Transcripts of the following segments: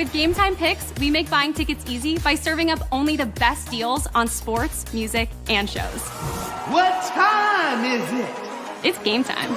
With Gametime Picks, we make buying tickets easy by serving up only the best deals on sports, music, and shows. What time is it? It's game time.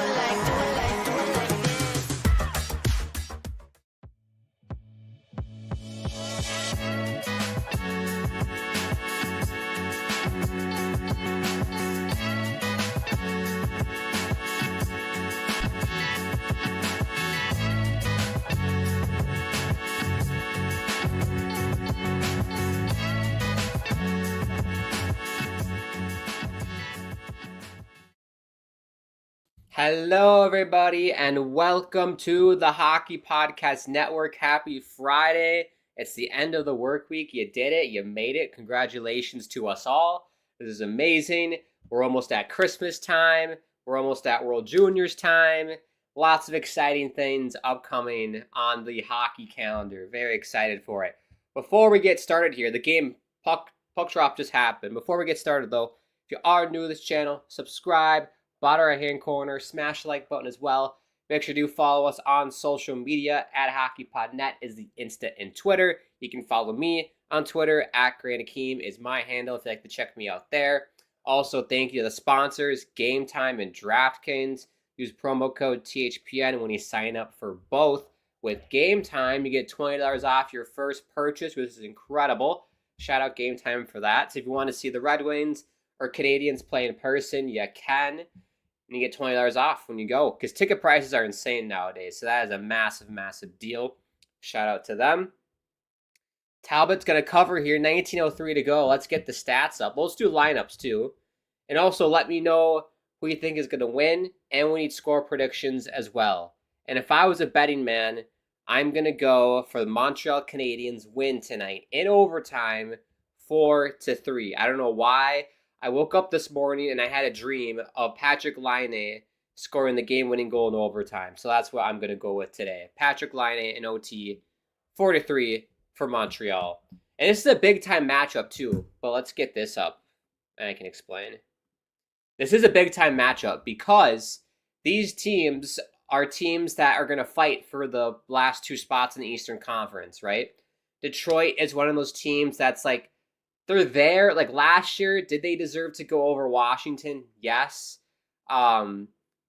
Hello, everybody, and welcome to the Hockey Podcast Network. Happy Friday. It's the end of the work week. You did it. You made it. Congratulations to us all. This is amazing. We're almost at Christmas time. We're almost at World Juniors time. Lots of exciting things upcoming on the hockey calendar. Very excited for it. Before we get started here, the game puck drop just happened. Before we get started, though, if you are new to this channel, subscribe. Bottom right hand corner, smash the like button as well. Make sure to follow us on social media at HockeyPodNet is the Insta and Twitter. You can follow me on Twitter at Grant Akeem is my handle if you'd like to check me out there. Also, thank you to the sponsors, Gametime and DraftKings. Use promo code THPN when you sign up for both. With Gametime, you get $20 off your first purchase, which is incredible. Shout out Gametime for that. So if you want to see the Red Wings or Canadiens play in person, you can. And you get $20 off when you go, because ticket prices are insane nowadays. So that is a massive, massive deal. Shout out to them. Talbot's going to cover here. 19:03 to go. Let's get the stats up. Let's do lineups too. And also let me know who you think is going to win. And we need score predictions as well. And if I was a betting man, I'm going to go for the Montreal Canadiens win tonight in overtime 4-3. I don't know why. I woke up this morning and I had a dream of Patrick Laine scoring the game-winning goal in overtime. So that's what I'm going to go with today. Patrick Laine in OT, 4-3 for Montreal. And this is a big-time matchup too. But let's get this up and I can explain. This is a big-time matchup because these teams are teams that are going to fight for the last two spots in the Eastern Conference, right? Detroit is one of those teams that's like, they're there. Like last year, did they deserve to go over Washington? Yes. But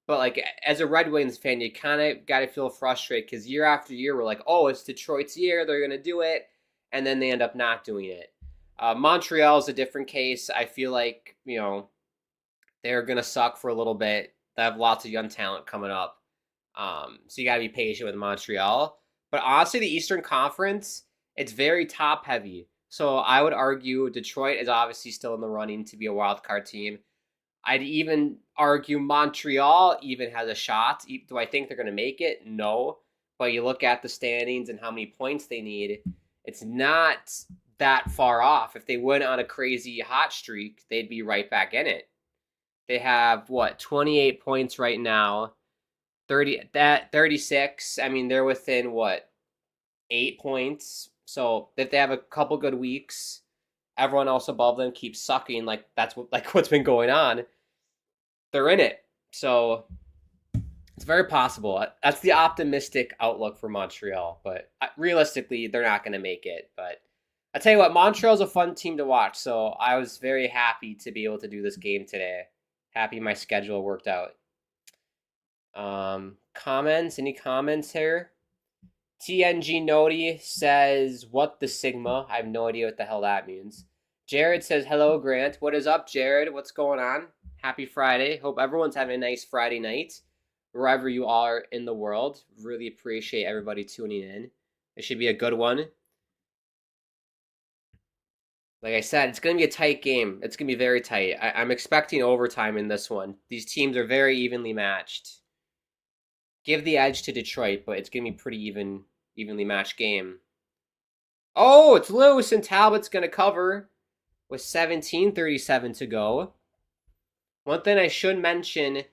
like as a Red Wings fan, you kind of got to feel frustrated because year after year, we're like, oh, it's Detroit's year. They're going to do it. And then they end up not doing it. Montreal is a different case. I feel like, they're going to suck for a little bit. They have lots of young talent coming up. So you got to be patient with Montreal. But honestly, the Eastern Conference, it's very top heavy. So I would argue Detroit is obviously still in the running to be a wild card team. I'd even argue Montreal even has a shot. Do I think they're going to make it? No. But you look at the standings and how many points they need, it's not that far off. If they went on a crazy hot streak, they'd be right back in it. They have, 28 points right now. 36. I mean, they're within, 8 points. So if they have a couple good weeks, everyone else above them keeps sucking like what's been going on. They're in it. So it's very possible. That's the optimistic outlook for Montreal. But realistically, they're not going to make it. But I tell you what, Montreal's a fun team to watch. So I was very happy to be able to do this game today. Happy my schedule worked out. Comments? Any comments here? TNG Noti says, what the Sigma? I have no idea what the hell that means. Jared says, hello, Grant. What is up, Jared? What's going on? Happy Friday. Hope everyone's having a nice Friday night, wherever you are in the world. Really appreciate everybody tuning in. It should be a good one. Like I said, it's going to be a tight game. It's going to be very tight. I'm expecting overtime in this one. These teams are very evenly matched. Give the edge to Detroit, but it's going to be pretty evenly matched game. Oh, it's loose, and Talbot's going to cover with 17:37 to go. One thing I should mention,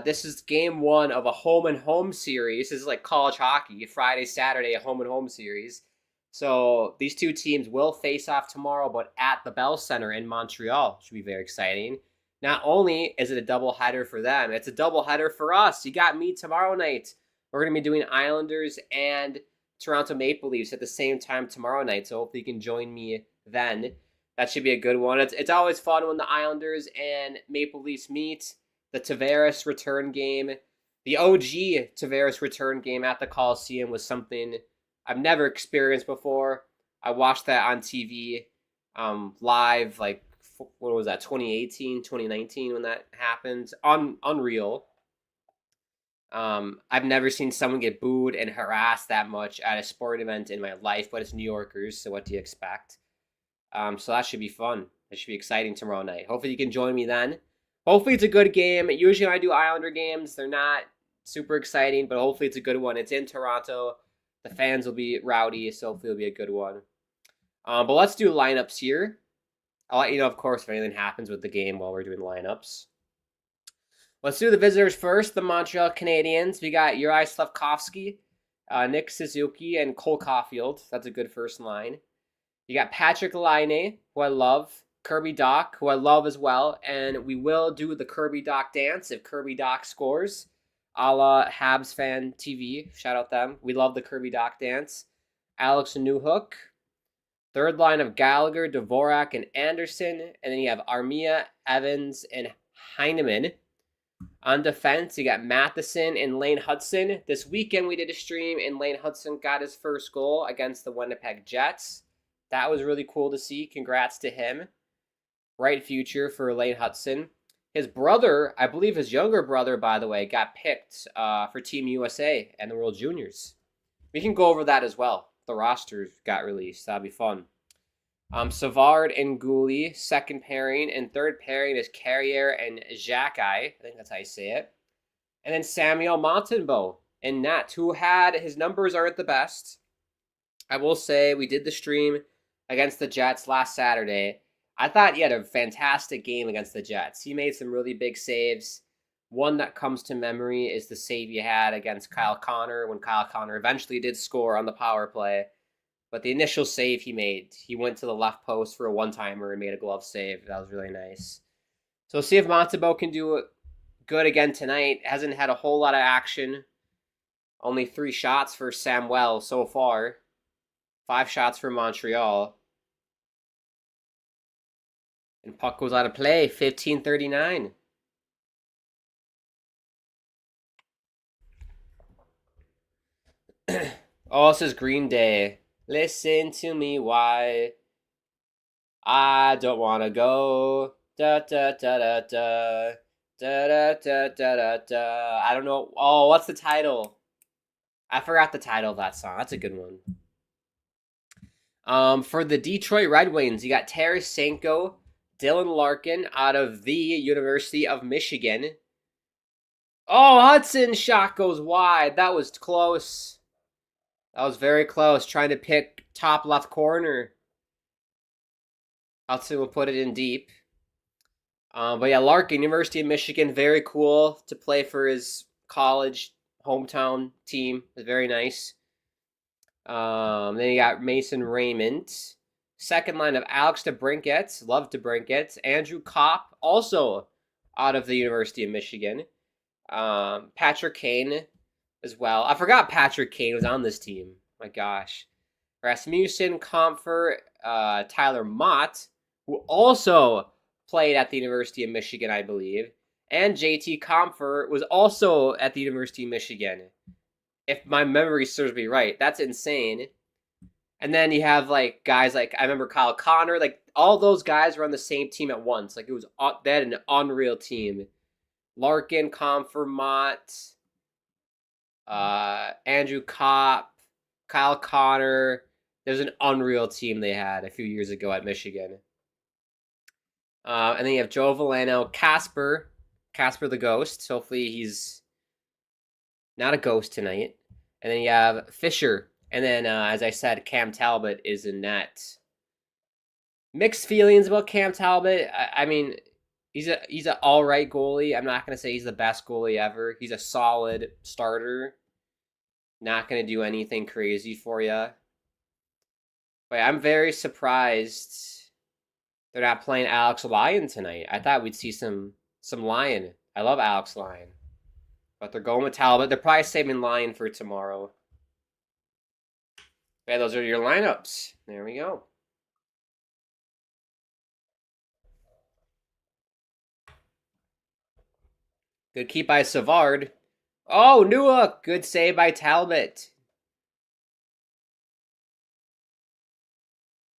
this is game one of a home-and-home series. This is like college hockey, Friday, Saturday, a home-and-home series. So these two teams will face off tomorrow, but at the Bell Center in Montreal. Should be very exciting. Not only is it a doubleheader for them, it's a doubleheader for us. You got me tomorrow night. We're going to be doing Islanders and Toronto Maple Leafs at the same time tomorrow night, so hopefully you can join me then. That should be a good one. It's always fun when the Islanders and Maple Leafs meet. The Tavares return game, the OG Tavares return game at the Coliseum was something I've never experienced before. I watched that on TV live, like, what was that, 2018, 2019 when that happened? Unreal. I've never seen someone get booed and harassed that much at a sporting event in my life, but it's New Yorkers, so what do you expect? So that should be fun. It should be exciting tomorrow night. Hopefully you can join me then. Hopefully it's a good game. Usually when I do Islander games, they're not super exciting, but hopefully it's a good one. It's in Toronto. The fans will be rowdy, so hopefully it'll be a good one. But let's do lineups here. I'll let you know, of course, if anything happens with the game while we're doing lineups. Let's do the visitors first, the Montreal Canadiens. We got Uri Slafkovsky, Nick Suzuki, and Cole Caulfield. That's a good first line. You got Patrick Laine, who I love. Kirby Dach, who I love as well. And we will do the Kirby Dach dance if Kirby Dach scores. A la Habs Fan TV. Shout out them. We love the Kirby Dach dance. Alex Newhook. Third line of Gallagher, Dvorak, and Anderson. And then you have Armia, Evans, and Heineman. On defense, you got Matheson and Lane Hudson. This weekend we did a stream, and Lane Hudson got his first goal against the Winnipeg Jets. That was really cool to see. Congrats to him. Bright future for Lane Hudson. His brother, I believe his younger brother, by the way, got picked for Team USA and the World Juniors. We can go over that as well. The roster got released. That'll be fun. Savard and Gouli, second pairing, and third pairing is Carrier and Xhekaj. I think that's how you say it. And then Samuel Montembeault and net, who had, his numbers aren't the best. I will say we did the stream against the Jets last Saturday. I thought he had a fantastic game against the Jets. He made some really big saves. One that comes to memory is the save he had against Kyle Connor when Kyle Connor eventually did score on the power play. But the initial save he made, he went to the left post for a one-timer and made a glove save. That was really nice. So we'll see if Montembeault can do good again tonight. Hasn't had a whole lot of action. Only 3 shots for Samuel so far. 5 shots for Montreal. And puck goes out of play, 15:39. Oh, this is Green Day. Listen to me, why I don't want to go. Da da da da da. Da da da da da da. I don't know. Oh, what's the title? I forgot the title of that song. That's a good one. For the Detroit Red Wings, you got Tarasenko, Dylan Larkin out of the University of Michigan. Oh, Hudson shot goes wide. That was close. That was very close. Trying to pick top left corner. Hudson will put it in deep. But yeah, Larkin, University of Michigan, very cool to play for his college hometown team. It's very nice. Then you got Mason Raymond. Second line of Alex DeBrincat. Love DeBrincat. Andrew Kopp, also out of the University of Michigan. Patrick Kane as well. I forgot Patrick Kane was on this team. My gosh. Rasmussen, Comfort, Tyler Mott, who also played at the University of Michigan, I believe. And JT Comfort was also at the University of Michigan. If my memory serves me right. That's insane. And then you have like guys like, I remember Kyle Connor, like all those guys were on the same team at once. Like it was, they had an unreal team. Larkin, Comfort, Mott, Andrew Kopp, Kyle Connor. There's an unreal team they had a few years ago at Michigan. And then you have Joe Veleno, Casper the Ghost. Hopefully he's not a ghost tonight. And then you have Fisher. And then, as I said, Cam Talbot is in net. Mixed feelings about Cam Talbot. I mean, he's an all right goalie. I'm not going to say he's the best goalie ever. He's a solid starter. Not going to do anything crazy for you. But I'm very surprised they're not playing Alex Lyon tonight. I thought we'd see some Lyon. I love Alex Lyon. But they're going with Talbot. They're probably saving Lyon for tomorrow. Yeah, those are your lineups. There we go. Good keep by Savard. Oh, new look. Good save by Talbot.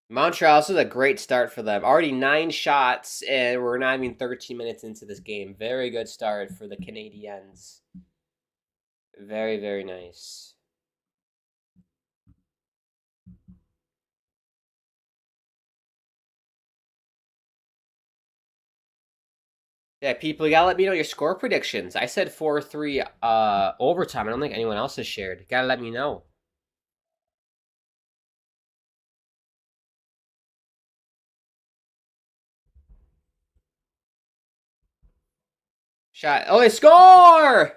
Montreal, this is a great start for them. Already 9 shots, and we're not even 13 minutes into this game. Very good start for the Canadiens. Very, very nice. Yeah, people, you gotta let me know your score predictions. I said 4-3 overtime. I don't think anyone else has shared. You gotta let me know. Shot. Oh, they score!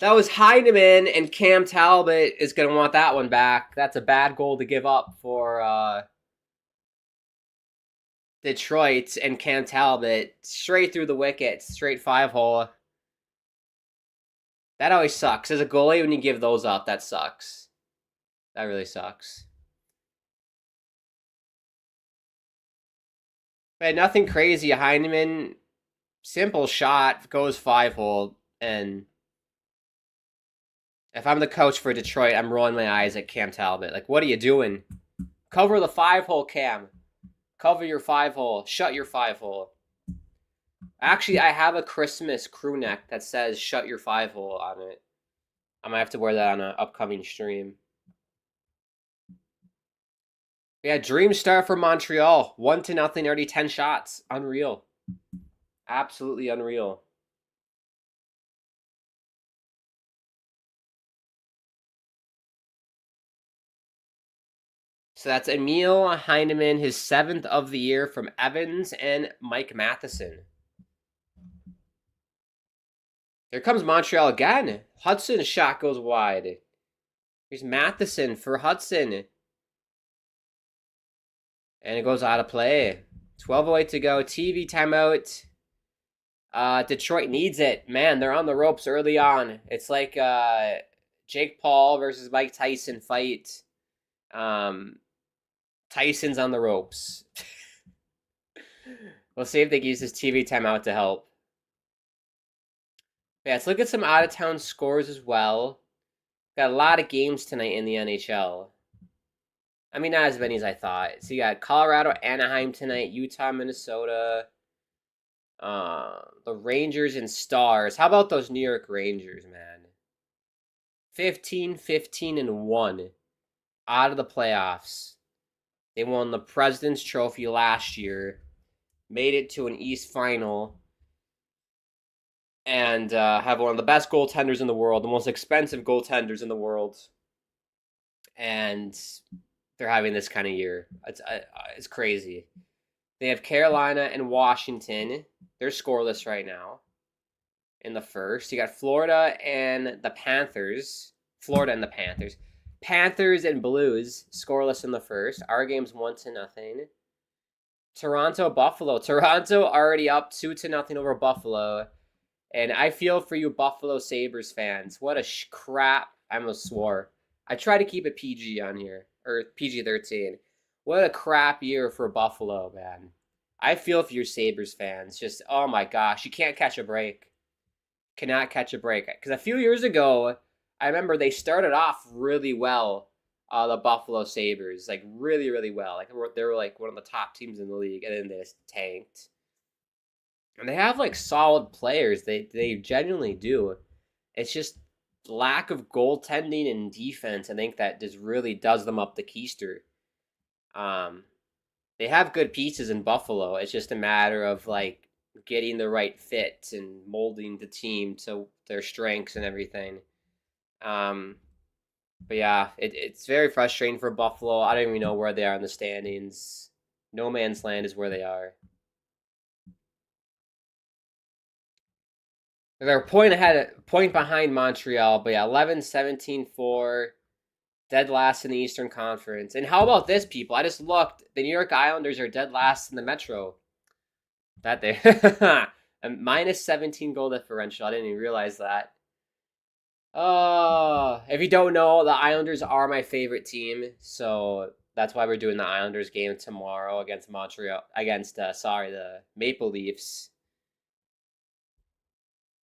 That was Heineman, and Cam Talbot is going to want that one back. That's a bad goal to give up for Detroit, and Cam Talbot straight through the wicket, straight 5-hole. That always sucks. As a goalie, when you give those up, that sucks. That really sucks. But nothing crazy. Heineman, simple shot, goes 5-hole, and if I'm the coach for Detroit, I'm rolling my eyes at Cam Talbot. Like, what are you doing? Cover the 5-hole, Cam. Cover your 5-hole. Shut your 5-hole. Actually, I have a Christmas crew neck that says "Shut your 5-hole" on it. I might have to wear that on an upcoming stream. Yeah, dream start for Montreal. 1-0, already 10 shots. Unreal. Absolutely unreal. So that's Emil Heineman, his 7th of the year from Evans and Mike Matheson. Here comes Montreal again. Hudson's shot goes wide. Here's Matheson for Hudson. And it goes out of play. 12:08 to go. TV timeout. Detroit needs it. Man, they're on the ropes early on. It's like Jake Paul versus Mike Tyson fight. Tyson's on the ropes. We'll see if they can use this TV timeout to help. Yeah, let's look at some out-of-town scores as well. Got a lot of games tonight in the NHL. I mean, not as many as I thought. So you got Colorado, Anaheim tonight, Utah, Minnesota, the Rangers and Stars. How about those New York Rangers, man? 15-15-1 out of the playoffs. They won the President's Trophy last year, made it to an East Final, and have one of the best goaltenders in the world, the most expensive goaltenders in the world, and they're having this kind of year. It's crazy. They have Carolina and Washington. They're scoreless right now in the first. You got Florida and the Panthers. Panthers and Blues scoreless in the first. Our game's 1-0. Toronto, Buffalo. Toronto already up 2-0 over Buffalo. And I feel for you Buffalo Sabres fans. What a crap. I almost swore. I try to keep it PG on here. Or PG-13. What a crap year for Buffalo, man. I feel for your Sabres fans. Just, oh my gosh. You can't catch a break. Cannot catch a break. Because a few years ago, I remember they started off really well, the Buffalo Sabres. Like, really, really well. Like, they were like one of the top teams in the league, and then they just tanked. And they have, like, solid players. They genuinely do. It's just lack of goaltending and defense, I think, that just really does them up the keister. They have good pieces in Buffalo. It's just a matter of, like, getting the right fit and molding the team to their strengths and everything. But yeah, it's very frustrating for Buffalo. I don't even know where they are in the standings. No man's land is where they are. They're a point behind Montreal, but yeah, 11-17-4, dead last in the Eastern Conference. And how about this, people? I just looked. The New York Islanders are dead last in the Metro. That they a -17 goal differential. I didn't even realize that. If you don't know, the Islanders are my favorite team, so that's why we're doing the Islanders game tomorrow against the Maple Leafs.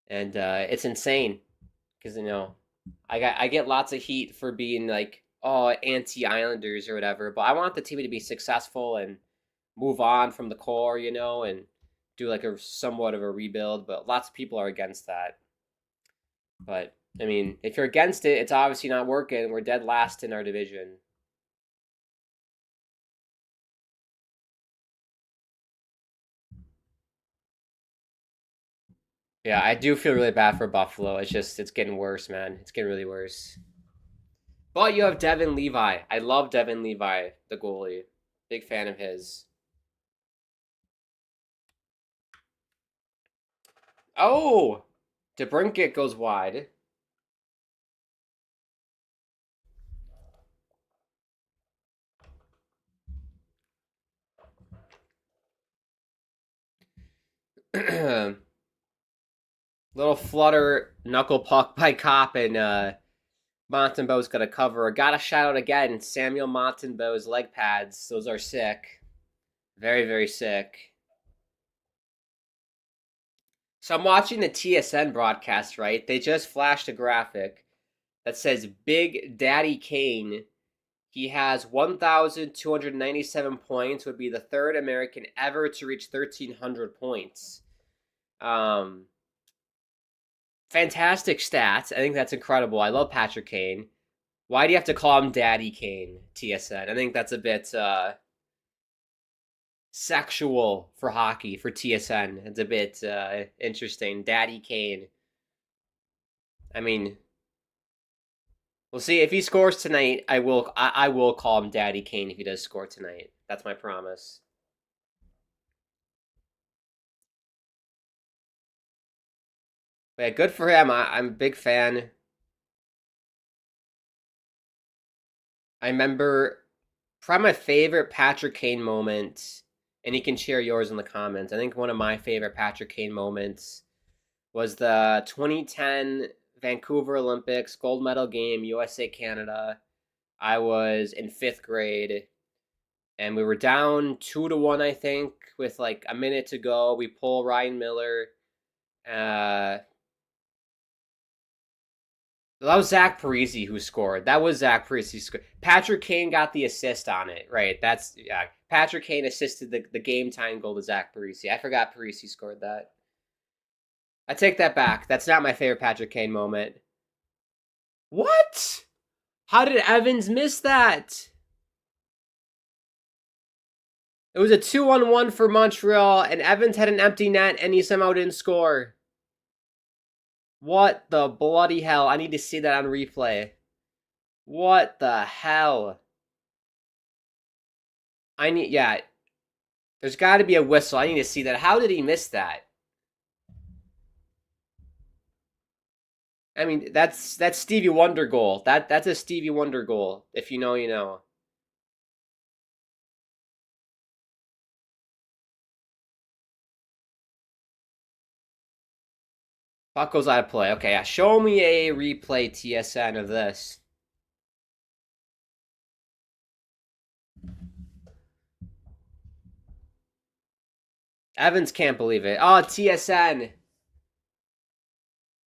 And it's insane because I get lots of heat for being like, oh, anti-Islanders or whatever, but I want the team to be successful and move on from the core, and do like a somewhat of a rebuild, but lots of people are against that. But I mean, if you're against it, it's obviously not working. We're dead last in our division. Yeah, I do feel really bad for Buffalo. It's getting worse, man. It's getting really worse. But you have Devin Levi. I love Devin Levi, the goalie. Big fan of his. Oh! DeBrincat goes wide. Little flutter knuckle puck by Kopp, and Montembeau's got a cover. Got a shout out again. Samuel Montembeau's leg pads. Those are sick. Very, very sick. So I'm watching the TSN broadcast, right? They just flashed a graphic that says Big Daddy Kane. He has 1,297 points, would be the third American ever to reach 1,300 points. Fantastic stats. I think that's incredible. I love Patrick Kane. Why do you have to call him Daddy Kane, TSN? I think that's a bit sexual for hockey, for TSN. It's a bit interesting. Daddy Kane. I mean, we'll see. If he scores tonight, I will call him Daddy Kane if he does score tonight. That's my promise. But yeah, good for him. I'm a big fan. I remember probably my favorite Patrick Kane moment, and you can share yours in the comments. I think one of my favorite Patrick Kane moments was the 2010 Vancouver Olympics gold medal game, USA Canada. I was in 5th grade, and we were down 2-1, I think, with like a minute to go. We pull Ryan Miller. That was Zach Parise who scored. That was Zach Parise's score. Patrick Kane got the assist on it, right? Yeah. Patrick Kane assisted the game time goal to Zach Parise. I forgot Parise scored that. I take that back. That's not my favorite Patrick Kane moment. What? How did Evans miss that? It was a 2-on-1 for Montreal, and Evans had an empty net, and he somehow didn't score. What the bloody hell? I need to see that on replay. What the hell? There's got to be a whistle. I need to see that. How did he miss that? I mean, that's Stevie Wonder goal. That's a Stevie Wonder goal. If you know, you know. Puck goes out of play. Okay, yeah. Show me a replay TSN of this. Evans can't believe it. Oh, TSN.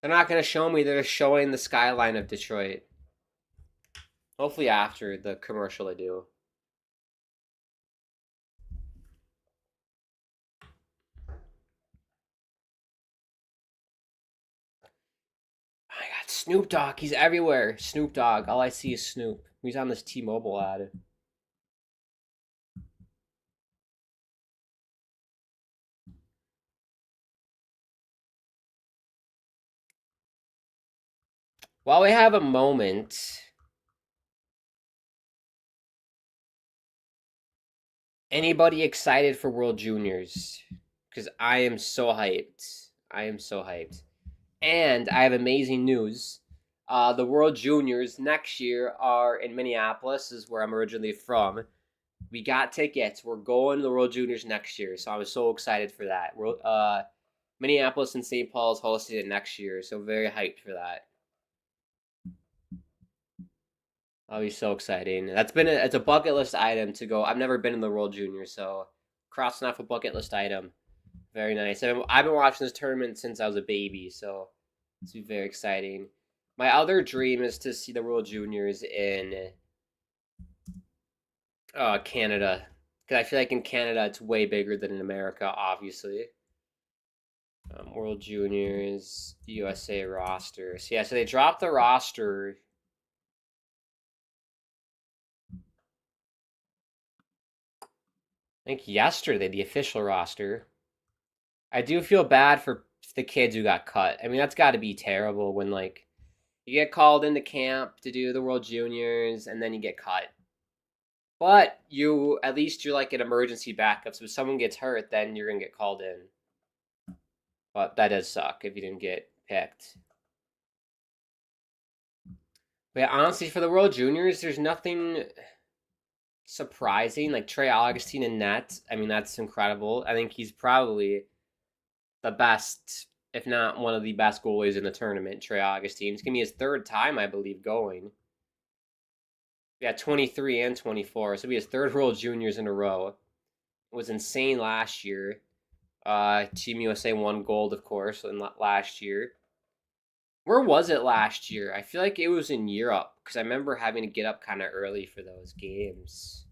They're not going to show me. They're showing the skyline of Detroit. Hopefully after the commercial they do. Oh my God, Snoop Dogg. He's everywhere. Snoop Dogg. All I see is Snoop. He's on this T-Mobile ad. While we have a moment, anybody excited for World Juniors? Because I am so hyped. I am so hyped. And I have amazing news. The World Juniors next year are in Minneapolis, is where I'm originally from. We got tickets. We're going to the World Juniors next year, so I was so excited for that. Minneapolis and St. Paul's hosting it next year, so very hyped for that. That'll be so exciting. It's a bucket list item to go. I've never been in the World Junior, so crossing off a bucket list item. Very nice. I've been watching this tournament since I was a baby, so it's very exciting. My other dream is to see the World Juniors in Canada, because I feel like in Canada it's way bigger than in America, obviously. World Juniors USA roster. So yeah, so they dropped the roster. I think yesterday, the official roster. I do feel bad for the kids who got cut. I mean, that's got to be terrible when like you get called into camp to do the World Juniors and then you get cut. But you at least you're like an emergency backup. So if someone gets hurt, then you're gonna get called in. But that does suck if you didn't get picked. But yeah, honestly, for the World Juniors, there's nothing surprising. Like Trey Augustine in net. I mean, that's incredible. I think he's probably the best, if not one of the best goalies in the tournament. Trey Augustine. It's gonna be his third time, I believe, going. Yeah, 23 and 24. So it'll be his third World Juniors in a row. It was insane last year. Team USA won gold, of course, in last year. Where was it last year? I feel like it was in Europe because I remember having to get up kind of early for those games.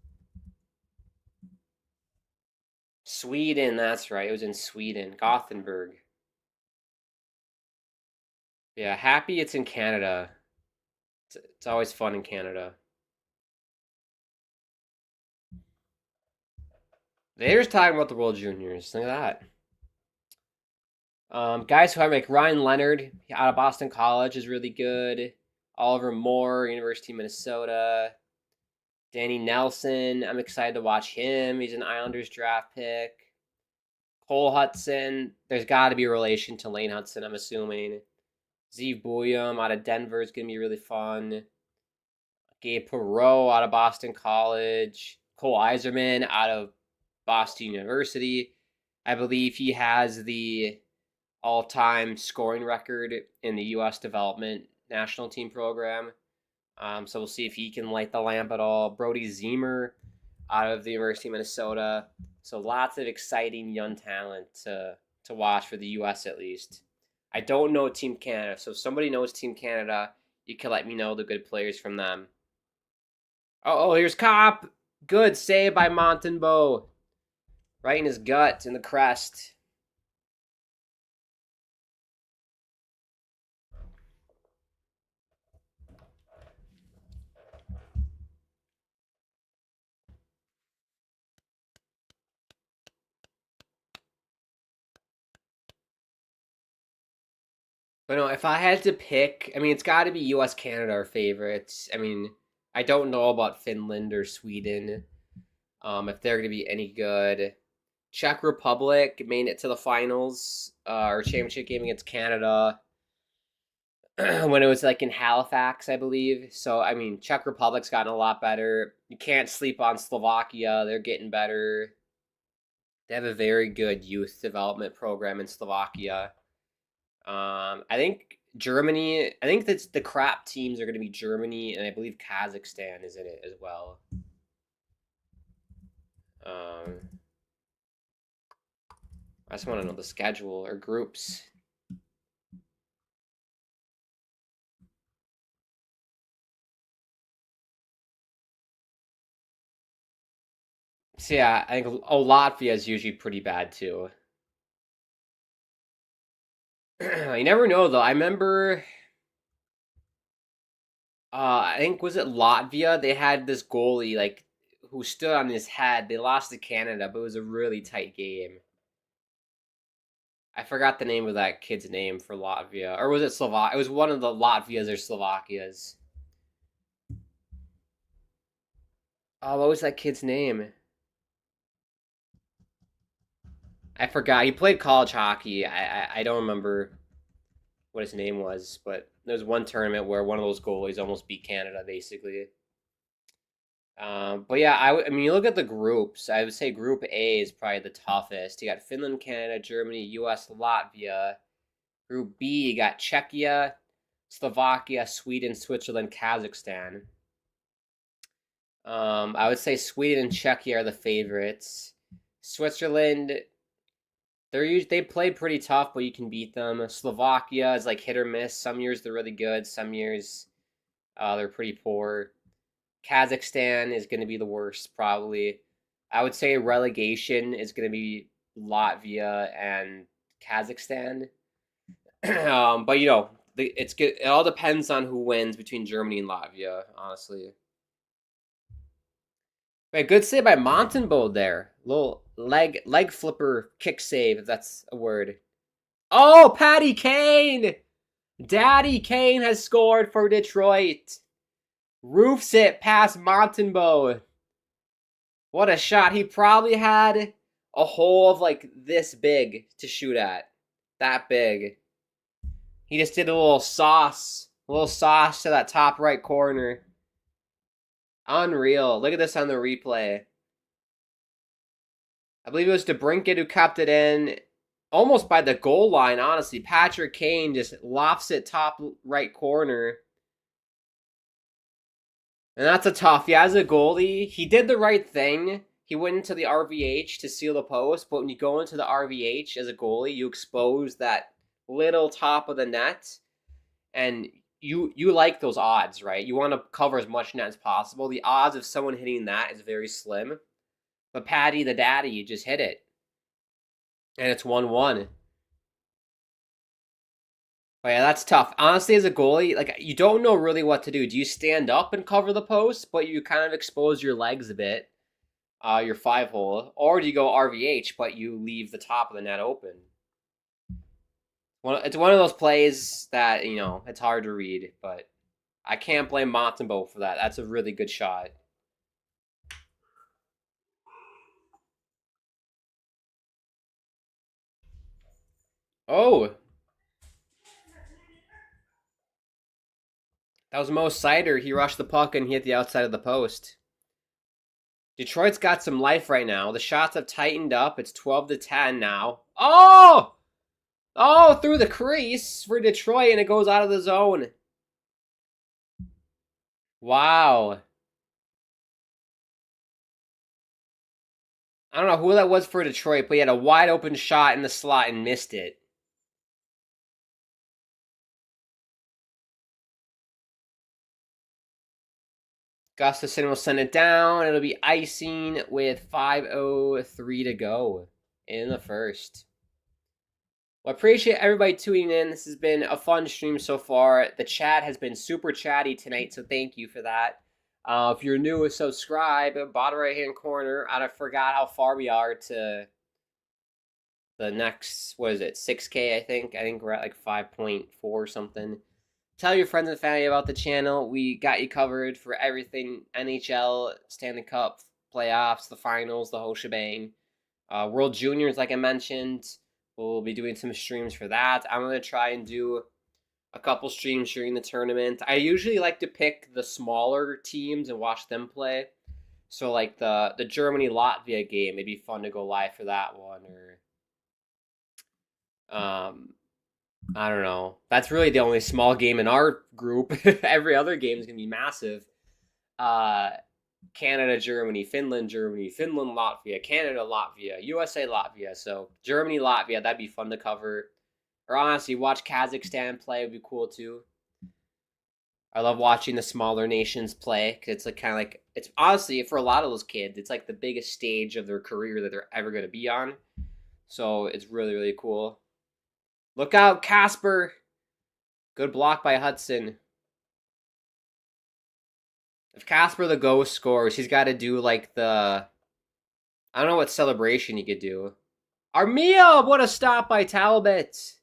Sweden, that's right. It was in Sweden, Gothenburg. Yeah, happy it's in Canada. It's always fun in Canada. They're just talking about the World Juniors. Look at that. Guys who I like Ryan Leonard out of Boston College is really good. Oliver Moore, University of Minnesota. Danny Nelson, I'm excited to watch him. He's an Islanders draft pick. Cole Hudson, there's got to be a relation to Lane Hudson, I'm assuming. Zeev Buium out of Denver is going to be really fun. Gabe Perreault out of Boston College. Cole Eiserman out of Boston University. I believe he has the all-time scoring record in the U.S. Development National Team Program. So we'll see if he can light the lamp at all. Brody Zemer out of the University of Minnesota. So lots of exciting young talent to watch for the U.S. at least. I don't know Team Canada, so if somebody knows Team Canada, you can let me know the good players from them. Oh, here's Cop. Good save by Montembeault. Right in his gut, in the crest. But no, if I had to pick, I mean, it's got to be U.S. Canada our favorites. I mean, I don't know about Finland or Sweden, if they're going to be any good. Czech Republic made it to the finals or championship game against Canada when it was like in Halifax, I believe. So I mean, Czech Republic's gotten a lot better. You can't sleep on Slovakia; they're getting better. They have a very good youth development program in Slovakia. I think Germany. I think that's the crap teams are going to be Germany, and I believe Kazakhstan is in it as well. I just want to know the schedule or groups. So yeah, I think Latvia is usually pretty bad too. You never know though. I remember, I think was it Latvia? They had this goalie like who stood on his head. They lost to Canada, but it was a really tight game. I forgot the name of that kid's name for Latvia, or was it Slovak? It was one of the Latvias or Slovakias. Oh, what was that kid's name? I forgot. He played college hockey. I don't remember what his name was, but there was one tournament where one of those goalies almost beat Canada, basically. But yeah, I mean, you look at the groups. I would say Group A is probably the toughest. You got Finland, Canada, Germany, U.S., Latvia. Group B, you got Czechia, Slovakia, Sweden, Switzerland, Kazakhstan. I would say Sweden and Czechia are the favorites. Switzerland, they play pretty tough, but you can beat them. Slovakia is like hit or miss. Some years they're really good. Some years they're pretty poor. Kazakhstan is going to be the worst, probably. I would say relegation is going to be Latvia and Kazakhstan. But it's good. It all depends on who wins between Germany and Latvia, honestly. Wait, good save by Montembeau there. Little leg flipper kick save, if that's a word. Oh, Patty Kane! Daddy Kane has scored for Detroit. Roofs it past Montembeau. What a shot. He probably had a hole of like this big to shoot at. That big. He just did a little sauce to that top right corner. Unreal. Look at this on the replay. I believe it was DeBrincat who kept it in almost by the goal line, honestly. Patrick Kane just lofts it top right corner. And that's a tough. Yeah, as a goalie, he did the right thing. He went into the RVH to seal the post, but when you go into the RVH as a goalie, you expose that little top of the net, and you like those odds, right? You want to cover as much net as possible. The odds of someone hitting that is very slim. But Patty the Daddy just hit it. And it's 1-1. But yeah, that's tough. Honestly, as a goalie, like you don't know really what to do. Do you stand up and cover the post, but you kind of expose your legs a bit, your 5-hole, or do you go RVH, but you leave the top of the net open? Well, it's one of those plays that, it's hard to read, but I can't blame Montembeau for that. That's a really good shot. Oh! That was Mo Sider. He rushed the puck and he hit the outside of the post. Detroit's got some life right now. The shots have tightened up. It's 12-10 now. Oh! Oh, through the crease for Detroit, and it goes out of the zone. Wow. I don't know who that was for Detroit, but he had a wide open shot in the slot and missed it. Gustafson will send it down. It'll be icing with 5:03 to go in the first. Well, I appreciate everybody tuning in. This has been a fun stream so far. The chat has been super chatty tonight, so thank you for that. If you're new, subscribe. Bottom right-hand corner. I forgot how far we are to the next, 6K, I think. I think we're at like 5.4 or something. Tell your friends and family about the channel. We got you covered for everything NHL, Stanley Cup, playoffs, the finals, the whole shebang. World Juniors, like I mentioned. We'll be doing some streams for that. I'm going to try and do a couple streams during the tournament. I usually like to pick the smaller teams and watch them play. So like the Germany-Latvia game, it'd be fun to go live for that one. Or I don't know. That's really the only small game in our group. Every other game is going to be massive. Canada, Germany, Finland, Latvia, Canada, Latvia, USA, Latvia. So Germany, Latvia, that'd be fun to cover. Or honestly, watch Kazakhstan play would be cool too. I love watching the smaller nations play because it's like kind of like, it's honestly for a lot of those kids, it's like the biggest stage of their career that they're ever going to be on. So it's really, really cool. Look out, Casper. Good block by Hudson. If Casper the Ghost scores, he's got to do like I don't know what celebration he could do. Armia, what a stop by Talbot.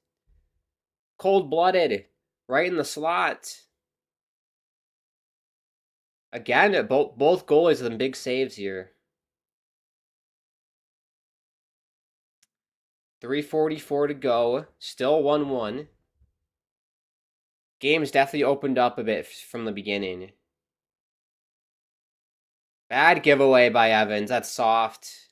Cold-blooded. Right in the slot. Again, both goalies have big saves here. 3:44 to go. Still 1-1. Game's definitely opened up a bit from the beginning. Bad giveaway by Evans. That's soft.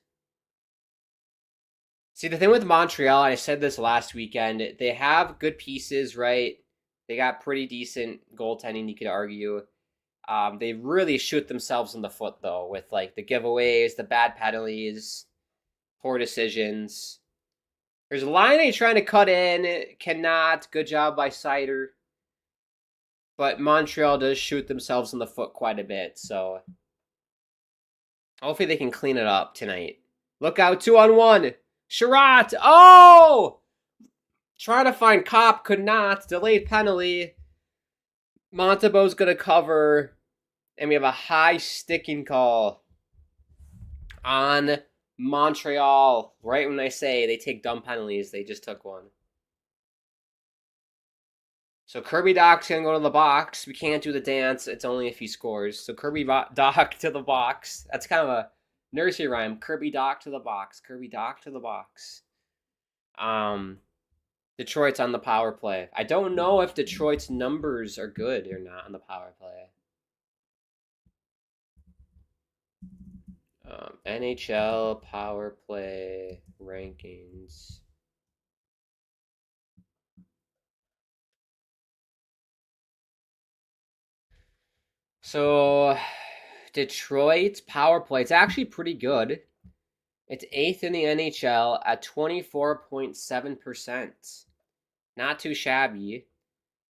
See, the thing with Montreal, I said this last weekend, they have good pieces, right? They got pretty decent goaltending, you could argue. They really shoot themselves in the foot, though, with like the giveaways, the bad penalties, poor decisions. There's Line trying to cut in, cannot. Good job by Sider. But Montreal does shoot themselves in the foot quite a bit, so hopefully they can clean it up tonight. Look out, 2-on-1. Sherratt! Oh! Trying to find Kopp, could not. Delayed penalty. Montembeau's going to cover. And we have a high sticking call on Montreal. Right when I say they take dumb penalties, they just took one. So Kirby Dach's going to go to the box. We can't do the dance. It's only if he scores. So Kirby Dach to the box. That's kind of a nursery rhyme. Kirby Dach to the box. Kirby Dach to the box. Detroit's on the power play. I don't know if Detroit's numbers are good or not on the power play. NHL power play rankings. So Detroit's power play, it's actually pretty good. It's 8th in the NHL at 24.7%. Not too shabby.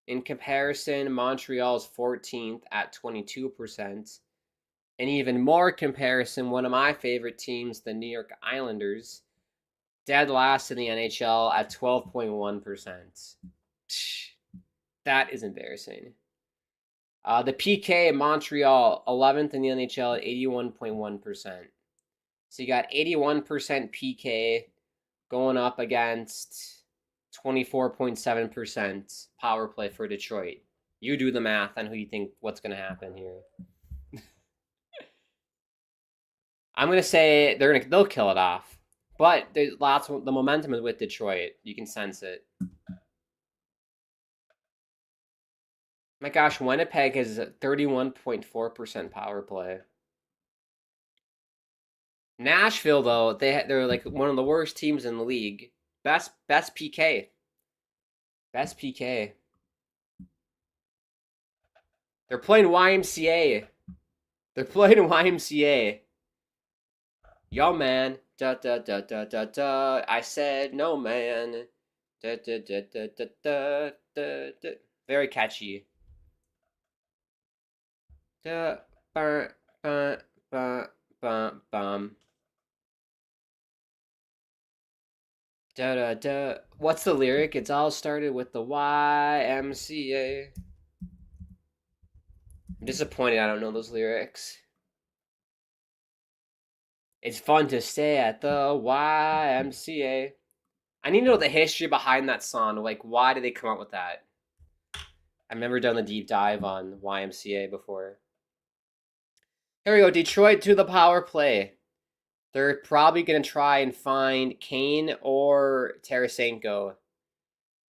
In comparison, Montreal's 14th at 22%. And even more comparison, one of my favorite teams, the New York Islanders, dead last in the NHL at 12.1%. That is embarrassing. The PK, Montreal, 11th in the NHL at 81.1%. So you got 81% PK going up against 24.7% power play for Detroit. You do the math on who you think what's going to happen here. I'm going to say they'll kill it off. But there's the momentum is with Detroit. You can sense it. My gosh, Winnipeg has a 31.4% power play. Nashville, though, they're like one of the worst teams in the league. Best PK. Best PK. They're playing YMCA. They're playing YMCA. Yo, man. Da da da da da da. I said no, man. Da da da da da da da da. Very catchy. Da bum bum bum bum bum. Da da da. What's the lyric? It's all started with the YMCA. I'm disappointed I don't know those lyrics. It's fun to stay at the YMCA. I need to know the history behind that song. Like, why did they come up with that? I've never done the deep dive on YMCA before. Here we go. Detroit to the power play. They're probably going to try and find Kane or Tarasenko.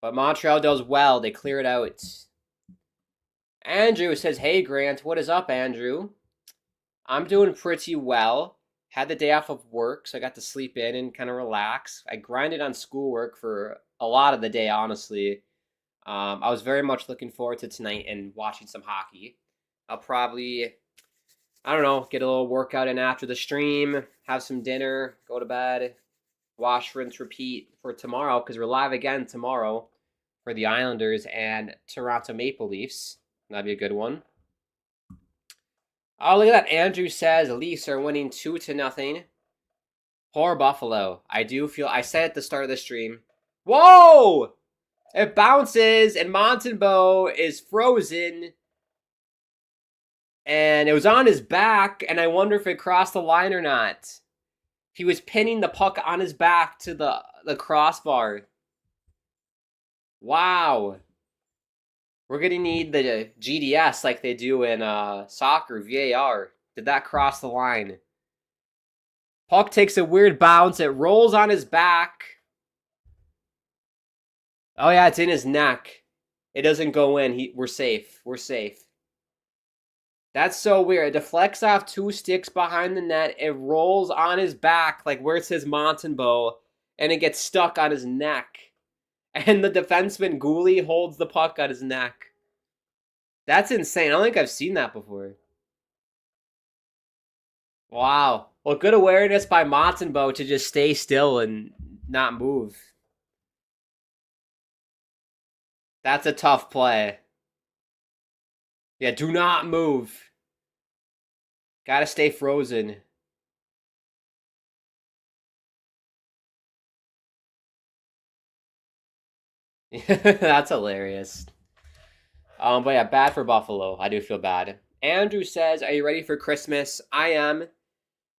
But Montreal does well. They clear it out. Andrew says, hey, Grant. What is up, Andrew? I'm doing pretty well. Had the day off of work, so I got to sleep in and kind of relax. I grinded on schoolwork for a lot of the day, honestly. I was very much looking forward to tonight and watching some hockey. I'll probably, I don't know, get a little workout in after the stream, have some dinner, go to bed, wash, rinse, repeat for tomorrow, because we're live again tomorrow for the Islanders and Toronto Maple Leafs. That'd be a good one. Oh, look at that. Andrew says Leafs are winning 2-0. Poor Buffalo. I said at the start of the stream. Whoa! It bounces, and Montembeau is frozen. And it was on his back, and I wonder if it crossed the line or not. He was pinning the puck on his back to the crossbar. Wow. We're going to need the GDS like they do in soccer, VAR. Did that cross the line? Puck takes a weird bounce. It rolls on his back. Oh, yeah, it's in his neck. It doesn't go in. We're safe. We're safe. That's so weird. It deflects off 2 sticks behind the net. It rolls on his back, like where it says Montembeau, and it gets stuck on his neck. And the defenseman, Gooley, holds the puck on his neck. That's insane. I don't think I've seen that before. Wow. Well, good awareness by Montembeault to just stay still and not move. That's a tough play. Yeah, do not move. Gotta stay frozen. That's hilarious. But yeah, bad for Buffalo. I do feel bad. Andrew says, "Are you ready for Christmas?" I am.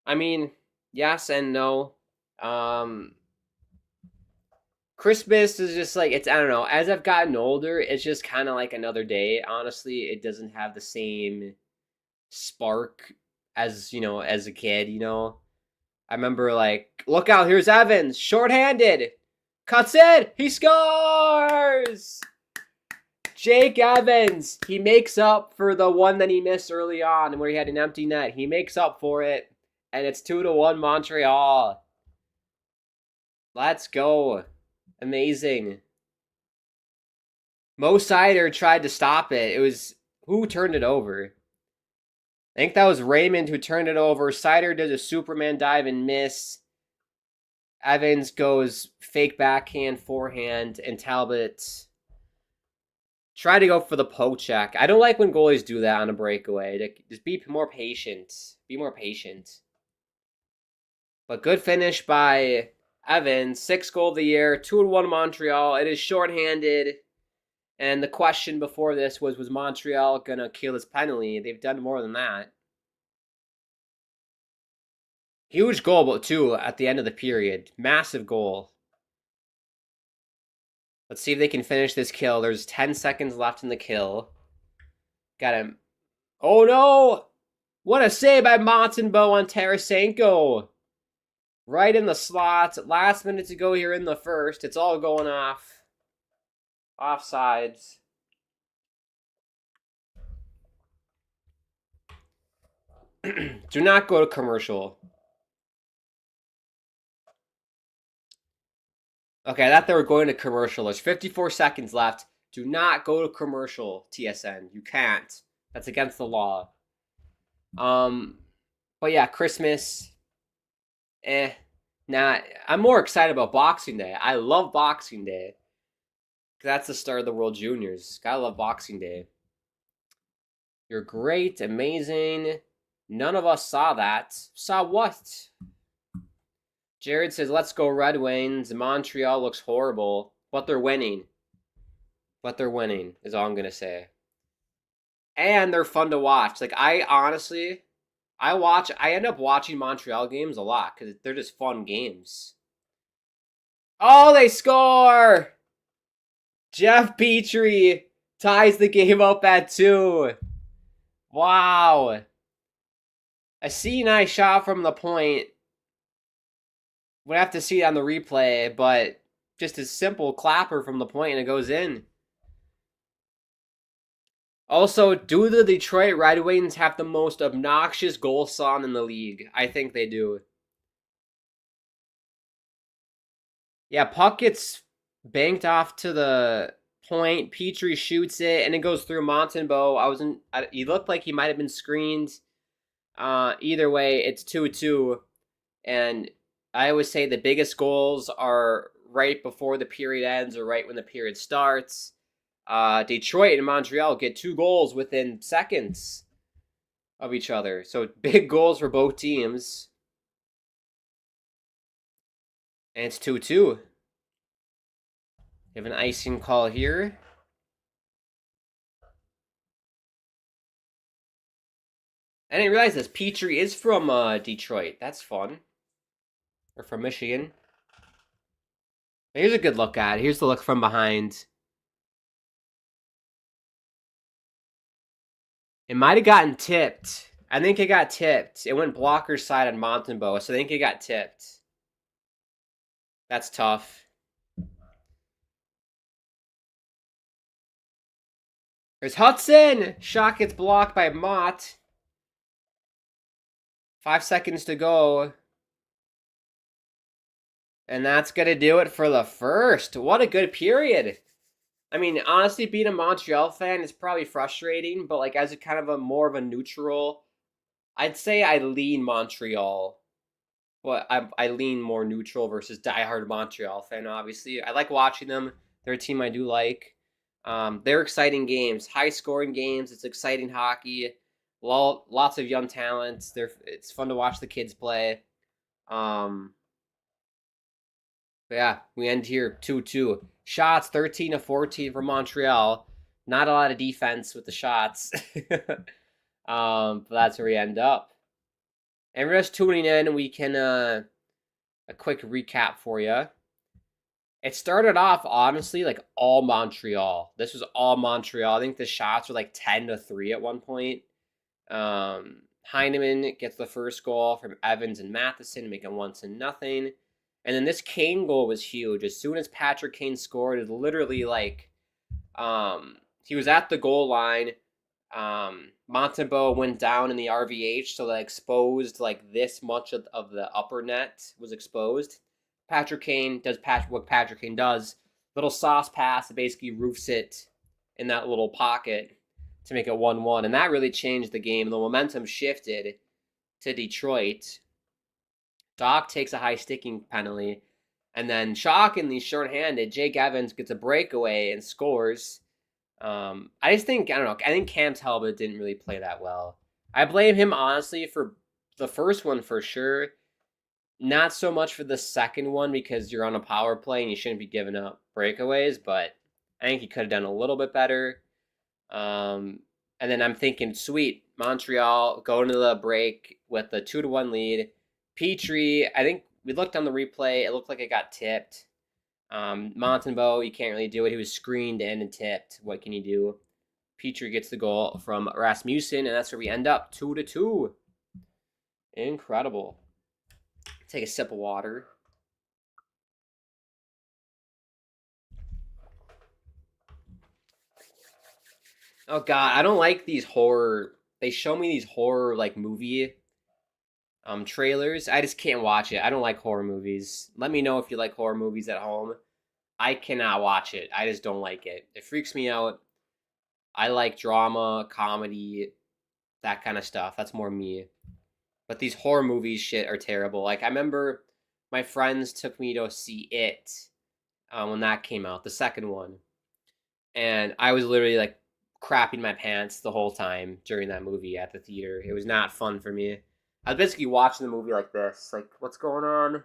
I mean, yes and no. Christmas is just like, it's, I don't know. As I've gotten older, it's just kind of like another day. Honestly, it doesn't have the same spark as, as a kid. I remember, like, look out, here's Evans, shorthanded, cuts in, he scores. Jake Evans, he makes up for the one that he missed early on where he had an empty net. He makes up for it, and it's 2-1 Montreal. Let's go. Amazing. Mo Seider tried to stop it. It was, who turned it over? I think that was Raymond who turned it over. Seider does a Superman dive and miss. Evans goes fake backhand, forehand, and Talbot tried to go for the poke check. I don't like when goalies do that on a breakaway. Just be more patient. Be more patient. But good finish by Evans. 6th goal of the year. 2-1 Montreal. It is shorthanded. And the question before this was Montreal going to kill this penalty? They've done more than that. Huge goal, too, at the end of the period. Massive goal. Let's see if they can finish this kill. There's 10 seconds left in the kill. Got him. Oh, no! What a save by Montembeault on Tarasenko. Right in the slot. Last minute to go here in the first. It's all going off. Offsides. Do not go to commercial. Okay, I thought they were going to commercial. There's 54 seconds left. Do not go to commercial, TSN. You can't. That's against the law. But yeah, Christmas. Nah, I'm more excited about Boxing Day. I love Boxing Day. That's the start of the World Juniors. Gotta love Boxing Day. You're great, amazing. None of us saw that. Saw what? Jared says, let's go Red Wings. Montreal looks horrible, but they're winning. But they're winning, is all I'm going to say. And they're fun to watch. Like, I end up watching Montreal games a lot because they're just fun games. Oh, they score! Jeff Petrie ties the game up at 2. Wow. A C-nice shot from the point. We'd have to see it on the replay, but just a simple clapper from the point and it goes in. Also, do the Detroit Red Wings have the most obnoxious goal song in the league? I think they do. Yeah, puck gets banked off to the point. Petrie shoots it, and it goes through Montembeault. He looked like he might have been screened. Either way, it's 2-2. And I always say the biggest goals are right before the period ends or right when the period starts. Detroit and Montreal get 2 goals within seconds of each other. So big goals for both teams. And it's 2-2. We have an icing call here. I didn't realize this. Petrie is from Detroit. That's fun. Or from Michigan. Here's a good look at it. Here's the look from behind. It might have gotten tipped. I think it got tipped. It went blocker side on Montembeault, so I think it got tipped. That's tough. There's Hudson! Shot gets blocked by Mott. 5 seconds to go. And that's going to do it for the first. What a good period. I mean, honestly, being a Montreal fan is probably frustrating, but like as a kind of a more of a neutral, I'd say I lean Montreal, but I lean more neutral versus diehard Montreal fan. Obviously, I like watching them. They're a team I do like. They're exciting games, high scoring games. It's exciting hockey. Lots of young talents. It's fun to watch the kids play. Um, but yeah, we end here 2-2. Shots 13 to 14 for Montreal. Not a lot of defense with the shots. But that's where we end up. And for just tuning in, we can a quick recap for you. It started off honestly like all Montreal. This was all Montreal. I think the shots were like 10-3 at one point. Heineman gets the first goal from Evans and Matheson, making 1-0. And then this Kane goal was huge. As soon as Patrick Kane scored, it literally like he was at the goal line. Montembeault went down in the RVH, so that exposed like this much of the upper net was exposed. Patrick Kane does what Patrick Kane does. Little sauce pass that basically roofs it in that little pocket to make it 1-1. And that really changed the game. The momentum shifted to Detroit. Doc takes a high sticking penalty. And then shockingly shorthanded, Jake Evans gets a breakaway and scores. I don't know. I think Cam Talbot didn't really play that well. I blame him, honestly, for the first one for sure. Not so much for the second one because you're on a power play and you shouldn't be giving up breakaways, but I think he could have done a little bit better. And then I'm thinking, sweet, Montreal going to the break with the 2-1 lead. Petrie, I think we looked on the replay. It looked like it got tipped. Montembeault, you can't really do it. He was screened in and tipped. What can you do? Petrie gets the goal from Rasmussen, and that's where we end up, 2-2. Incredible. Take a sip of water. Oh god, I don't like these horror. They show me these horror like movie trailers. I just can't watch it. I don't like horror movies. Let me know if you like horror movies at home. I cannot watch it. I just don't like it. It freaks me out. I like drama, comedy, that kind of stuff. That's more me. But these horror movies shit are terrible. Like I remember my friends took me to see It when that came out, the second one. And I was literally like crapping my pants the whole time during that movie at the theater. It was not fun for me. I was basically watching the movie like this. Like, what's going on?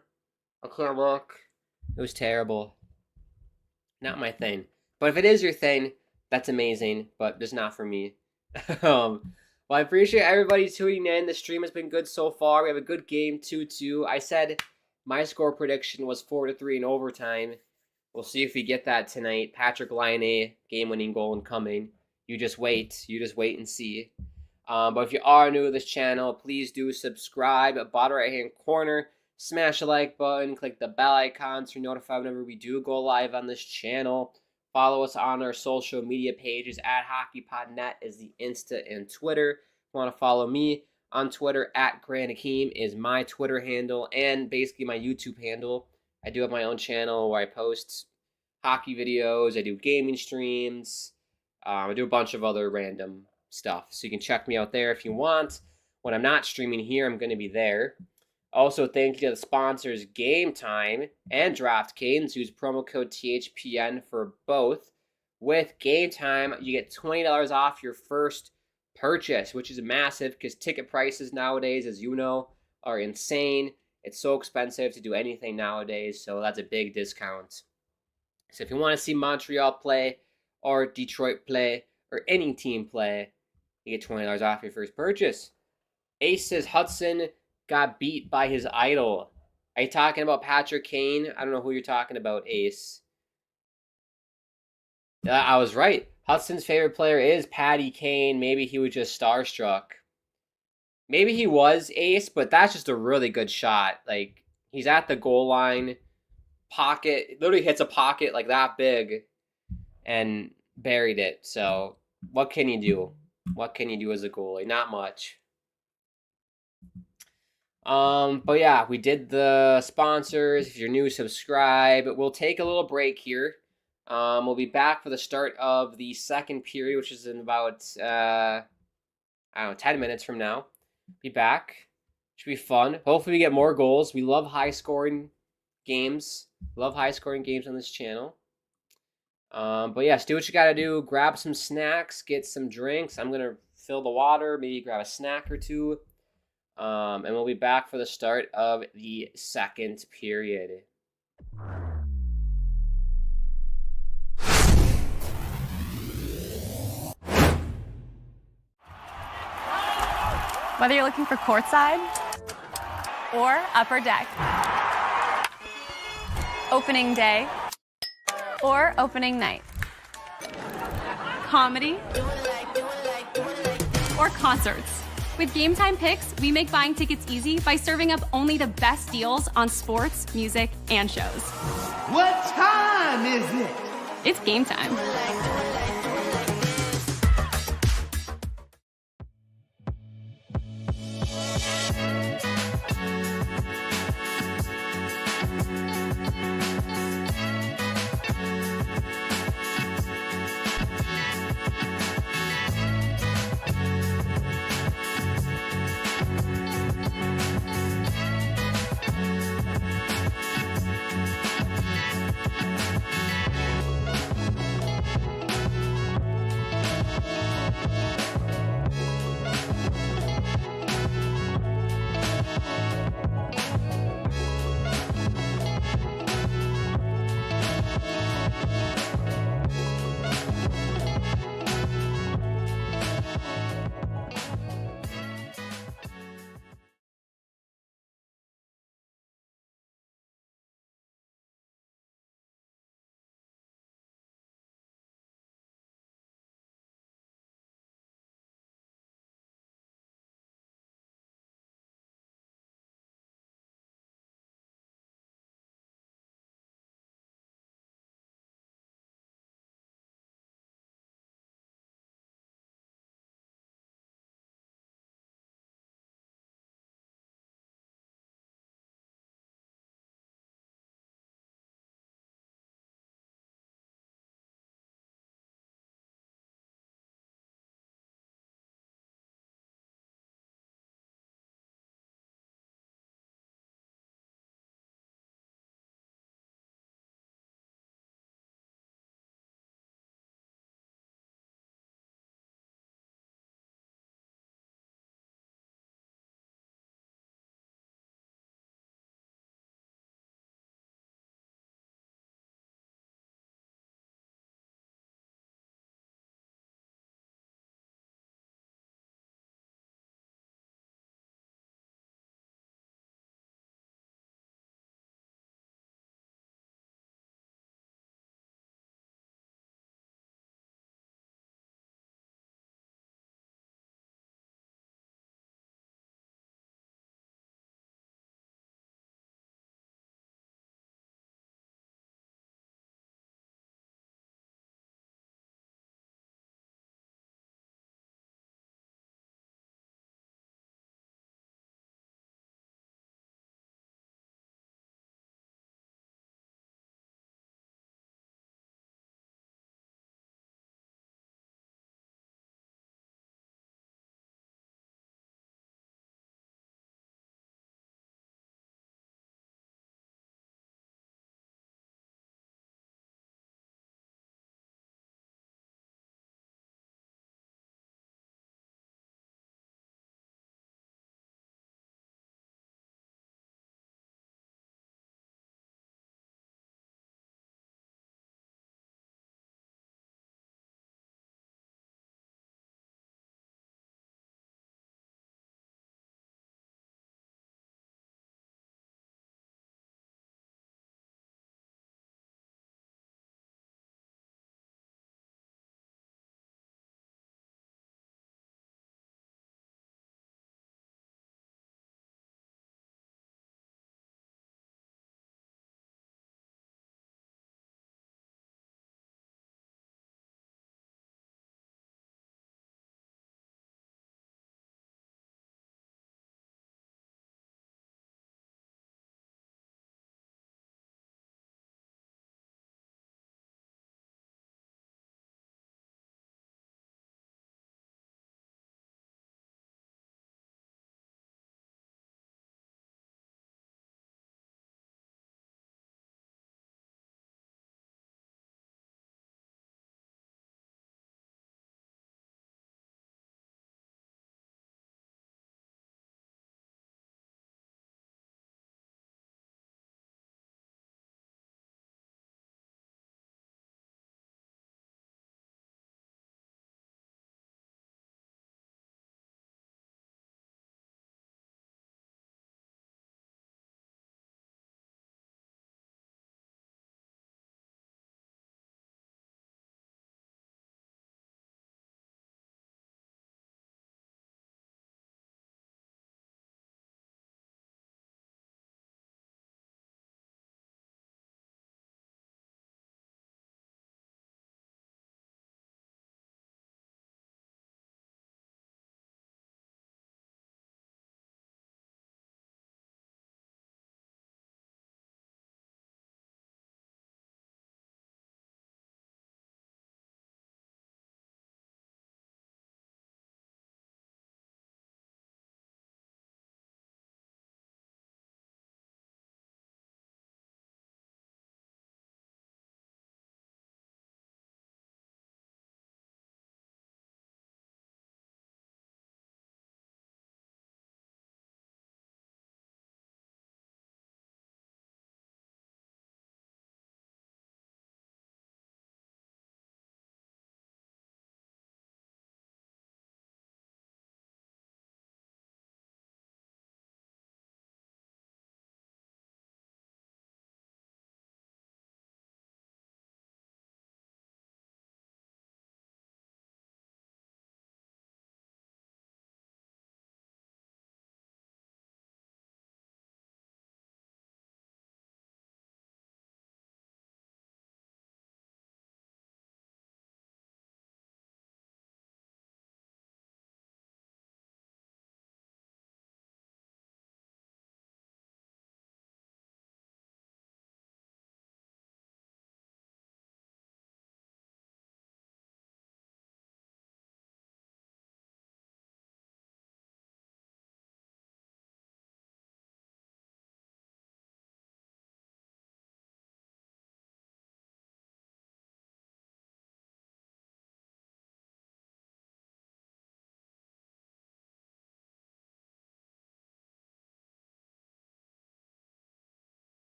I can't look. It was terrible. Not my thing. But if it is your thing, that's amazing. But just not for me. Well, I appreciate everybody tuning in. The stream has been good so far. We have a good game, 2-2. I said my score prediction was 4-3 in overtime. We'll see if we get that tonight. Patrick Laine, game-winning goal incoming. You just wait. You just wait and see. But if you are new to this channel, please do subscribe. Bottom right-hand corner, smash the like button. Click the bell icon to be notified whenever we do go live on this channel. Follow us on our social media pages at HockeyPodNet is the Insta and Twitter. If you want to follow me on Twitter, at Grant Hakeem is my Twitter handle and basically my YouTube handle. I do have my own channel where I post hockey videos. I do gaming streams. I do a bunch of other random stuff. So you can check me out there if you want. When I'm not streaming here, I'm going to be there. Also, thank you to the sponsors Gametime and DraftKings. Use promo code THPN for both. With Gametime, you get $20 off your first purchase, which is massive because ticket prices nowadays, as you know, are insane. It's so expensive to do anything nowadays, so that's a big discount. So if you want to see Montreal play or Detroit play or any team play, you get $20 off your first purchase. Ace says Hudson got beat by his idol. Are you talking about Patrick Kane? I don't know who you're talking about, Ace. I was right. Hudson's favorite player is Patty Kane. Maybe he was just starstruck. Maybe he was, Ace, but that's just a really good shot. Like, he's at the goal line, pocket, literally hits a pocket like that big and buried it. So, what can you do? What can you do as a goalie? Not much. But yeah, we did the sponsors. If you're new, subscribe. We'll take a little break here. We'll be back for the start of the second period, which is in about 10 minutes from now. Be back. Should be fun. Hopefully we get more goals. We love high-scoring games. Love high-scoring games on this channel. But yes, do what you gotta do. Grab some snacks, get some drinks. I'm gonna fill the water, maybe grab a snack or two. And we'll be back for the start of the second period. Whether you're looking for courtside or upper deck, opening day or opening night, comedy or concerts. With Gametime Picks, we make buying tickets easy by serving up only the best deals on sports, music, and shows. What time is it? It's game time.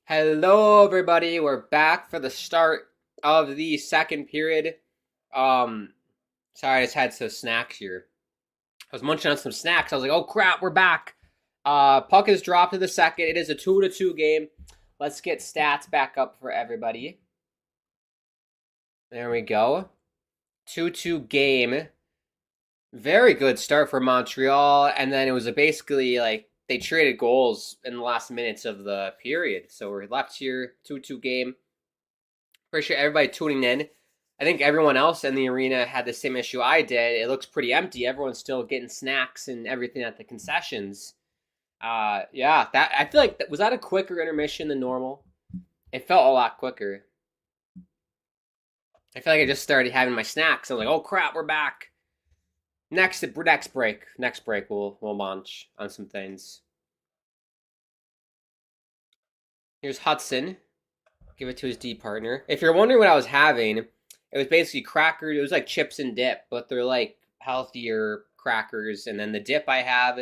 Hello, everybody. We're back for the start of the second period. Sorry, I just had some snacks here. I was munching on some snacks. I was like, oh crap, we're back. Puck is dropped to the second. It is a 2-2 game. Let's get stats back up for everybody. There we go. 2-2 game. Very good start for Montreal, and then it was basically like they traded goals in the last minutes of the period. So we're left here, 2-2 game. Appreciate everybody tuning in. I think everyone else in the arena had the same issue I did. It looks pretty empty. Everyone's still getting snacks and everything at the concessions. Yeah, that I feel like was that a quicker intermission than normal? It felt a lot quicker. I feel like I just started having my snacks. I was like, oh crap, we're back. Next break we'll munch on some things. Here's Hudson. Give it to his D partner. If you're wondering what I was having, it was basically crackers. It was like chips and dip, but they're like healthier crackers. And then the dip I have,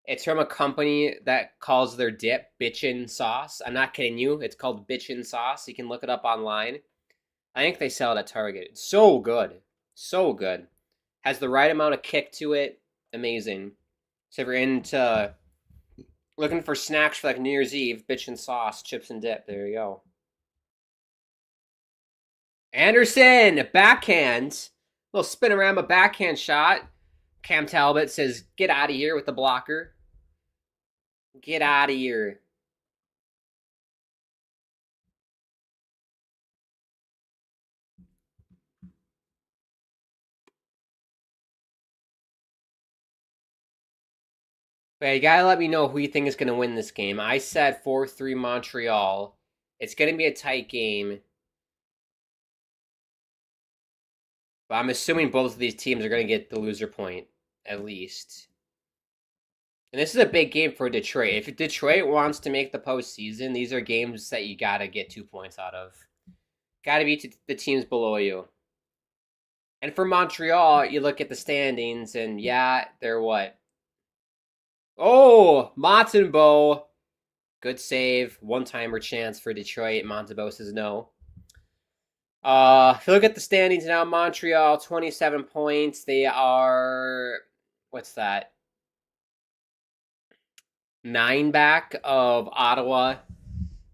it's from a company that calls their dip Bitchin' Sauce. I'm not kidding you. It's called Bitchin' Sauce. You can look it up online. I think they sell it at Target. It's so good. So good. Has the right amount of kick to it. Amazing. So if you're into looking for snacks for like New Year's Eve, Bitchin' Sauce, chips and dip. There you go. Anderson, backhand. Little spinorama backhand shot. Cam Talbot says, get out of here with the blocker. Get out of here. But you gotta let me know who you think is gonna win this game. I said 4-3 Montreal. It's gonna be a tight game. But I'm assuming both of these teams are gonna get the loser point, at least. And this is a big game for Detroit. If Detroit wants to make the postseason, these are games that you gotta get 2 points out of. Gotta beat the teams below you. And for Montreal, you look at the standings, and yeah, they're what? Oh, Montembeault. Good save. One-timer chance for Detroit. Montembeault says no. If you look at the standings now, Montreal, 27 points. They are, what's that? 9 back of Ottawa,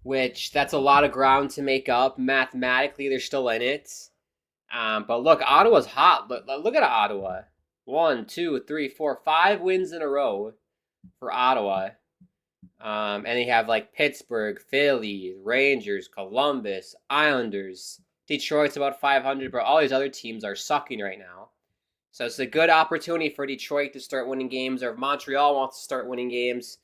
which that's a lot of ground to make up. Mathematically, they're still in it. But look, Ottawa's hot. Look at Ottawa. 1, 2, 3, 4, 5 wins in a row for Ottawa. And they have like Pittsburgh, Philly, Rangers, Columbus, Islanders. Detroit's about 500, but all these other teams are sucking right now. So it's a good opportunity for Detroit to start winning games, or if Montreal wants to start winning games.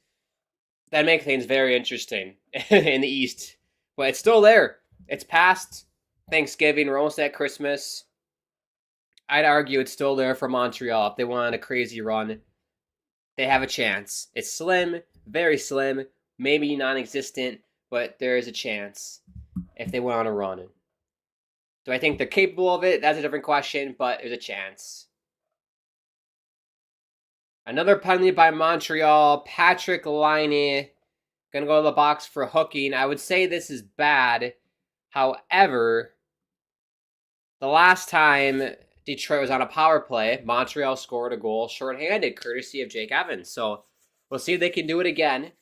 That makes things very interesting in the East. But it's still there. It's past Thanksgiving. We're almost at Christmas. I'd argue it's still there for Montreal. If they went on a crazy run, they have a chance. It's slim, very slim, maybe non-existent, but there is a chance if they went on a run. Do I think they're capable of it? That's a different question, but there's a chance. Another penalty by Montreal. Patrick Laine gonna go to the box for hooking. I would say this is bad. However, the last time Detroit was on a power play, Montreal scored a goal shorthanded, courtesy of Jake Evans. So we'll see if they can do it again.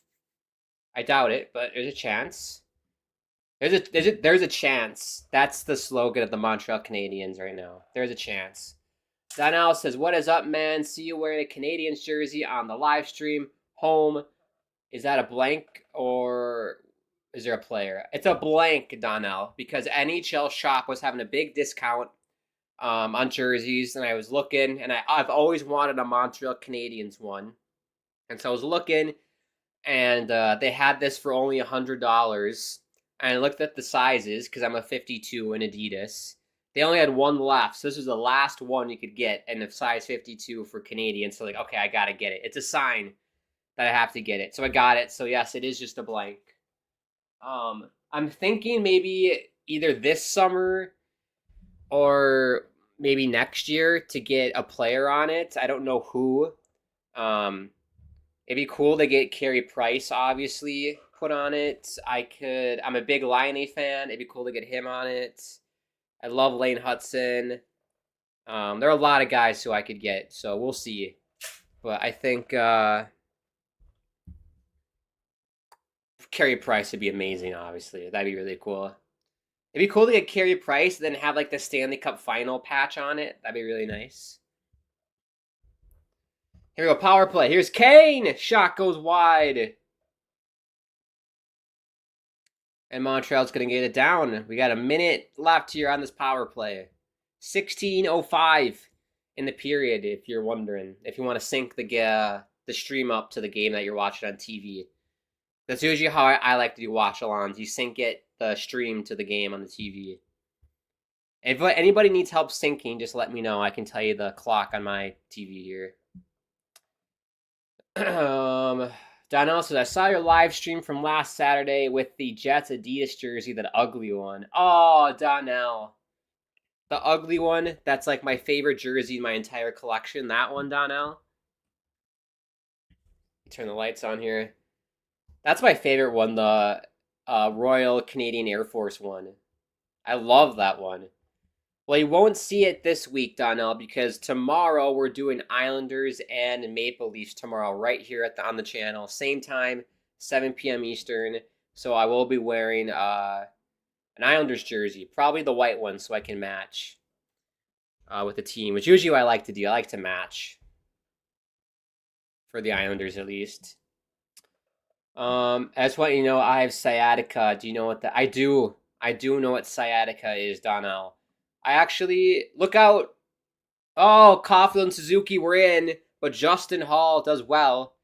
I doubt it, but there's a chance. There's a chance. That's the slogan of the Montreal Canadiens right now. There's a chance. Donnell says, what is up, man? See you wearing a Canadiens jersey on the live stream. Home. Is that a blank or is there a player? It's a blank, Donnell, because NHL Shop was having a big discount on jerseys, and I was looking, and I've always wanted a Montreal Canadiens one. And so I was looking, and they had this for only $100. And I looked at the sizes, because I'm a 52 in Adidas. They only had one left, so this was the last one you could get, and a size 52 for Canadians. So like, okay, I gotta get it. It's a sign that I have to get it. So I got it. So yes, it is just a blank. I'm thinking maybe either this summer or maybe next year to get a player on it. I don't know who. It'd be cool to get Carey Price, obviously, put on it. I'm a big Laine fan. It'd be cool to get him on it. I love Lane Hudson. There are a lot of guys who I could get, so we'll see. But I think Carey Price would be amazing, obviously. That'd be really cool. It'd be cool to get Carey Price, then have like the Stanley Cup final patch on it. That'd be really nice. Here we go, power play. Here's Kane! Shot goes wide. And Montreal's going to get it down. We got a minute left here on this power play. 16:05 in the period, if you're wondering. If you want to sync the stream up to the game that you're watching on TV. That's usually how I like to do watch-alongs. You sync the stream to the game on the TV. If anybody needs help syncing, just let me know. I can tell you the clock on my TV here. Donnell says, I saw your live stream from last Saturday with the Jets Adidas jersey, that ugly one. Oh, Donnell. The ugly one, that's like my favorite jersey in my entire collection. That one, Donnell. Turn the lights on here. That's my favorite one, the Royal Canadian Air Force one. I love that one. Well, you won't see it this week, Donnell, because tomorrow we're doing Islanders and Maple Leafs tomorrow right here on the channel. Same time, 7 p.m. Eastern. So I will be wearing an Islanders jersey, probably the white one, so I can match with the team, which usually I like to do. I like to match for the Islanders at least. I just want you to know I have sciatica. Do you know what I do? I do know what sciatica is, Donnell. I actually, look out. Oh, Caulfield and Suzuki were in, but Justin Hall does well.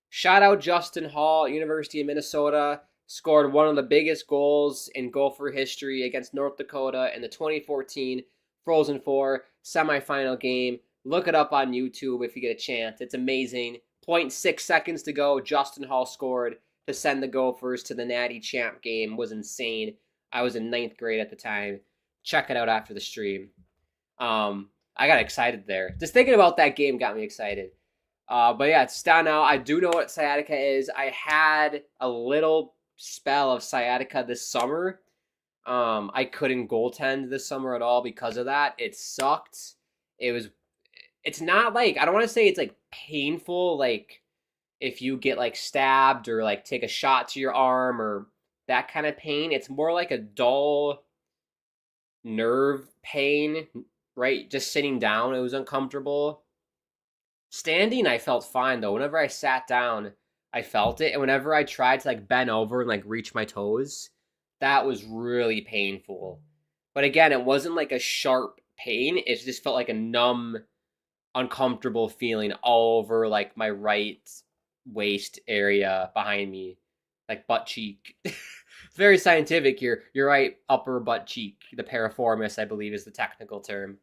Shout out Justin Hall, University of Minnesota. Scored one of the biggest goals in Gopher history against North Dakota in the 2014 Frozen Four semifinal game. Look it up on YouTube if you get a chance. It's amazing. 0.6 seconds to go. Justin Hall scored to send the Gophers to the Natty Champ game. It was insane. I was in 9th grade at the time. Check it out after the stream. I got excited there. Just thinking about that game got me excited. But yeah, it's down now. I do know what sciatica is. I had a little spell of sciatica this summer. I couldn't goaltend this summer at all because of that. It sucked. It's not like, I don't want to say it's like painful, like if you get like stabbed or like take a shot to your arm or that kind of pain. It's more like a dull nerve pain, right? Just sitting down, it was uncomfortable. Standing, I felt fine though. Whenever I sat down, I felt it. And whenever I tried to like bend over and like reach my toes, that was really painful. But again, it wasn't like a sharp pain. It just felt like a numb, uncomfortable feeling all over like my right waist area behind me, like butt cheek. It's very scientific here. Your right upper butt cheek, the piriformis, I believe is the technical term.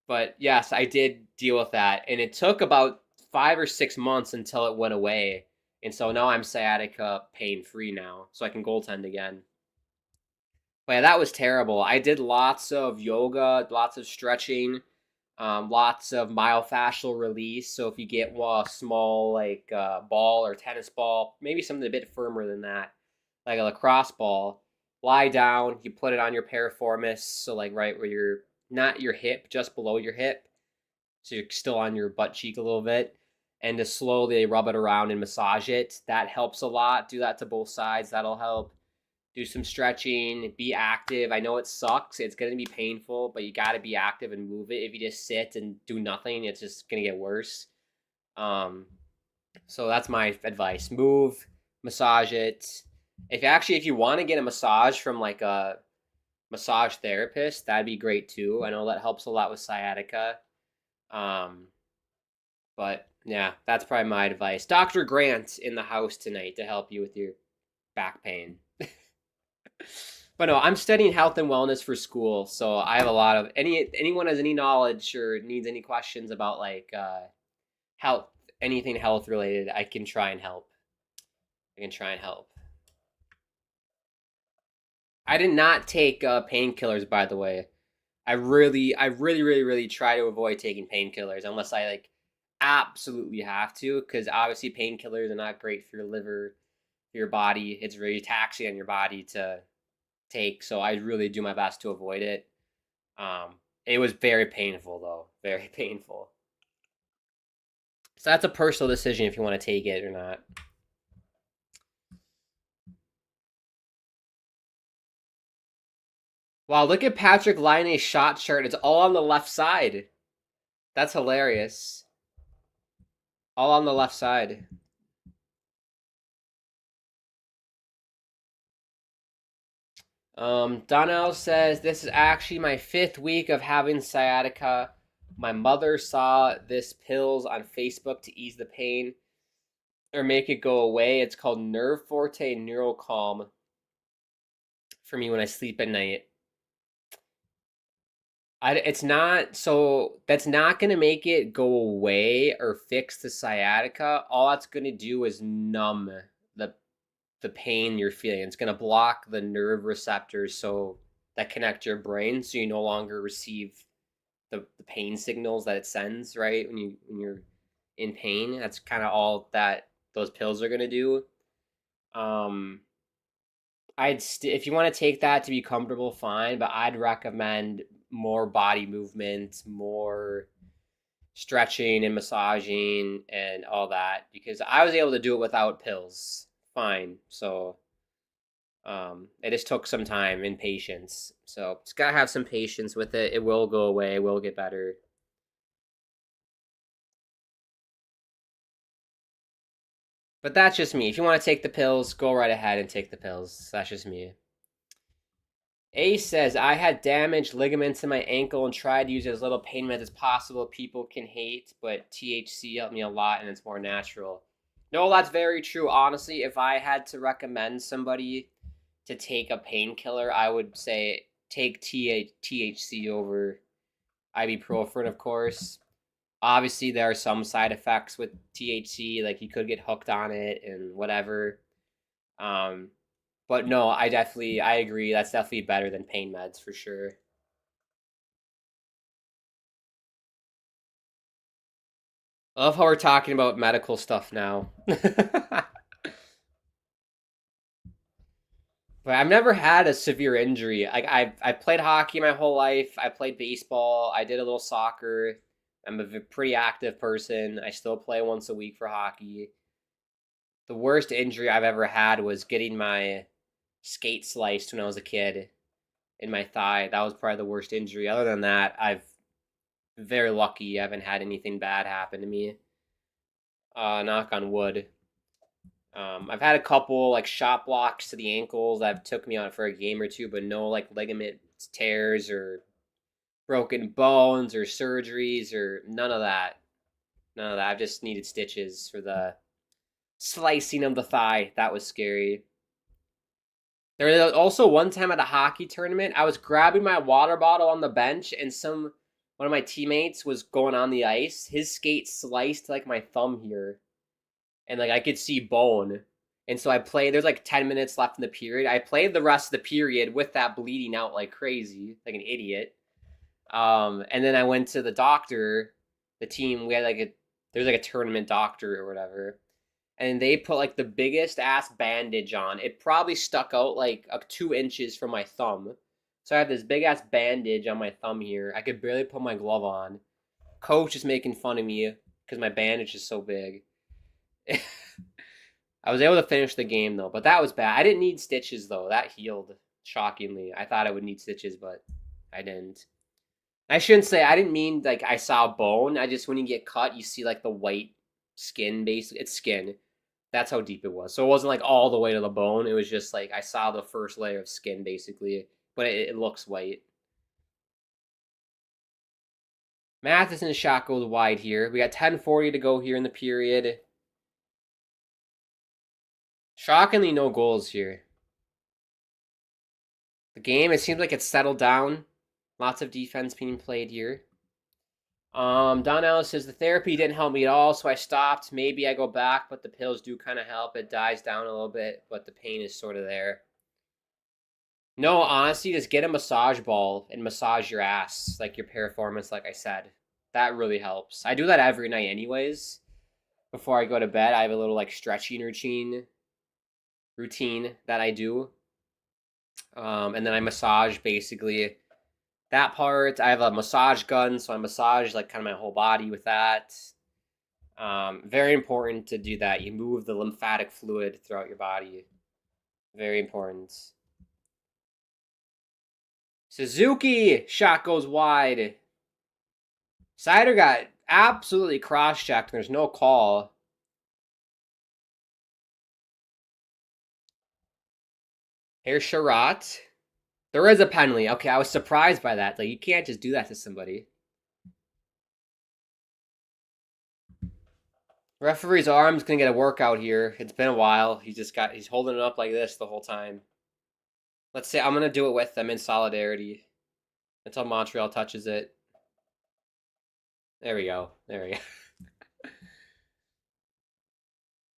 But yes, I did deal with that, and it took about 5 or 6 months until it went away. And so now I'm sciatica pain-free now, so I can goaltend again. But yeah, that was terrible. I did lots of yoga, lots of stretching, lots of myofascial release. So if you get a small like ball or tennis ball, maybe something a bit firmer than that, like a lacrosse ball, lie down, you put it on your piriformis, so like right where you're, not your hip, just below your hip, so you're still on your butt cheek a little bit, and to slowly rub it around and massage it. That helps a lot. Do that to both sides. That'll help. Do some stretching, be active. I know it sucks. It's going to be painful, but you got to be active and move it. If you just sit and do nothing, it's just going to get worse. So that's my advice. Move, massage it. If you want to get a massage from like a massage therapist, that'd be great too. I know that helps a lot with sciatica. But yeah, that's probably my advice. Dr. Grant in the house tonight to help you with your back pain. But no, I'm studying health and wellness for school, so I have a lot of anyone has any knowledge or needs any questions about like health, anything health related, I can try and help. I did not take painkillers, by the way. I really try to avoid taking painkillers unless I like absolutely have to, because obviously painkillers are not great for your liver, your body. It's really taxing on your body to take, so I really do my best to avoid it. It was very painful though, very painful. So that's a personal decision if you want to take it or not. Wow, look at Patrick Laine's shot chart. It's all on the left side. That's hilarious. All on the left side. Donnell says, this is actually my 5th week of having sciatica. My mother saw this pills on Facebook to ease the pain or make it go away. It's called Nerve Forte Neural Calm for me when I sleep at night. It's not, so that's not going to make it go away or fix the sciatica. All that's going to do is numb the pain you're feeling. It's going to block the nerve receptors so that connect your brain, so you no longer receive the pain signals that it sends, right? When you're in pain. That's kind of all that those pills are going to do. If you want to take that to be comfortable, fine, but I'd recommend more body movement, more stretching and massaging and all that, because I was able to do it without pills fine. So it just took some time and patience. So just gotta have some patience with it. It will go away. It will get better. But that's just me. If you want to take the pills, go right ahead and take the pills. That's just me. Ace says, I had damaged ligaments in my ankle and tried to use as little pain meds as possible. People can hate, but THC helped me a lot and it's more natural. No, that's very true. Honestly, if I had to recommend somebody to take a painkiller, I would say take THC over ibuprofen, of course. Obviously, there are some side effects with THC, like you could get hooked on it and whatever. But no, I agree. That's definitely better than pain meds for sure. I love how we're talking about medical stuff now. But I've never had a severe injury. Like I played hockey my whole life. I played baseball. I did a little soccer. I'm a pretty active person. I still play once a week for hockey. The worst injury I've ever had was getting my skate sliced when I was a kid in my thigh. That was probably the worst injury. Other than that, I've very lucky. I haven't had anything bad happen to me. Knock on wood. I've had a couple like shot blocks to the ankles that took me out for a game or two, but no like ligament tears or broken bones or surgeries or none of that. None of that. I've just needed stitches for the slicing of the thigh. That was scary. There was also one time at a hockey tournament, I was grabbing my water bottle on the bench, and one of my teammates was going on the ice. His skate sliced like my thumb here, and like I could see bone. And so I played. There's like 10 minutes left in the period. I played the rest of the period with that bleeding out like crazy, like an idiot. And then I went to the doctor. The team, we had there's like a tournament doctor or whatever, and they put like the biggest ass bandage on. It probably stuck out like 2 inches from my thumb. So I have this big ass bandage on my thumb here. I could barely put my glove on. Coach is making fun of me because my bandage is so big. I was able to finish the game though, but that was bad. I didn't need stitches though. That healed shockingly. I thought I would need stitches, but I didn't. I shouldn't say I didn't mean like I saw bone. I just when you get cut, you see like the white skin basically. It's skin. That's how deep it was. So it wasn't like all the way to the bone. It was just like I saw the first layer of skin basically, but it looks white. Matheson's shot goes wide here. We got 10:40 to go here in the period. Shockingly, no goals here. The game, it seems like it's settled down. Lots of defense being played here. Don Ellis says the therapy didn't help me at all, so I stopped. Maybe I go back, but the pills do kind of help. It dies down a little bit, but the pain is sort of there. No, honestly, just get a massage ball and massage your ass, like your piriformis, like I said. That really helps. I do that every night anyways. Before I go to bed, I have a little like stretching routine. routine that I do. And then I massage basically that part. I have a massage gun, so I massage like kind of my whole body with that. Very important to do that. You move the lymphatic fluid throughout your body. Very important. Suzuki shot goes wide. Sider got absolutely cross-checked. There's no call. Here's Sherratt. There is a penalty. Okay, I was surprised by that. Like, you can't just do that to somebody. Referee's arm's gonna get a workout here. It's been a while. He's holding it up like this the whole time. Let's say I'm gonna do it with them in solidarity until Montreal touches it. There we go. There we go.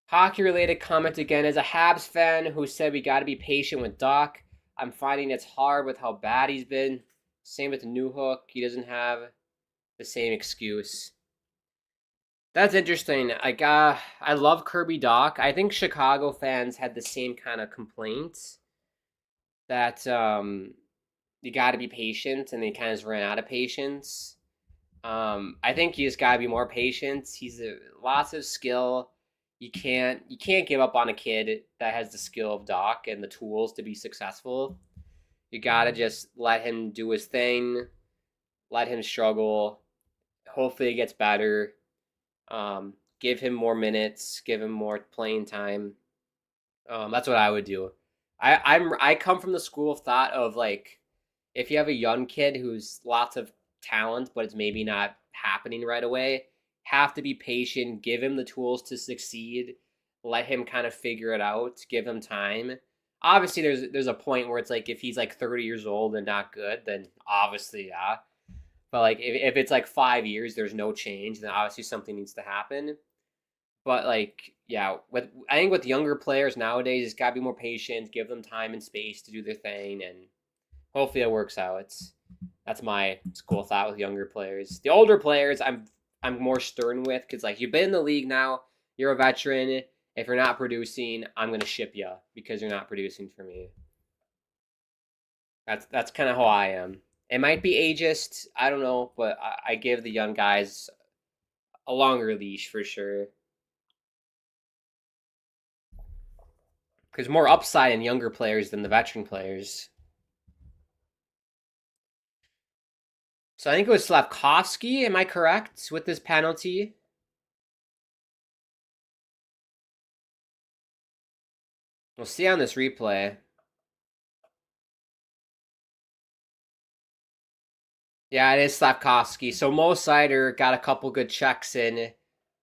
Hockey-related comment again. As a Habs fan who said we got to be patient with Doc, I'm finding it's hard with how bad he's been. Same with Newhook. He doesn't have the same excuse. That's interesting. Like, I love Kirby Doc. I think Chicago fans had the same kind of complaints that you got to be patient, and they kind of ran out of patience. I think you just got to be more patient. He's lots of skill. You can't give up on a kid that has the skill of Doc and the tools to be successful. You got to just let him do his thing, let him struggle. Hopefully, it gets better. Give him more minutes, give him more playing time. That's what I would do. I come from the school of thought of like, if you have a young kid who's lots of talent, but it's maybe not happening right away, have to be patient, give him the tools to succeed, let him kind of figure it out, give him time. Obviously, there's a point where it's like, if he's like 30 years old and not good, then obviously, yeah. But like, if it's like 5 years, there's no change, then obviously something needs to happen. But like, yeah, I think with younger players nowadays, it's got to be more patient, give them time and space to do their thing, and hopefully it works out. That's my school of thought with younger players. The older players, I'm more stern with, because like, you've been in the league now, you're a veteran. If you're not producing, I'm gonna ship you because you're not producing for me. That's kind of how I am. It might be ageist, I don't know, but I give the young guys a longer leash for sure. There's more upside in younger players than the veteran players. So I think it was Slavkovsky, am I correct, with this penalty? We'll see on this replay. Yeah, it is Slavkovsky. So Mo Seider got a couple good checks in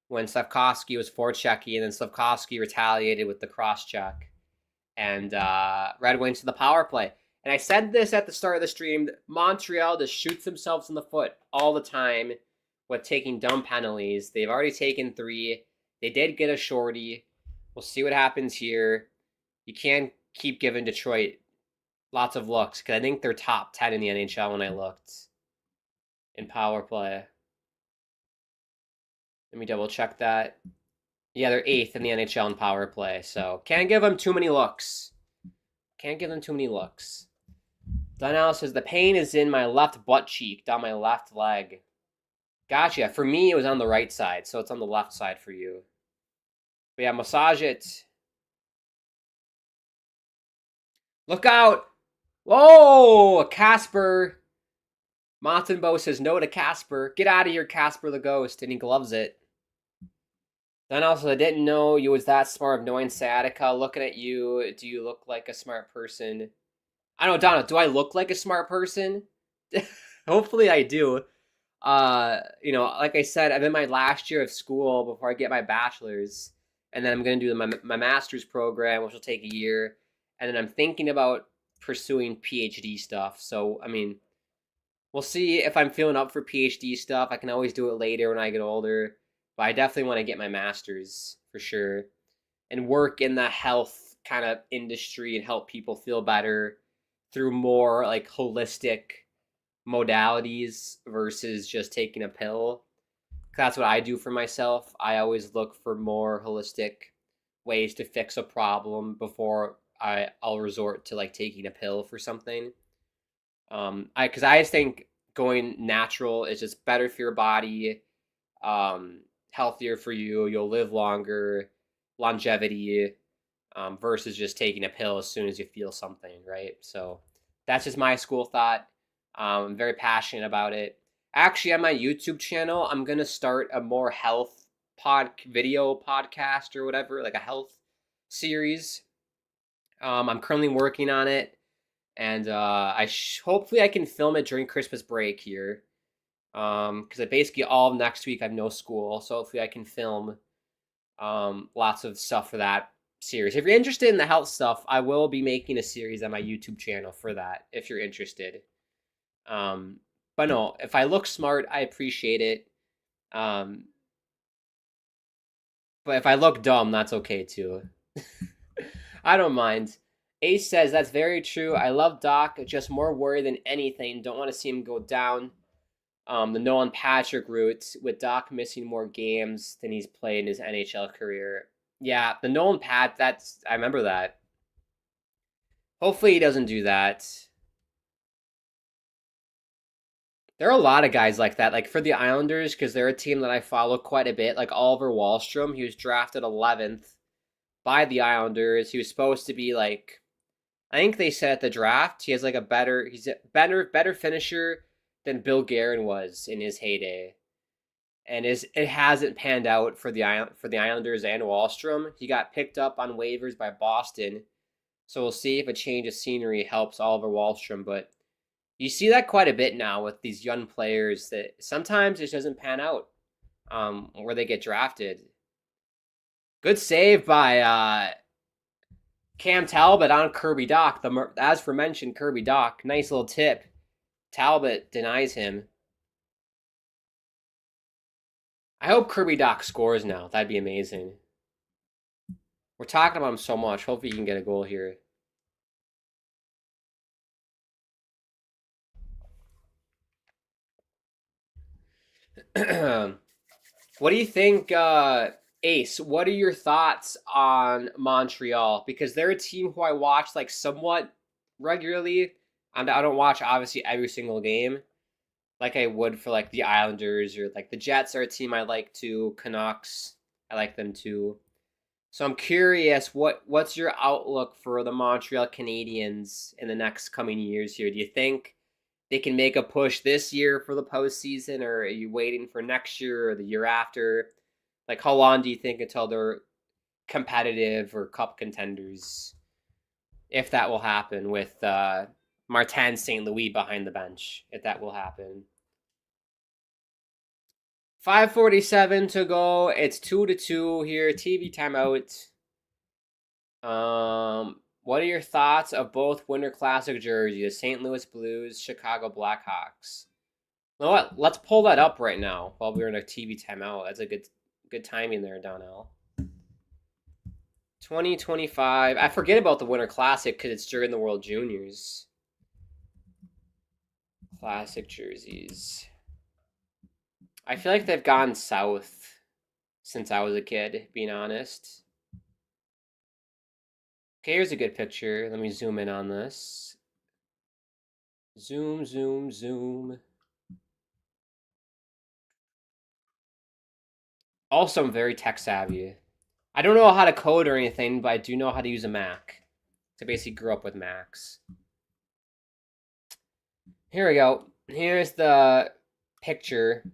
when Slavkovsky was forechecking, and then Slavkovsky retaliated with the cross check. And Red Wings to the power play. And I said this at the start of the stream, Montreal just shoots themselves in the foot all the time with taking dumb penalties. They've already taken 3. They did get a shorty. We'll see what happens here. You can't keep giving Detroit lots of looks, because I think they're top 10 in the NHL when I looked in power play. Let me double check that. Yeah, they're 8th in the NHL in power play, so can't give them too many looks. Can't give them too many looks. Donnell says, the pain is in my left butt cheek, down my left leg. Gotcha. For me, it was on the right side, so it's on the left side for you. But yeah, massage it. Look out! Whoa! Casper. Montenbo says no to Casper. Get out of here, Casper the Ghost, and he gloves it. Then also, I didn't know you was that smart of knowing sciatica. Looking at you, do you look like a smart person? I don't know, Donna, do I look like a smart person? Hopefully I do. Like I said, I'm in my last year of school before I get my bachelor's. And then I'm going to do my master's program, which will take a year. And then I'm thinking about pursuing PhD stuff. So, I mean, we'll see if I'm feeling up for PhD stuff. I can always do it later when I get older. But I definitely want to get my master's for sure. And work in the health kind of industry and help people feel better through more like holistic modalities versus just taking a pill. That's what I do for myself. I always look for more holistic ways to fix a problem before I'll resort to like taking a pill for something. Because I just think going natural is just better for your body, healthier for you. You'll live longer, longevity, versus just taking a pill as soon as you feel something, right? So that's just my school thought. I'm very passionate about it. Actually, on my YouTube channel, I'm gonna start a more health video podcast or whatever, like a health series. I'm currently working on it, and hopefully I can film it during Christmas break here. Because basically all of next week I have no school, so hopefully I can film lots of stuff for that series. If you're interested in the health stuff, I will be making a series on my YouTube channel for that. If you're interested, but no, if I look smart, I appreciate it. But if I look dumb, that's okay too. I don't mind. Ace says that's very true. I love Doc, just more worried than anything. Don't want to see him go down the Nolan Patrick route with Doc missing more games than he's played in his NHL career. Yeah, the Nolan Pat, I remember that. Hopefully he doesn't do that. There are a lot of guys like that, like for the Islanders, because they're a team that I follow quite a bit. Like Oliver Wahlstrom, he was drafted 11th by the Islanders. He was supposed to be like, I think they said at the draft, he's a better finisher than Bill Guerin was in his heyday. And it hasn't panned out for the Islanders and Wahlstrom. He got picked up on waivers by Boston. So we'll see if a change of scenery helps Oliver Wahlstrom, but you see that quite a bit now with these young players that sometimes it doesn't pan out where they get drafted. Good save by Cam Talbot on Kirby Dach. As for mentioned, Kirby Dach. Nice little tip. Talbot denies him. I hope Kirby Dach scores now. That'd be amazing. We're talking about him so much. Hopefully he can get a goal here. What do you think, Ace? What are your thoughts on Montreal? Because they're a team who I watch like somewhat regularly. I don't watch obviously every single game like I would for like the Islanders, or like the Jets are a team I like too. Canucks, I like them too. So I'm curious, what's your outlook for the Montreal Canadiens in the next coming years here? Do you think they can make a push this year for the postseason, or are you waiting for next year or the year after? Like, how long do you think until they're competitive or cup contenders, if that will happen with Martin St. Louis behind the bench, if that will happen? 5:47 to go. It's 2-2 here. TV timeout. What are your thoughts of both Winter Classic jerseys? St. Louis Blues, Chicago Blackhawks. You know what? Let's pull that up right now while we're in a TV timeout. That's a good timing there, Donnell. 2025. I forget about the Winter Classic because it's during the World Juniors. Classic jerseys. I feel like they've gone south since I was a kid, being honest. Okay, here's a good picture. Let me zoom in on this. Zoom, zoom, zoom. Also, I'm very tech savvy. I don't know how to code or anything, but I do know how to use a Mac. So basically grew up with Macs. Here we go. Here's the picture.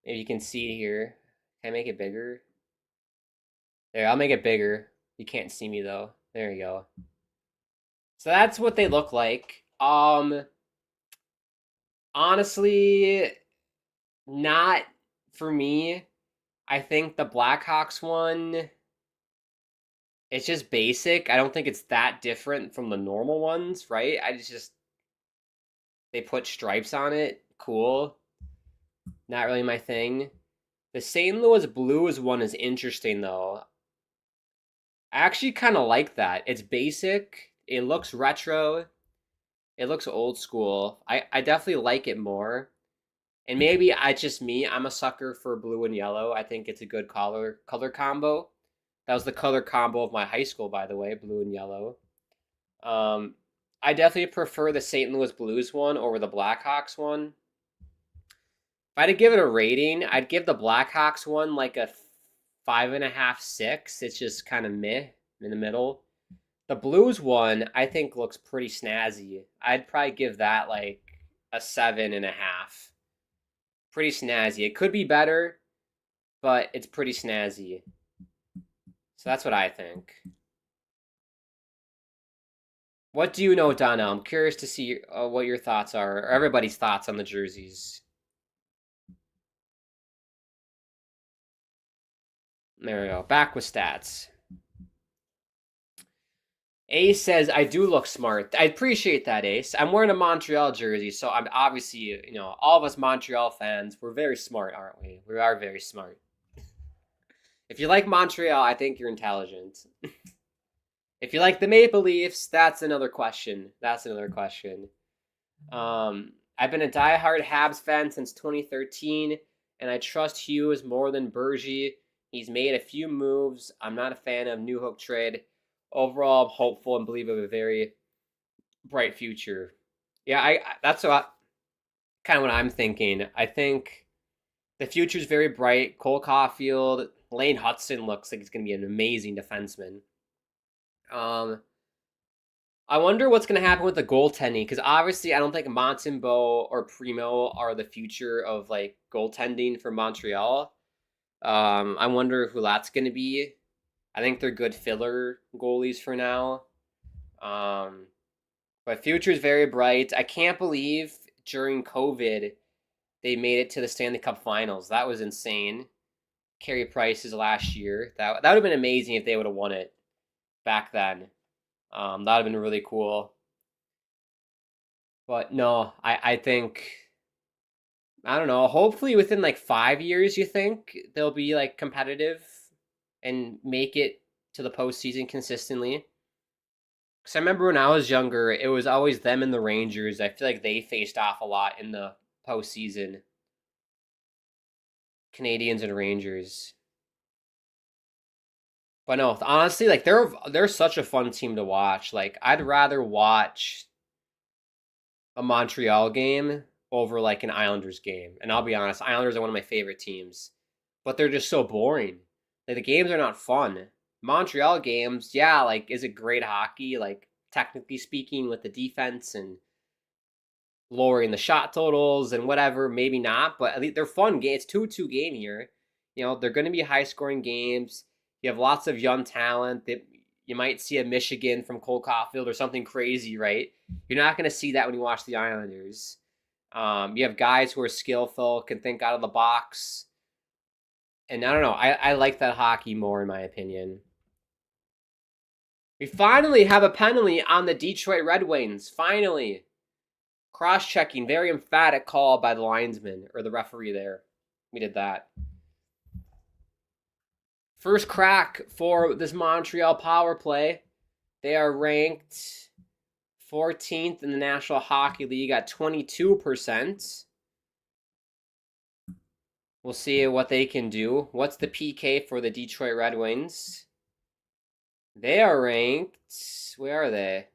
If you can see here. Can I make it bigger? There, I'll make it bigger. You can't see me though. There you go. So that's what they look like. Honestly, not for me. I think the Blackhawks one, it's just basic. I don't think it's that different from the normal ones, right? They put stripes on it. Cool. Not really my thing. The St. Louis Blues one is interesting though. I actually kind of like that. It's basic. It looks retro. It looks old school. I definitely like it more. And maybe I'm a sucker for blue and yellow. I think it's a good color combo. That was the color combo of my high school, by the way, blue and yellow. I definitely prefer the St. Louis Blues one over the Blackhawks one. If I had to give it a rating, I'd give the Blackhawks one like a 5.5, 6. It's just kind of meh in the middle. The Blues one, I think, looks pretty snazzy. I'd probably give that like a 7.5. Pretty snazzy. It could be better, but it's pretty snazzy. So that's what I think. What do you know, Donnell? I'm curious to see what your thoughts are, or everybody's thoughts on the jerseys. There we go. Back with stats. Ace says, I do look smart. I appreciate that, Ace. I'm wearing a Montreal jersey, so I'm obviously, all of us Montreal fans, we're very smart, aren't we? We are very smart. If you like Montreal, I think you're intelligent. If you like the Maple Leafs, that's another question. I've been a diehard Habs fan since 2013, and I trust Hughes more than Bergie. He's made a few moves. I'm not a fan of Newhook trade. Overall, I'm hopeful and believe of a very bright future. Yeah, that's kind of what I'm thinking. I think the future's very bright. Cole Caulfield, Lane Hudson looks like he's going to be an amazing defenseman. I wonder what's going to happen with the goaltending, because obviously I don't think Montembeault or Primo are the future of like goaltending for Montreal. I wonder who that's going to be. I think they're good filler goalies for now. But future is very bright. I can't believe during COVID they made it to the Stanley Cup Finals. That was insane. Carey Price's last year. That would have been amazing if they would have won it back then. That would have been really cool. But no, I think, I don't know, hopefully within like 5 years, you think they'll be like competitive and make it to the postseason consistently. Because I remember when I was younger, it was always them and the Rangers. I feel like they faced off a lot in the postseason. Canadiens and Rangers. But no, honestly, like they're such a fun team to watch. Like I'd rather watch a Montreal game over like an Islanders game. And I'll be honest, Islanders are one of my favorite teams. But they're just so boring. Like the games are not fun. Montreal games, yeah, like is it great hockey? Like technically speaking, with the defense and lowering the shot totals and whatever, maybe not, but at least they're fun games. It's 2-2 game here. They're going to be high scoring games. You have lots of young talent that you might see a Michigan from Cole Caulfield or something crazy, right? You're not going to see that when you watch the Islanders. You have guys who are skillful, can think out of the box. And I don't know, I like that hockey more in my opinion. We finally have a penalty on the Detroit Red Wings. Finally. Cross-checking, very emphatic call by the linesman, or the referee there. We did that. First crack for this Montreal power play. They are ranked 14th in the National Hockey League at 22%. We'll see what they can do. What's the PK for the Detroit Red Wings? They are ranked, where are they?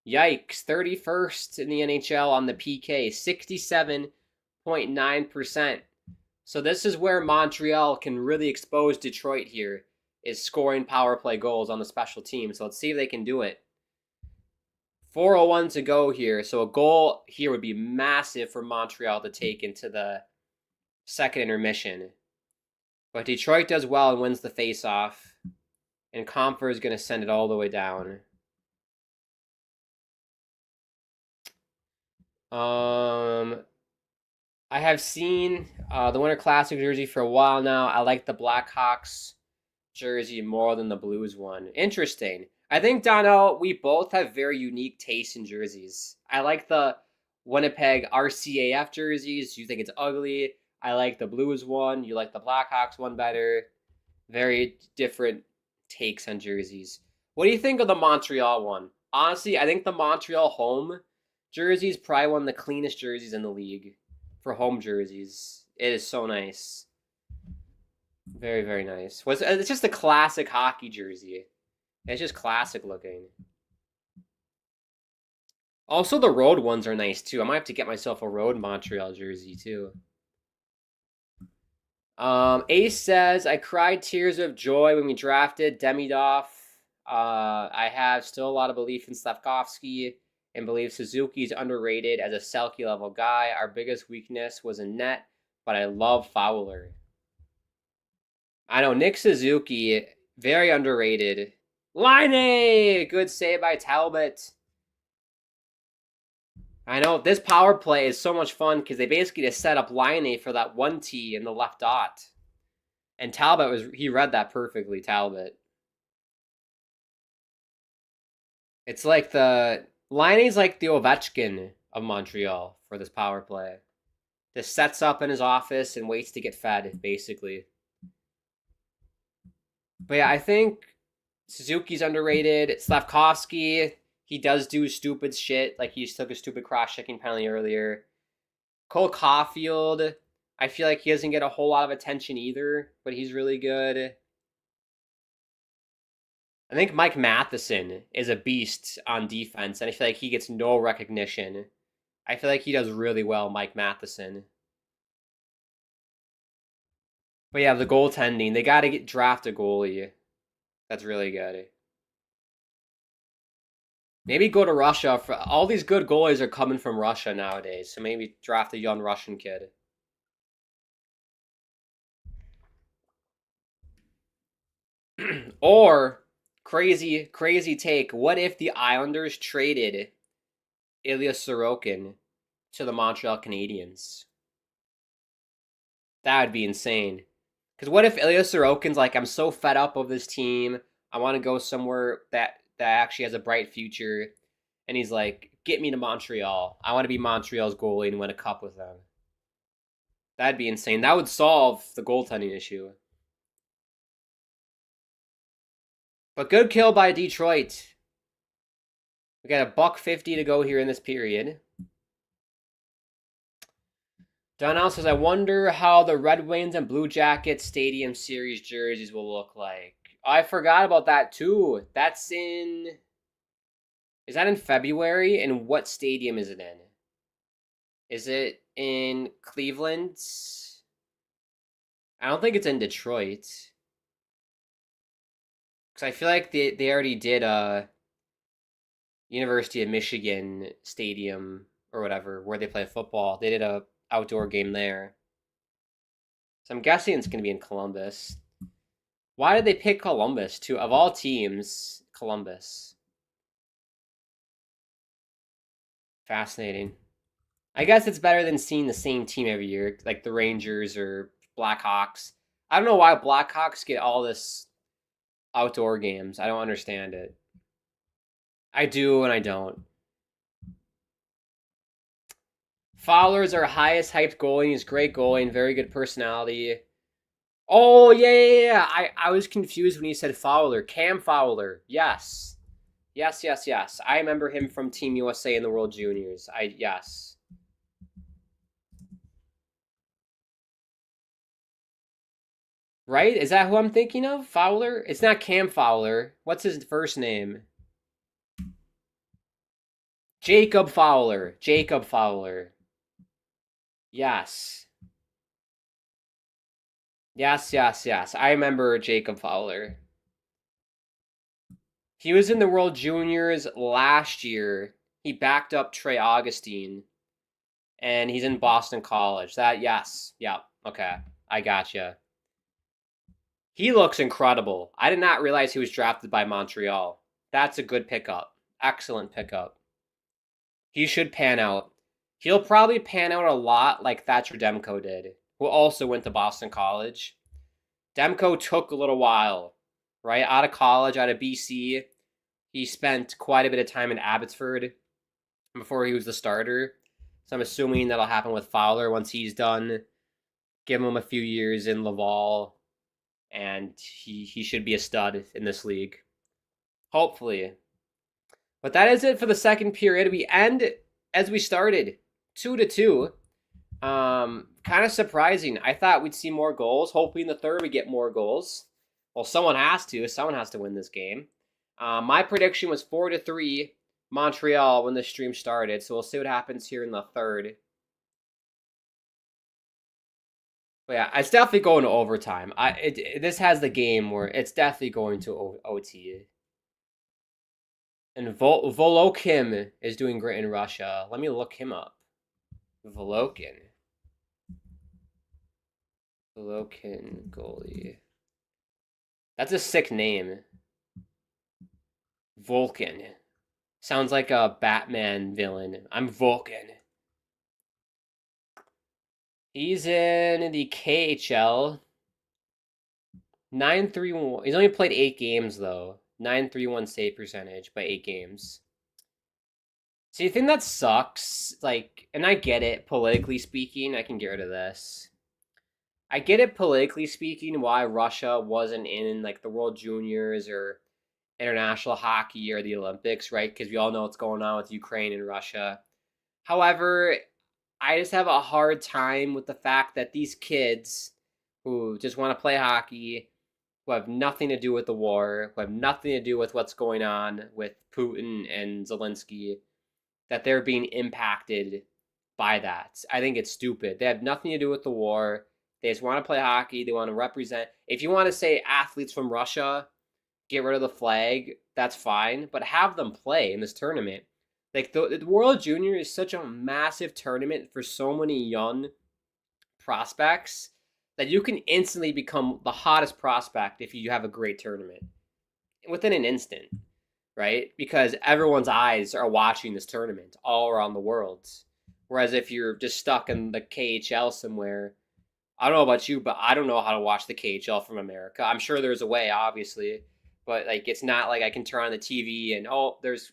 Yikes, 31st in the NHL on the PK, 67.9%. So this is where Montreal can really expose Detroit here, is scoring power play goals on the special team. So let's see if they can do it. 4:01 to go here. So a goal here would be massive for Montreal to take into the second intermission. But Detroit does well and wins the face-off. And Comfer is going to send it all the way down. I have seen the Winter Classic jersey for a while now. I like the Blackhawks jersey more than the Blues one. Interesting. I think, Donnell, we both have very unique tastes in jerseys. I like the Winnipeg RCAF jerseys. You think it's ugly. I like the Blues one. You like the Blackhawks one better. Very different takes on jerseys. What do you think of the Montreal one? Honestly, I think the Montreal home jersey is probably one of the cleanest jerseys in the league for home jerseys. It is so nice. Very, very nice. It's just a classic hockey jersey. It's just classic looking. Also, the road ones are nice too. I might have to get myself a road Montreal jersey too. Ace says, I cried tears of joy when we drafted Demidov. I have still a lot of belief in Slavkovsky and believe Suzuki's underrated as a Selke level guy. Our biggest weakness was in net, but I love Fowler. I know Nick Suzuki, very underrated. Line, good save by Talbot. I know this power play is so much fun because they basically just set up Line for that 1T in the left dot. And Talbot he read that perfectly, Talbot. It's like Liney's like the Ovechkin of Montreal for this power play. Just sets up in his office and waits to get fed, basically. But yeah, I think Suzuki's underrated. Slavkovsky, he does do stupid shit. Like he just took a stupid cross-checking penalty earlier. Cole Caulfield, I feel like he doesn't get a whole lot of attention either, but he's really good. I think Mike Matheson is a beast on defense, and I feel like he gets no recognition. I feel like he does really well, Mike Matheson. But yeah, the goaltending, they got to draft a goalie. That's really good. Maybe go to Russia. All these good goalies are coming from Russia nowadays, so maybe draft a young Russian kid. Or, crazy take, what if the Islanders traded Ilya Sorokin to the Montreal Canadiens? That would be insane. Because what if Ilya Sorokin's like, I'm so fed up of this team, I want to go somewhere that actually has a bright future, and he's like, get me to Montreal. I want to be Montreal's goalie and win a cup with them. That'd be insane. That would solve the goaltending issue. But good kill by Detroit. We got $1.50 to go here in this period. Donnell says, I wonder how the Red Wings and Blue Jackets Stadium Series jerseys will look like. I forgot about that too. That's in... Is that in February? And what stadium is it in? Is it in Cleveland? I don't think it's in Detroit. Because I feel like they already did University of Michigan Stadium or whatever, where they play football. They did a outdoor game there. So I'm guessing it's going to be in Columbus. Why did they pick Columbus too? Of all teams, Columbus. Fascinating. I guess it's better than seeing the same team every year, like the Rangers or Blackhawks. I don't know why Blackhawks get all this outdoor games. I don't understand it. I do and I don't. Fowler's our highest hyped goalie. He's great goalie and very good personality. Oh, yeah. I was confused when he said Fowler. Cam Fowler. Yes. Yes. I remember him from Team USA in the World Juniors. Yes. Right? Is that who I'm thinking of? Fowler? It's not Cam Fowler. What's his first name? Jacob Fowler. Yes. Yes. I remember Jacob Fowler. He was in the World Juniors last year. He backed up Trey Augustine. And he's in Boston College. Yes. Yeah. Okay. I gotcha. He looks incredible. I did not realize he was drafted by Montreal. That's a good pickup. Excellent pickup. He should pan out. He'll probably pan out a lot like Thatcher Demko did, who also went to Boston College. Demko took a little while, right? Out of college, out of BC. He spent quite a bit of time in Abbotsford before he was the starter. So I'm assuming that'll happen with Fowler once he's done. Give him a few years in Laval, and he should be a stud in this league. Hopefully. But that is it for the second period. We end as we started, 2-2. Kind of surprising. I thought we'd see more goals. Hoping the third we get more goals. Well, someone has to. Someone has to win this game. My prediction was 4-3 Montreal when the stream started. So we'll see what happens here in the third. But yeah, it's definitely going to overtime. This has the game where it's definitely going to OT. And Volokin is doing great in Russia. Let me look him up. Volokin goalie. That's a sick name. Vulcan. Sounds like a Batman villain. I'm Vulcan. He's in the KHL. 931. He's only played 8 games though. 931 save percentage by 8 games. So you think that sucks? Like, and I get it, politically speaking, I can get rid of this. I get it politically speaking why Russia wasn't in like the World Juniors or international hockey or the Olympics, right? Because we all know what's going on with Ukraine and Russia. However, I just have a hard time with the fact that these kids who just want to play hockey, who have nothing to do with the war, who have nothing to do with what's going on with Putin and Zelensky, that they're being impacted by that. I think it's stupid. They have nothing to do with the war. They just want to play hockey. They want to represent. If you want to say athletes from Russia, get rid of the flag, that's fine. But have them play in this tournament. Like the World Junior is such a massive tournament for so many young prospects that you can instantly become the hottest prospect if you have a great tournament within an instant, right? Because everyone's eyes are watching this tournament all around the world. Whereas if you're just stuck in the KHL somewhere, I don't know about you, but I don't know how to watch the KHL from America. I'm sure there's a way, obviously, but like it's not like I can turn on the TV and there's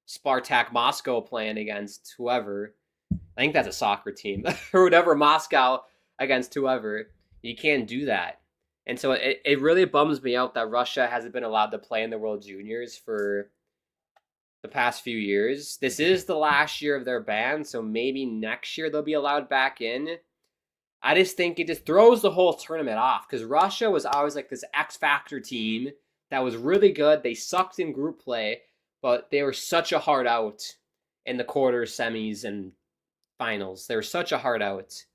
Spartak Moscow playing against whoever. I think that's a soccer team or whatever, Moscow against whoever. You can't do that. And so it really bums me out that Russia hasn't been allowed to play in the World Juniors for the past few years. This is the last year of their ban, so maybe next year they'll be allowed back in. I just think it just throws the whole tournament off because Russia was always like this X Factor team that was really good. They sucked in group play, but they were such a hard out in the quarters, semis, and finals. They were such a hard out.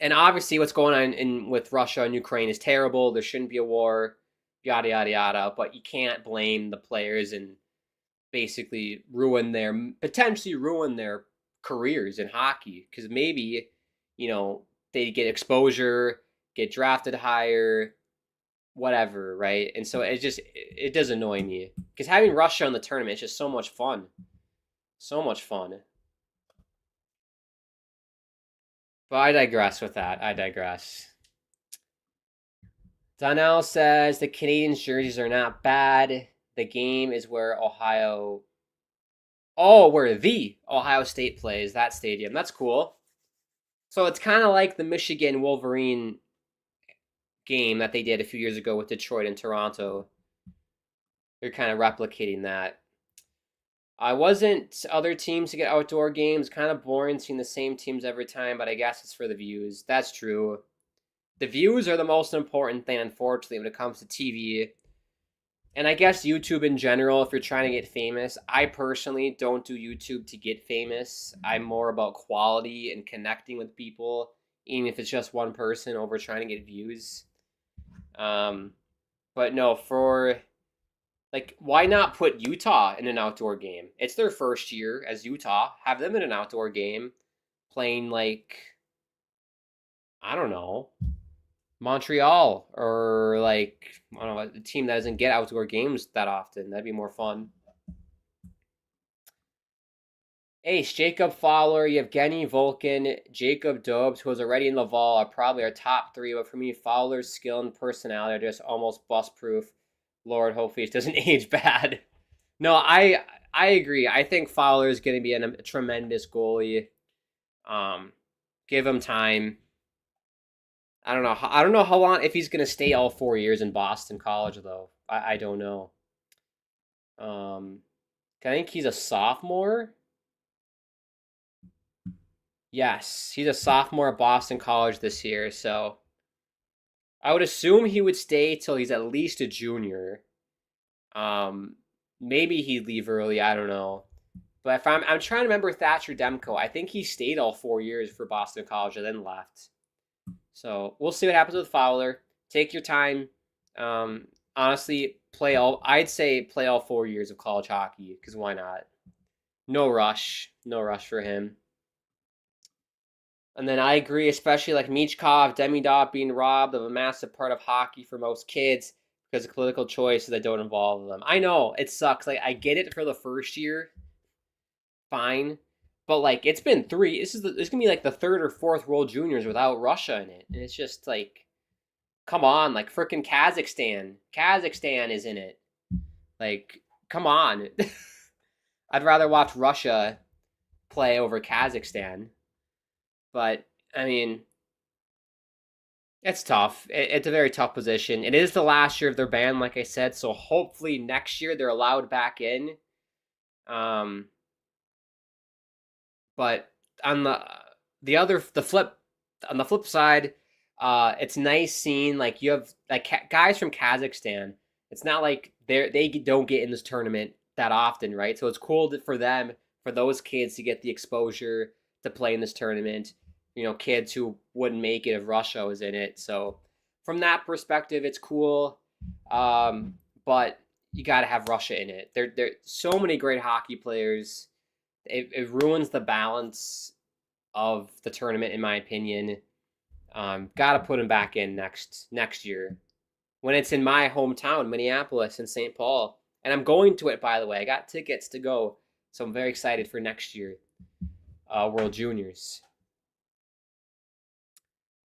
And obviously, what's going on with Russia and Ukraine is terrible. There shouldn't be a war, yada yada yada. But you can't blame the players and basically potentially ruin their careers in hockey because maybe they get exposure, get drafted higher, whatever, right? And so it does annoy me because having Russia in the tournament is just so much fun, so much fun. But I digress with that. I digress. Donnell says the Canadiens jerseys are not bad. The game is where where the Ohio State plays, that stadium. That's cool. So it's kind of like the Michigan Wolverine game that they did a few years ago with Detroit and Toronto. They're kind of replicating that. I wasn't other teams to get outdoor games. Kind of boring seeing the same teams every time, but I guess it's for the views. That's true. The views are the most important thing, unfortunately, when it comes to TV. And I guess YouTube in general, if you're trying to get famous. I personally don't do YouTube to get famous. I'm more about quality and connecting with people, even if it's just one person over trying to get views. But no, why not put Utah in an outdoor game? It's their first year as Utah. Have them in an outdoor game playing I don't know, Montreal or I don't know, a team that doesn't get outdoor games that often. That'd be more fun. Ace, Jacob Fowler, Yevgeny Volkin, Jacob Dobbs, who was already in Laval, are probably our top 3. But for me, Fowler's skill and personality are just almost bust-proof. Lord, hopefully it doesn't age bad. No, I agree. I think Fowler is going to be a tremendous goalie. Give him time. I don't know how long, if he's going to stay all 4 years in Boston College, though. I don't know. I think he's a sophomore. Yes, he's a sophomore at Boston College this year, so I would assume he would stay till he's at least a junior. Um, Maybe he'd leave early. I don't know. But if I'm trying to remember Thatcher Demko, I think he stayed all 4 years for Boston College and then left. So we'll see what happens with Fowler. Take your time. Honestly, play all. I'd say play all 4 years of college hockey because why not? No rush. No rush for him. And then I agree, especially like Michkov, Demidov being robbed of a massive part of hockey for most kids because of political choices that don't involve them. I know it sucks. Like I get it for the first year, fine, but like it's been three. This gonna be like the third or fourth World Juniors without Russia in it, and it's just like, come on, like freaking Kazakhstan. Kazakhstan is in it. Like, come on. I'd rather watch Russia play over Kazakhstan. But I mean, it's tough. It's a very tough position. It is the last year of their ban, like I said. So hopefully next year they're allowed back in. But on the flip side, it's nice seeing like you have like guys from Kazakhstan. It's not like they don't get in this tournament that often, right? So it's cool for them, for those kids to get the exposure to play in this tournament. You know, kids who wouldn't make it if Russia was in it. So from that perspective, it's cool. But you got to have Russia in it. There so many great hockey players. It ruins the balance of the tournament, in my opinion. Got to put them back in next year when it's in my hometown, Minneapolis and St. Paul. And I'm going to it, by the way. I got tickets to go, so I'm very excited for next year, World Juniors.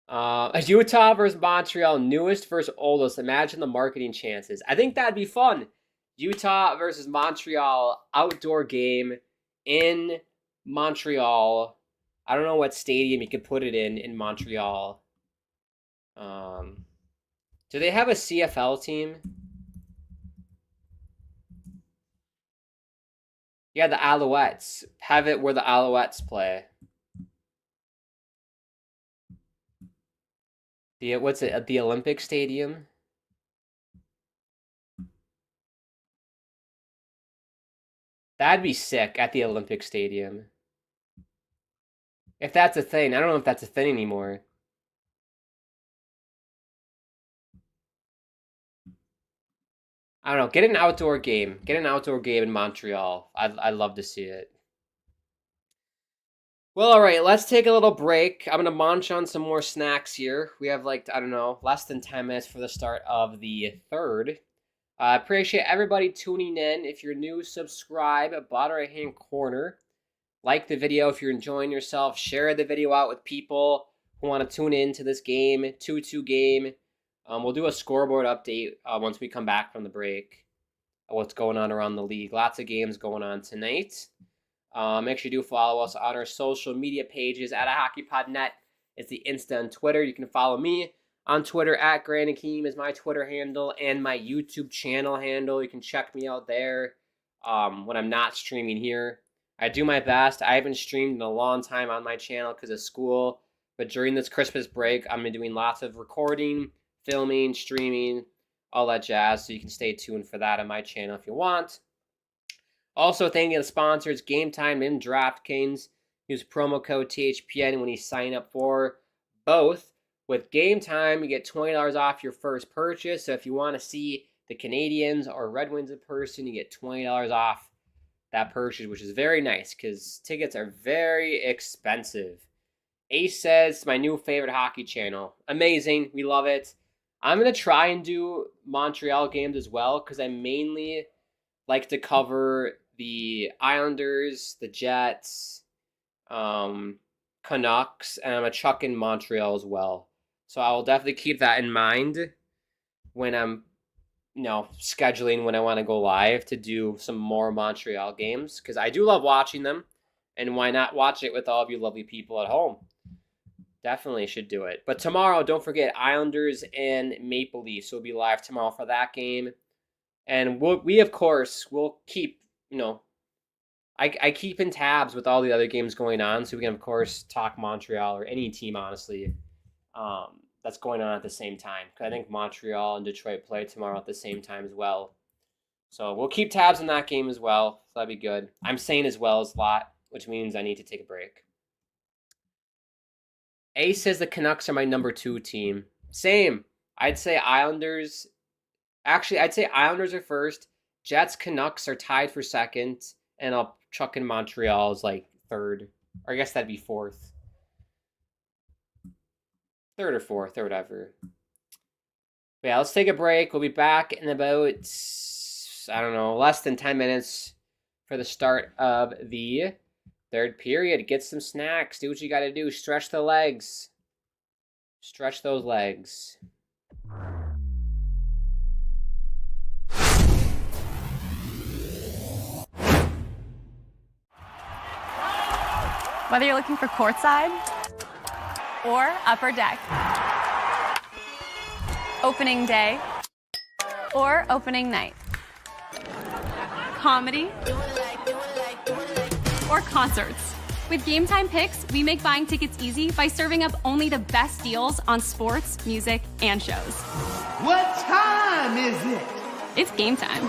Utah versus Montreal, newest versus oldest. Imagine the marketing chances. I think that'd be fun. Utah versus Montreal, outdoor game in Montreal. I don't know what stadium you could put it in Montreal. Do they have a CFL team? Yeah, the Alouettes. Have it where the Alouettes play. What's it? At the Olympic Stadium? That'd be sick at the Olympic Stadium. If that's a thing. I don't know if that's a thing anymore. I don't know. Get an outdoor game. Get an outdoor game in Montreal. I'd love to see it. Well, all right. Let's take a little break. I'm gonna munch on some more snacks here. We have like, I don't know, less than 10 minutes for the start of the third. I appreciate everybody tuning in. If you're new, subscribe. Bottom right hand corner. Like the video if you're enjoying yourself. Share the video out with people who want to tune in to this game, 2-2 game. We'll do a scoreboard update once we come back from the break. What's going on around the league. Lots of games going on tonight. Make sure you do follow us on our social media pages at hockeypodnet. It's the Insta and Twitter. You can follow me on Twitter at Grand Akeem is my Twitter handle and my YouTube channel handle. You can check me out there when I'm not streaming here. I do my best. I haven't streamed in a long time on my channel because of school. But during this Christmas break, I'm doing lots of recording, filming, streaming, all that jazz. So you can stay tuned for that on my channel if you want. Also, thanking the sponsors, Gametime and DraftKings. Use promo code THPN when you sign up for both. With Gametime, you get $20 off your first purchase. So if you want to see the Canadiens or Red Wings in person, you get $20 off that purchase, which is very nice because tickets are very expensive. Ace says, my new favorite hockey channel. Amazing. We love it. I'm going to try and do Montreal games as well because I mainly like to cover the Islanders, the Jets, Canucks, and I'm going to chuck in Montreal as well. So I will definitely keep that in mind when I'm scheduling when I want to go live to do some more Montreal games because I do love watching them, and why not watch it with all of you lovely people at home? Definitely should do it. But tomorrow, don't forget Islanders and Maple Leafs will be live tomorrow for that game, and we of course will keep I keep in tabs with all the other games going on, so we can of course talk Montreal or any team honestly that's going on at the same time. Because I think Montreal and Detroit play tomorrow at the same time as well. So we'll keep tabs on that game as well. So that'd be good. I'm saying as well as a lot, which means I need to take a break. A says the Canucks are my number 2 team. Same. I'd say Islanders. Actually, I'd say Islanders are first. Jets, Canucks are tied for second. And I'll chuck in Montreal as like third. Or I guess that'd be fourth. Third or fourth or whatever. But yeah, let's take a break. We'll be back in about, I don't know, less than 10 minutes for the start of the third period. Get some snacks. Do what you got to do. Stretch the legs. Stretch those legs. Whether you're looking for courtside or upper deck, opening day or opening night, comedy or concerts. With Gametime Picks, we make buying tickets easy by serving up only the best deals on sports, music, and shows. What time is it? It's game time.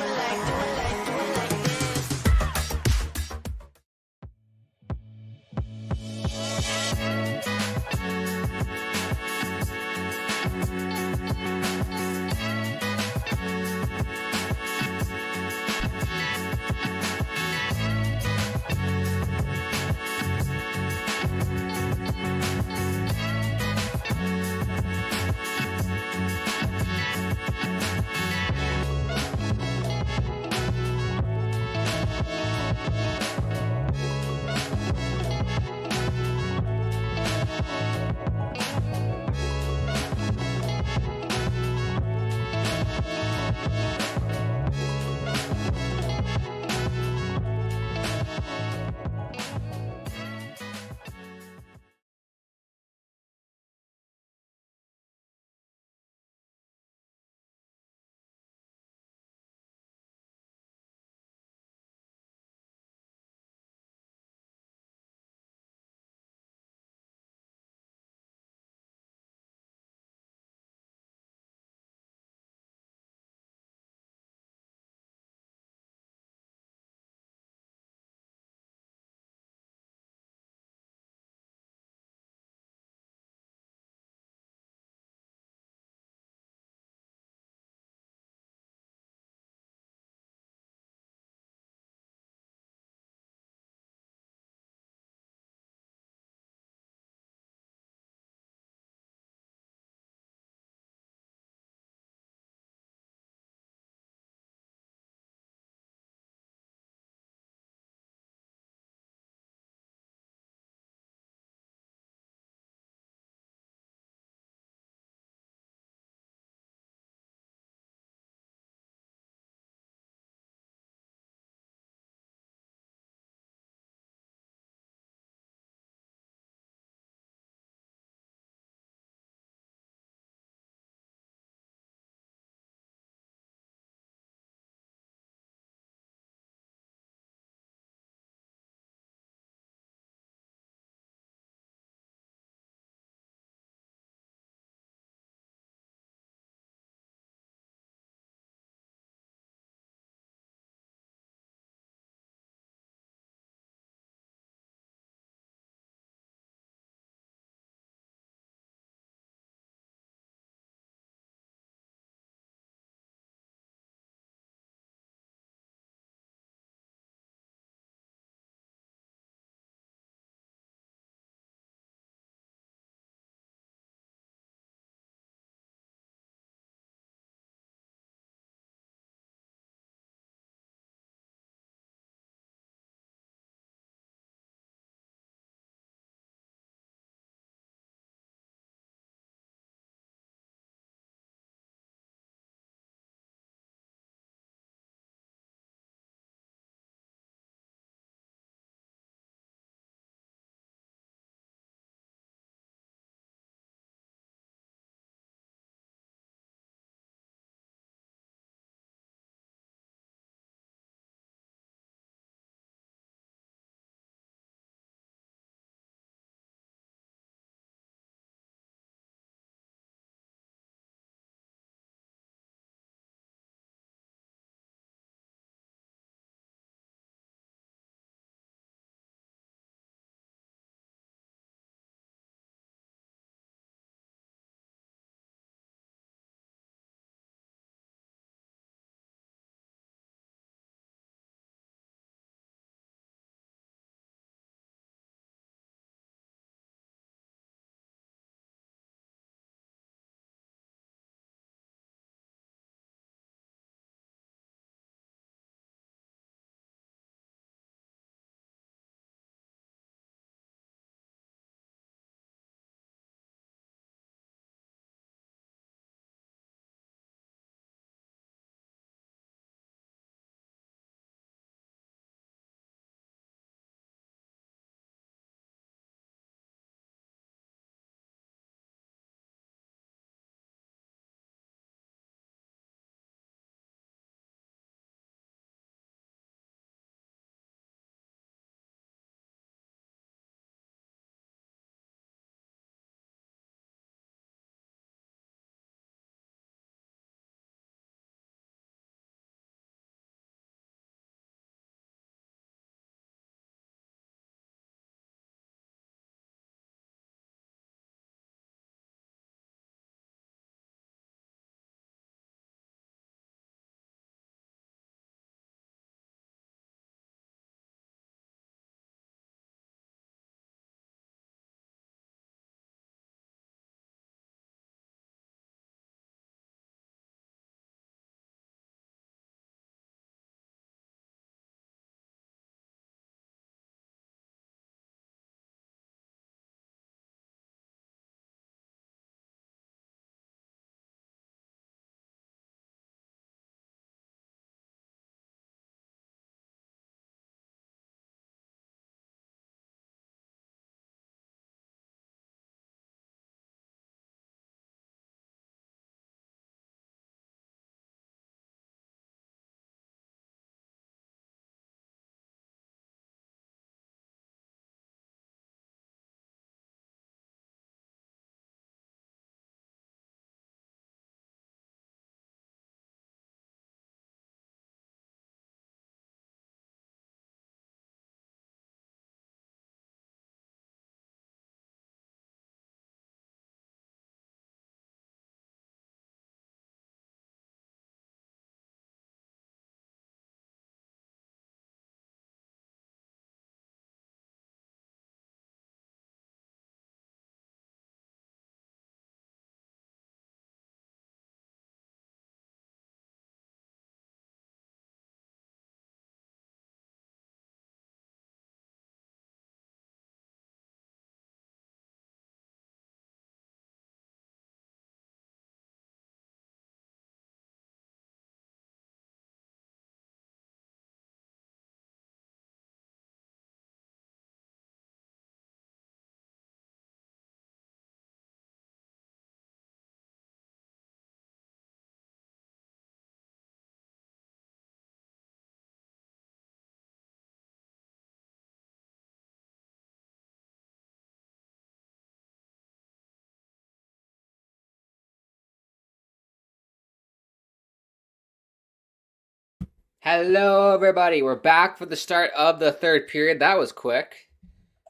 Hello, everybody. We're back for the start of the third period. That was quick.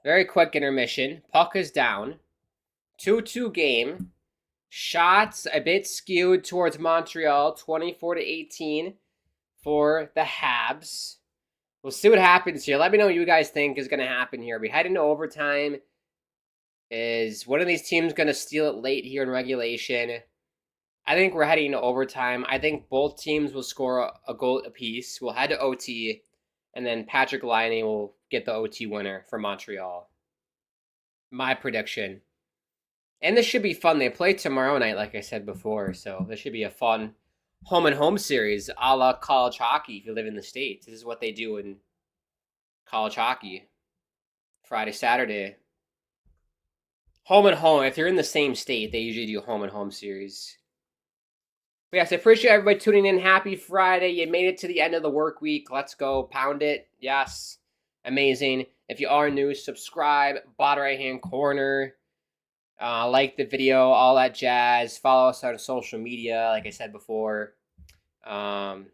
Very quick intermission. Puck is down. 2-2 game. Shots a bit skewed towards Montreal, 24-18 for the Habs. We'll see what happens here. Let me know what you guys think is going to happen here. We head into overtime. Is one of these teams going to steal it late here in regulation? I think we're heading to overtime. I think both teams will score a goal apiece. We'll head to OT, and then Patrick Laine will get the OT winner for Montreal. My prediction. And this should be fun. They play tomorrow night, like I said before, so this should be a fun home-and-home series a la college hockey if you live in the States. This is what they do in college hockey. Friday, Saturday. Home and home. If you're in the same state, they usually do home-and-home series. But yes, I appreciate everybody tuning in. Happy Friday. You made it to the end of the work week. Let's go. Pound it. Yes. Amazing. If you are new, subscribe. Bottom right-hand corner. Like the video. All that jazz. Follow us on social media, like I said before. Thank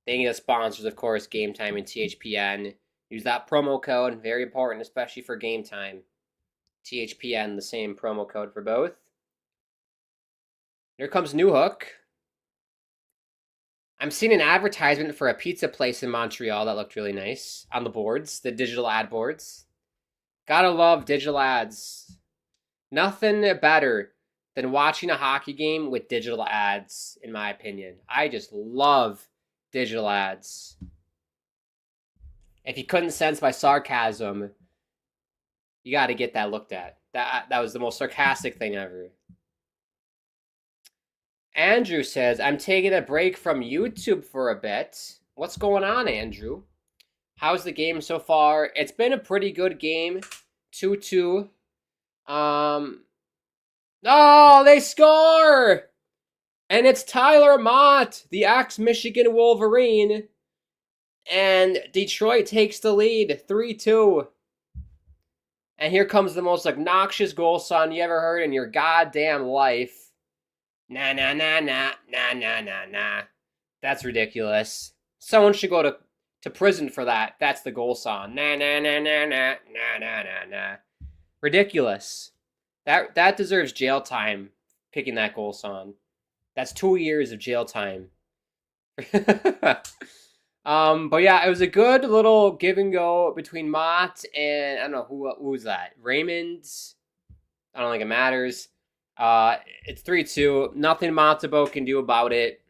you to the sponsors, of course, Gametime and THPN. Use that promo code. Very important, especially for Gametime. THPN, the same promo code for both. Here comes Newhook. I'm seeing an advertisement for a pizza place in Montreal that looked really nice on the boards, the digital ad boards. Gotta love digital ads. Nothing better than watching a hockey game with digital ads, in my opinion. I just love digital ads. If you couldn't sense my sarcasm, you gotta get that looked at. That was the most sarcastic thing ever. Andrew says, I'm taking a break from YouTube for a bit. What's going on, Andrew? How's the game so far? It's been a pretty good game. 2-2. Oh, they score! And it's Tyler Mott, the ex-Michigan Wolverine. And Detroit takes the lead, 3-2. And here comes the most obnoxious goal song you ever heard in your goddamn life. Nah, nah, nah, nah, nah, nah, nah, nah. That's ridiculous. Someone should go to prison for that. That's the goal song. Nah, nah, nah, nah, nah, nah, nah, nah, nah. Ridiculous. That deserves jail time, picking that goal song. That's 2 years of jail time. But yeah, it was a good little give and go between Mott and, I don't know, who was that? Raymond? I don't think it matters. It's 3-2. Nothing Montebo can do about it.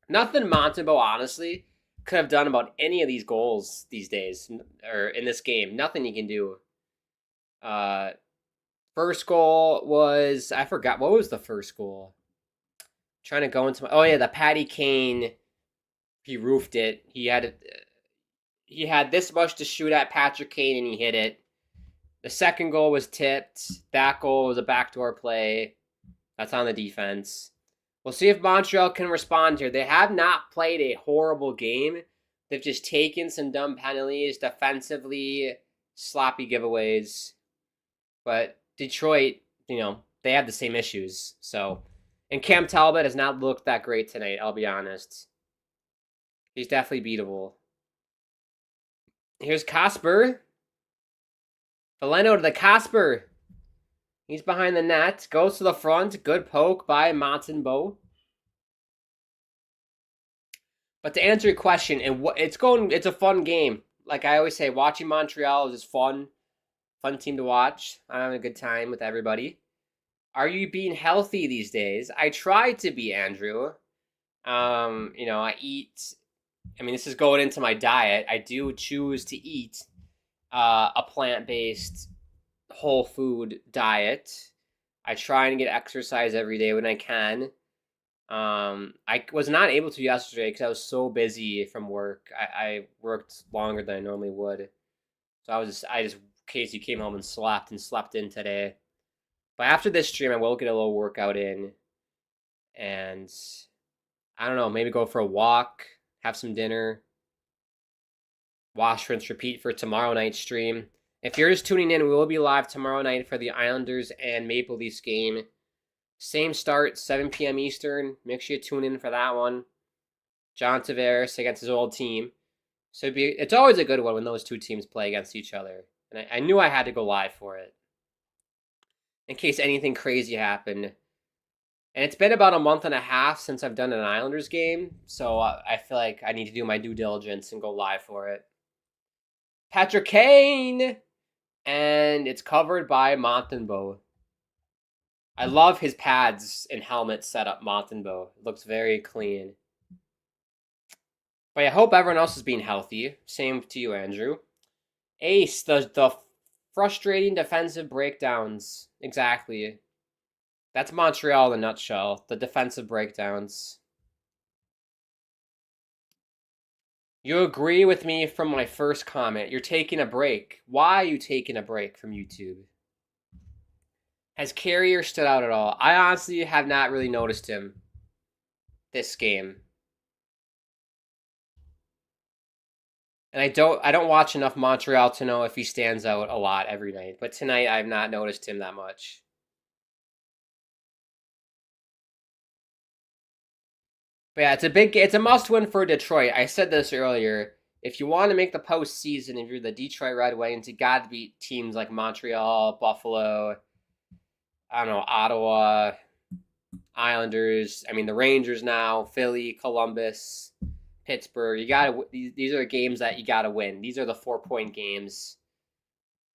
Nothing Montebo, honestly, could have done about any of these goals these days, or in this game. Nothing he can do. First goal was, I forgot, what was the first goal? Trying to go into my, the Patty Kane, he roofed it. He had this much to shoot at Patrick Kane, and he hit it. The second goal was tipped. That goal was a backdoor play. That's on the defense. We'll see if Montreal can respond here. They have not played a horrible game. They've just taken some dumb penalties, defensively, sloppy giveaways. But Detroit, they have the same issues. So, and Cam Talbot has not looked that great tonight, I'll be honest. He's definitely beatable. Here's Kasper. Valeno to the Kasper. He's behind the net. Goes to the front. Good poke by Montembeault. But to answer your question, it's a fun game. Like I always say, watching Montreal is just fun. Fun team to watch. I'm having a good time with everybody. Are you being healthy these days? I try to be, Andrew. I eat. This is going into my diet. I do choose to eat a plant-based whole food diet. I try and get exercise every day when I can. I was not able to yesterday because I was so busy from work. I worked longer than I normally would. So I just Casey came home and slept in today. But after this stream, I will get a little workout in. And I don't know, maybe go for a walk, have some dinner, wash, rinse, repeat for tomorrow night's stream. If you're just tuning in, we will be live tomorrow night for the Islanders and Maple Leafs game. Same start, 7 p.m. Eastern. Make sure you tune in for that one. John Tavares against his old team. So it's always a good one when those two teams play against each other. And I knew I had to go live for it in case anything crazy happened. And it's been about a month and a half since I've done an Islanders game, so I feel like I need to do my due diligence and go live for it. Patrick Kane! And it's covered by Montembeault. I love his pads and helmet setup, Montembeault. It looks very clean. But I hope everyone else is being healthy. Same to you, Andrew. Ace, the frustrating defensive breakdowns. Exactly. That's Montreal in a nutshell. The defensive breakdowns. You agree with me from my first comment. You're taking a break. Why are you taking a break from YouTube? Has Carrier stood out at all? I honestly have not really noticed him this game. And I don't watch enough Montreal to know if he stands out a lot every night. But tonight I've not noticed him that much. But yeah, it's a must-win for Detroit. I said this earlier. If you want to make the postseason, if you're the Detroit Red Wings, you got to beat teams like Montreal, Buffalo, I don't know, Ottawa, Islanders. I mean, the Rangers now, Philly, Columbus, Pittsburgh. These are the games that you got to win. These are the 4-point games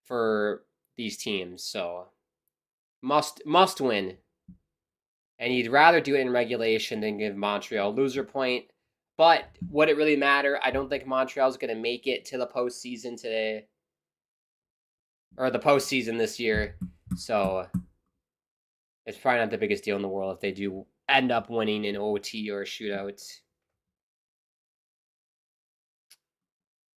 for these teams. So must win. And you'd rather do it in regulation than give Montreal loser point. But would it really matter? I don't think Montreal's going to make it to the postseason today. Or the postseason this year. So it's probably not the biggest deal in the world if they do end up winning in OT or a shootout.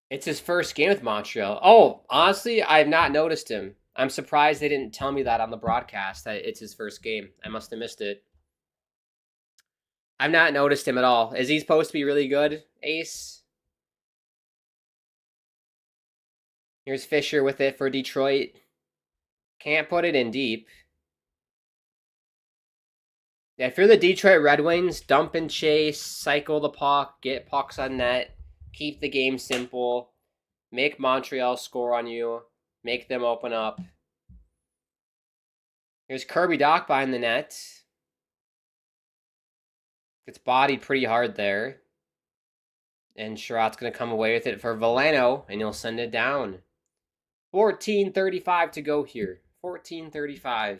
It's his first game with Montreal. Oh, honestly, I've not noticed him. I'm surprised they didn't tell me that on the broadcast, that it's his first game. I must have missed it. I've not noticed him at all. Is he supposed to be really good, Ace? Here's Fisher with it for Detroit. Can't put it in deep. Yeah, if you're the Detroit Red Wings, dump and chase, cycle the puck, get pucks on net, keep the game simple, make Montreal score on you, make them open up. Here's Kirby Dach behind the net. Gets bodied pretty hard there. And Sherratt's going to come away with it for Veleno, and he'll send it down. 14:35 to go here. 14:35.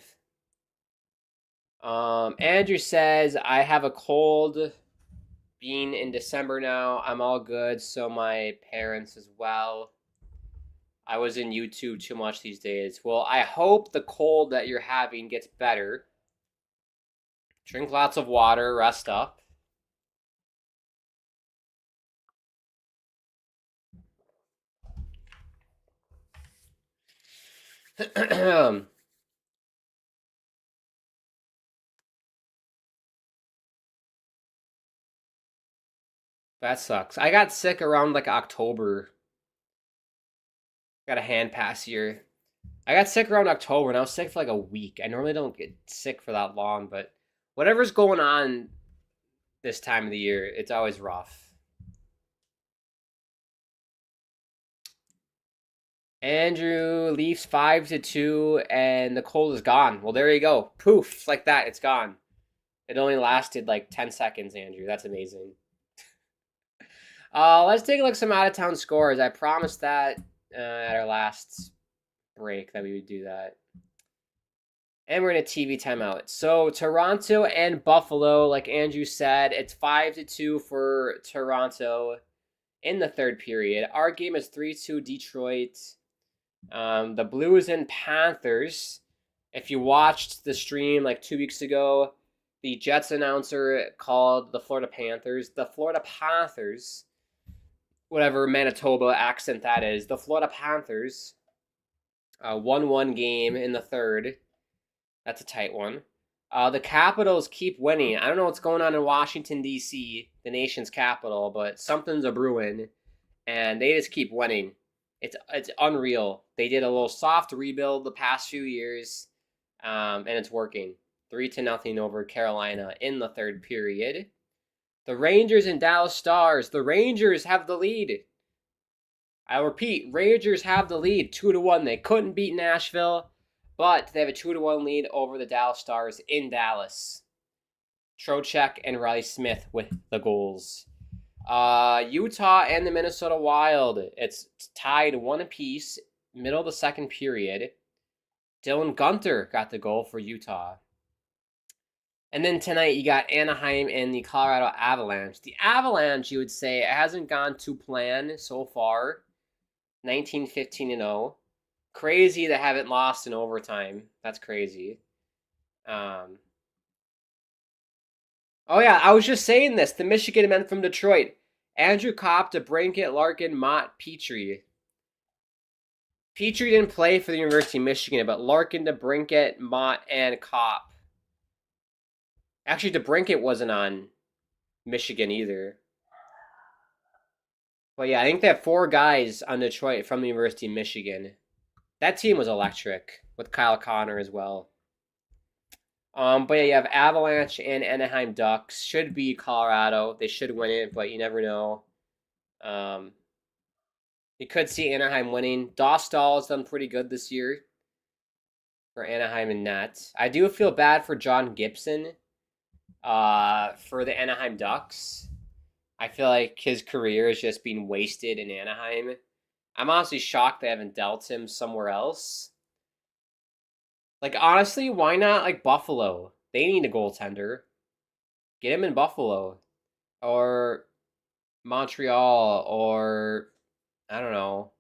Andrew says, I have a cold. Being in December now, I'm all good. So my parents as well. I was in YouTube too much these days. Well, I hope the cold that you're having gets better. Drink lots of water, rest up. That sucks. I got sick around like October. Got a hand pass here. I got sick around October, and I was sick for like a week. I normally don't get sick for that long, but whatever's going on this time of the year, it's always rough. Andrew, Leafs 5-2, and the cold is gone. Well, there you go. Poof, like that, it's gone. It only lasted like 10 seconds, Andrew. That's amazing. Let's take a look at some out-of-town scores. I promised that at our last break that we would do that. And we're in a TV timeout. So Toronto and Buffalo, like Andrew said, it's 5-2 for Toronto in the third period. Our game is 3-2 Detroit. The Blues and Panthers. If you watched the stream like 2 weeks ago, the Jets announcer called the Florida Panthers whatever Manitoba accent that is, the Florida Panthers. 1-1 game in the third. That's a tight one. The Capitals keep winning. I don't know what's going on in Washington, D.C., the nation's capital, but something's a brewing, and they just keep winning. It's unreal. They did a little soft rebuild the past few years, and it's working. 3-0 over Carolina in the third period. The Rangers and Dallas Stars. The Rangers have the lead. I repeat, Rangers have the lead 2-1. They couldn't beat Nashville, but they have a 2-1 lead over the Dallas Stars in Dallas. Trocheck and Riley Smith with the goals. Utah and the Minnesota Wild. It's tied 1 apiece, middle of the second period. Dylan Guenther got the goal for Utah. And then tonight you got Anaheim and the Colorado Avalanche. The Avalanche, you would say, it hasn't gone to plan so far. 19-15-0. Crazy they haven't lost in overtime. That's crazy. Oh yeah, I was just saying this. The Michigan men from Detroit. Andrew Kopp, DeBrincat, Larkin, Mott, Petrie. Petrie didn't play for the University of Michigan, but Larkin, DeBrincat, Mott, and Kopp. Actually, DeBrincat wasn't on Michigan either. But yeah, I think they have 4 guys on Detroit from the University of Michigan. That team was electric with Kyle Connor as well. But yeah, you have Avalanche and Anaheim Ducks. Should be Colorado. They should win it, but you never know. You could see Anaheim winning. Dostal has done pretty good this year for Anaheim and net. I do feel bad for John Gibson for the Anaheim Ducks. I feel like his career is just being wasted in Anaheim. I'm honestly shocked they haven't dealt him somewhere else. Like, honestly, why not, like, Buffalo? They need a goaltender. Get him in Buffalo. Or Montreal, or, I don't know,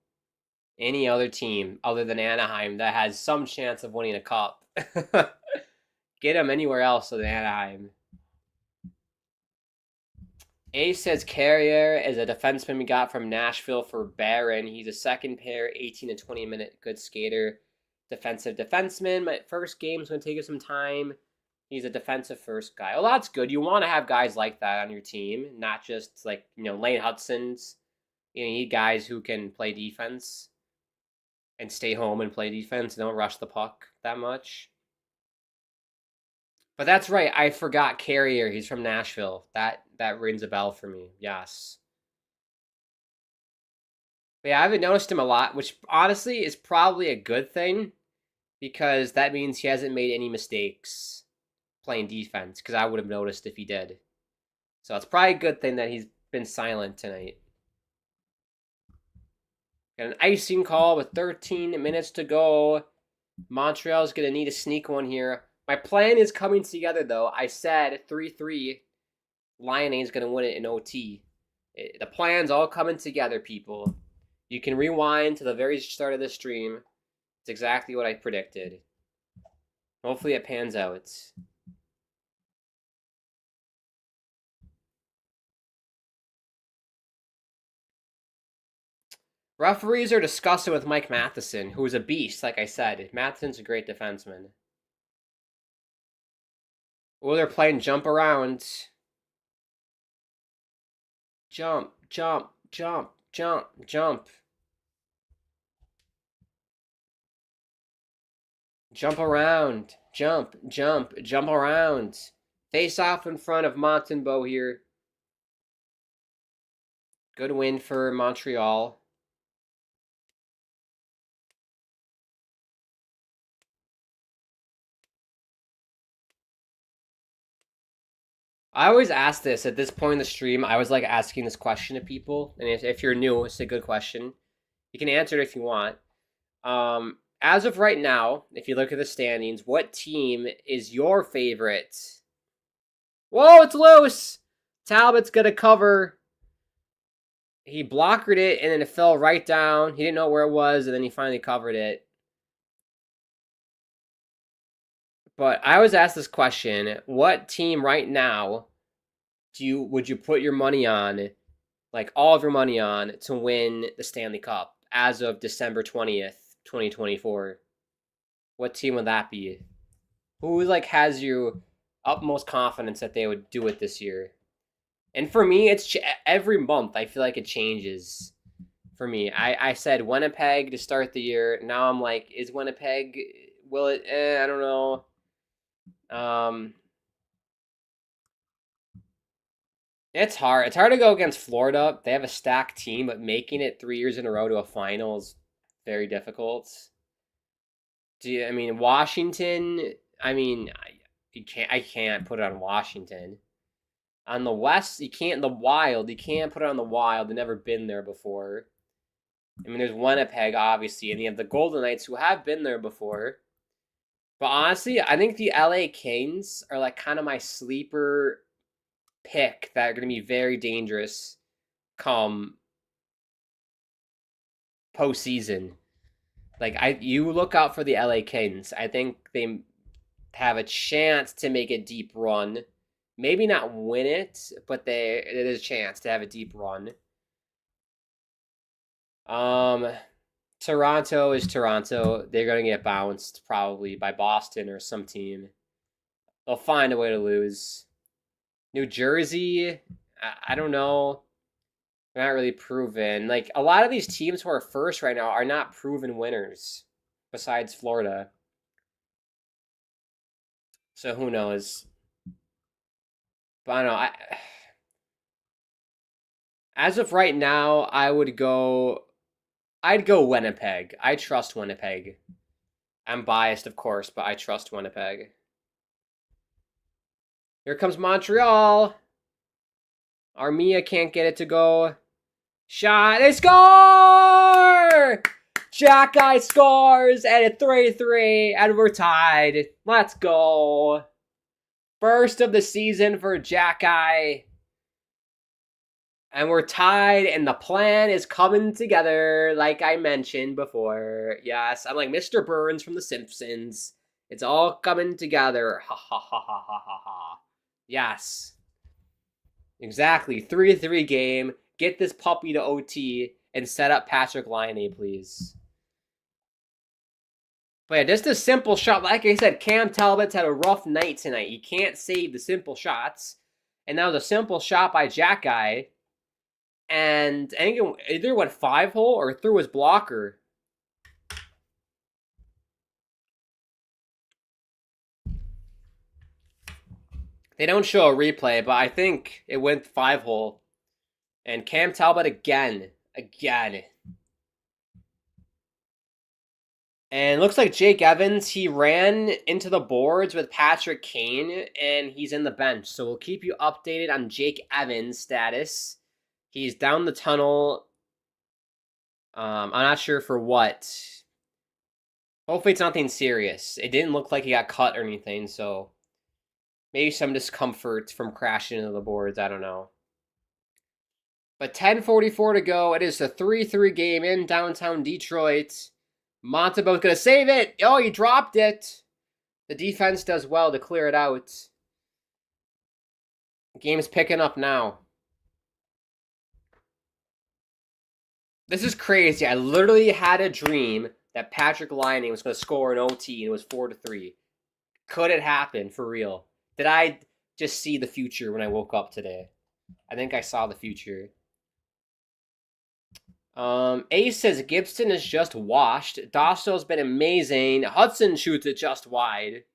any other team other than Anaheim that has some chance of winning a cup. Get him anywhere else than Anaheim. Ace says Carrier is a defenseman we got from Nashville for Barron. He's a second pair, 18 to 20 minute good skater. Defensive defenseman. My first game's going to take us some time. He's a defensive first guy. Well, that's good. You want to have guys like that on your team, not just like, Lane Hudson's. You need guys who can play defense and stay home and play defense and don't rush the puck that much. But that's right. I forgot Carrier. He's from Nashville. That rings a bell for me. Yes. But yeah, I haven't noticed him a lot, which honestly is probably a good thing because that means he hasn't made any mistakes playing defense because I would have noticed if he did. So it's probably a good thing that he's been silent tonight. Got an icing call with 13 minutes to go. Montreal's going to need a sneak one here. My plan is coming together, though. I said 3-3. Lion A's going to win it in OT. The plan's all coming together, people. You can rewind to the very start of the stream. It's exactly what I predicted. Hopefully it pans out. Referees are discussing with Mike Matheson, who is a beast, like I said. Matheson's a great defenseman. Oh, they're playing jump around. Jump, jump, jump, jump, jump. Jump around. Jump, jump, jump around. Face off in front of Montembeault here. Good win for Montreal. I always ask this at this point in the stream. I was like asking this question to people, and if you're new, it's a good question. You can answer it if you want. As of right now, if you look at the standings, what team is your favorite? Whoa, it's loose! Talbot's gonna cover. He blockered it, and then it fell right down. He didn't know where it was, and then he finally covered it. But I always ask this question: what team right now would you put your money on, like all of your money on, to win the Stanley Cup as of December 20th, 2024? What team would that be? Who like has you utmost confidence that they would do it this year? And for me, it's every month. I feel like it changes. For me, I said Winnipeg to start the year. Now I'm like, is Winnipeg? Will it? I don't know. It's hard. It's hard to go against Florida. They have a stacked team, but making it 3 years in a row to a final is very difficult. I mean, Washington, I mean, I can't put it on Washington. On the West, you can't. The Wild, you can't put it on the Wild. They've never been there before. I mean, there's Winnipeg, obviously, and you have the Golden Knights who have been there before. But honestly, I think the LA Kings are like kind of my sleeper pick that are going to be very dangerous come postseason. Like you look out for the LA Kings. I think they have a chance to make a deep run. Maybe not win it, but there's a chance to have a deep run. Toronto is Toronto. They're gonna get bounced probably by Boston or some team. They'll find a way to lose. New Jersey, I don't know. They're not really proven. Like a lot of these teams who are first right now are not proven winners, besides Florida. So who knows? But I don't know. As of right now, I'd go Winnipeg. I trust Winnipeg. I'm biased, of course, but I trust Winnipeg. Here comes Montreal. Armia can't get it to go. Shot. They score! Jack Guy scores at a 3-3, and we're tied. Let's go. First of the season for Jack Guy. And we're tied, and the plan is coming together, like I mentioned before. Yes, I'm like Mr. Burns from The Simpsons. It's all coming together. Ha ha ha ha ha ha ha. Yes. Exactly. 3-3 game. Get this puppy to OT and set up Patrick Laine, please. But yeah, just a simple shot. Like I said, Cam Talbot's had a rough night tonight. He can't save the simple shots. And that was a simple shot by Jack Guy. And I think it either went 5-hole or through his blocker. They don't show a replay, but I think it went 5-hole. And Cam Talbot again. And looks like Jake Evans, he ran into the boards with Patrick Kane, and he's in the bench. So we'll keep you updated on Jake Evans' status. He's down the tunnel. I'm not sure for what. Hopefully it's nothing serious. It didn't look like he got cut or anything, so maybe some discomfort from crashing into the boards. I don't know. But 10:44 to go. It is a 3-3 game in downtown Detroit. Montebeau's going to save it. Oh, he dropped it. The defense does well to clear it out. The game's picking up now. This is crazy. I literally had a dream that Patrick Laine was going to score an OT and it was 4-3. Could it happen for real? Did I just see the future when I woke up today? I think I saw the future. Ace says Gibson is just washed. Dostal's been amazing. Hudson shoots it just wide.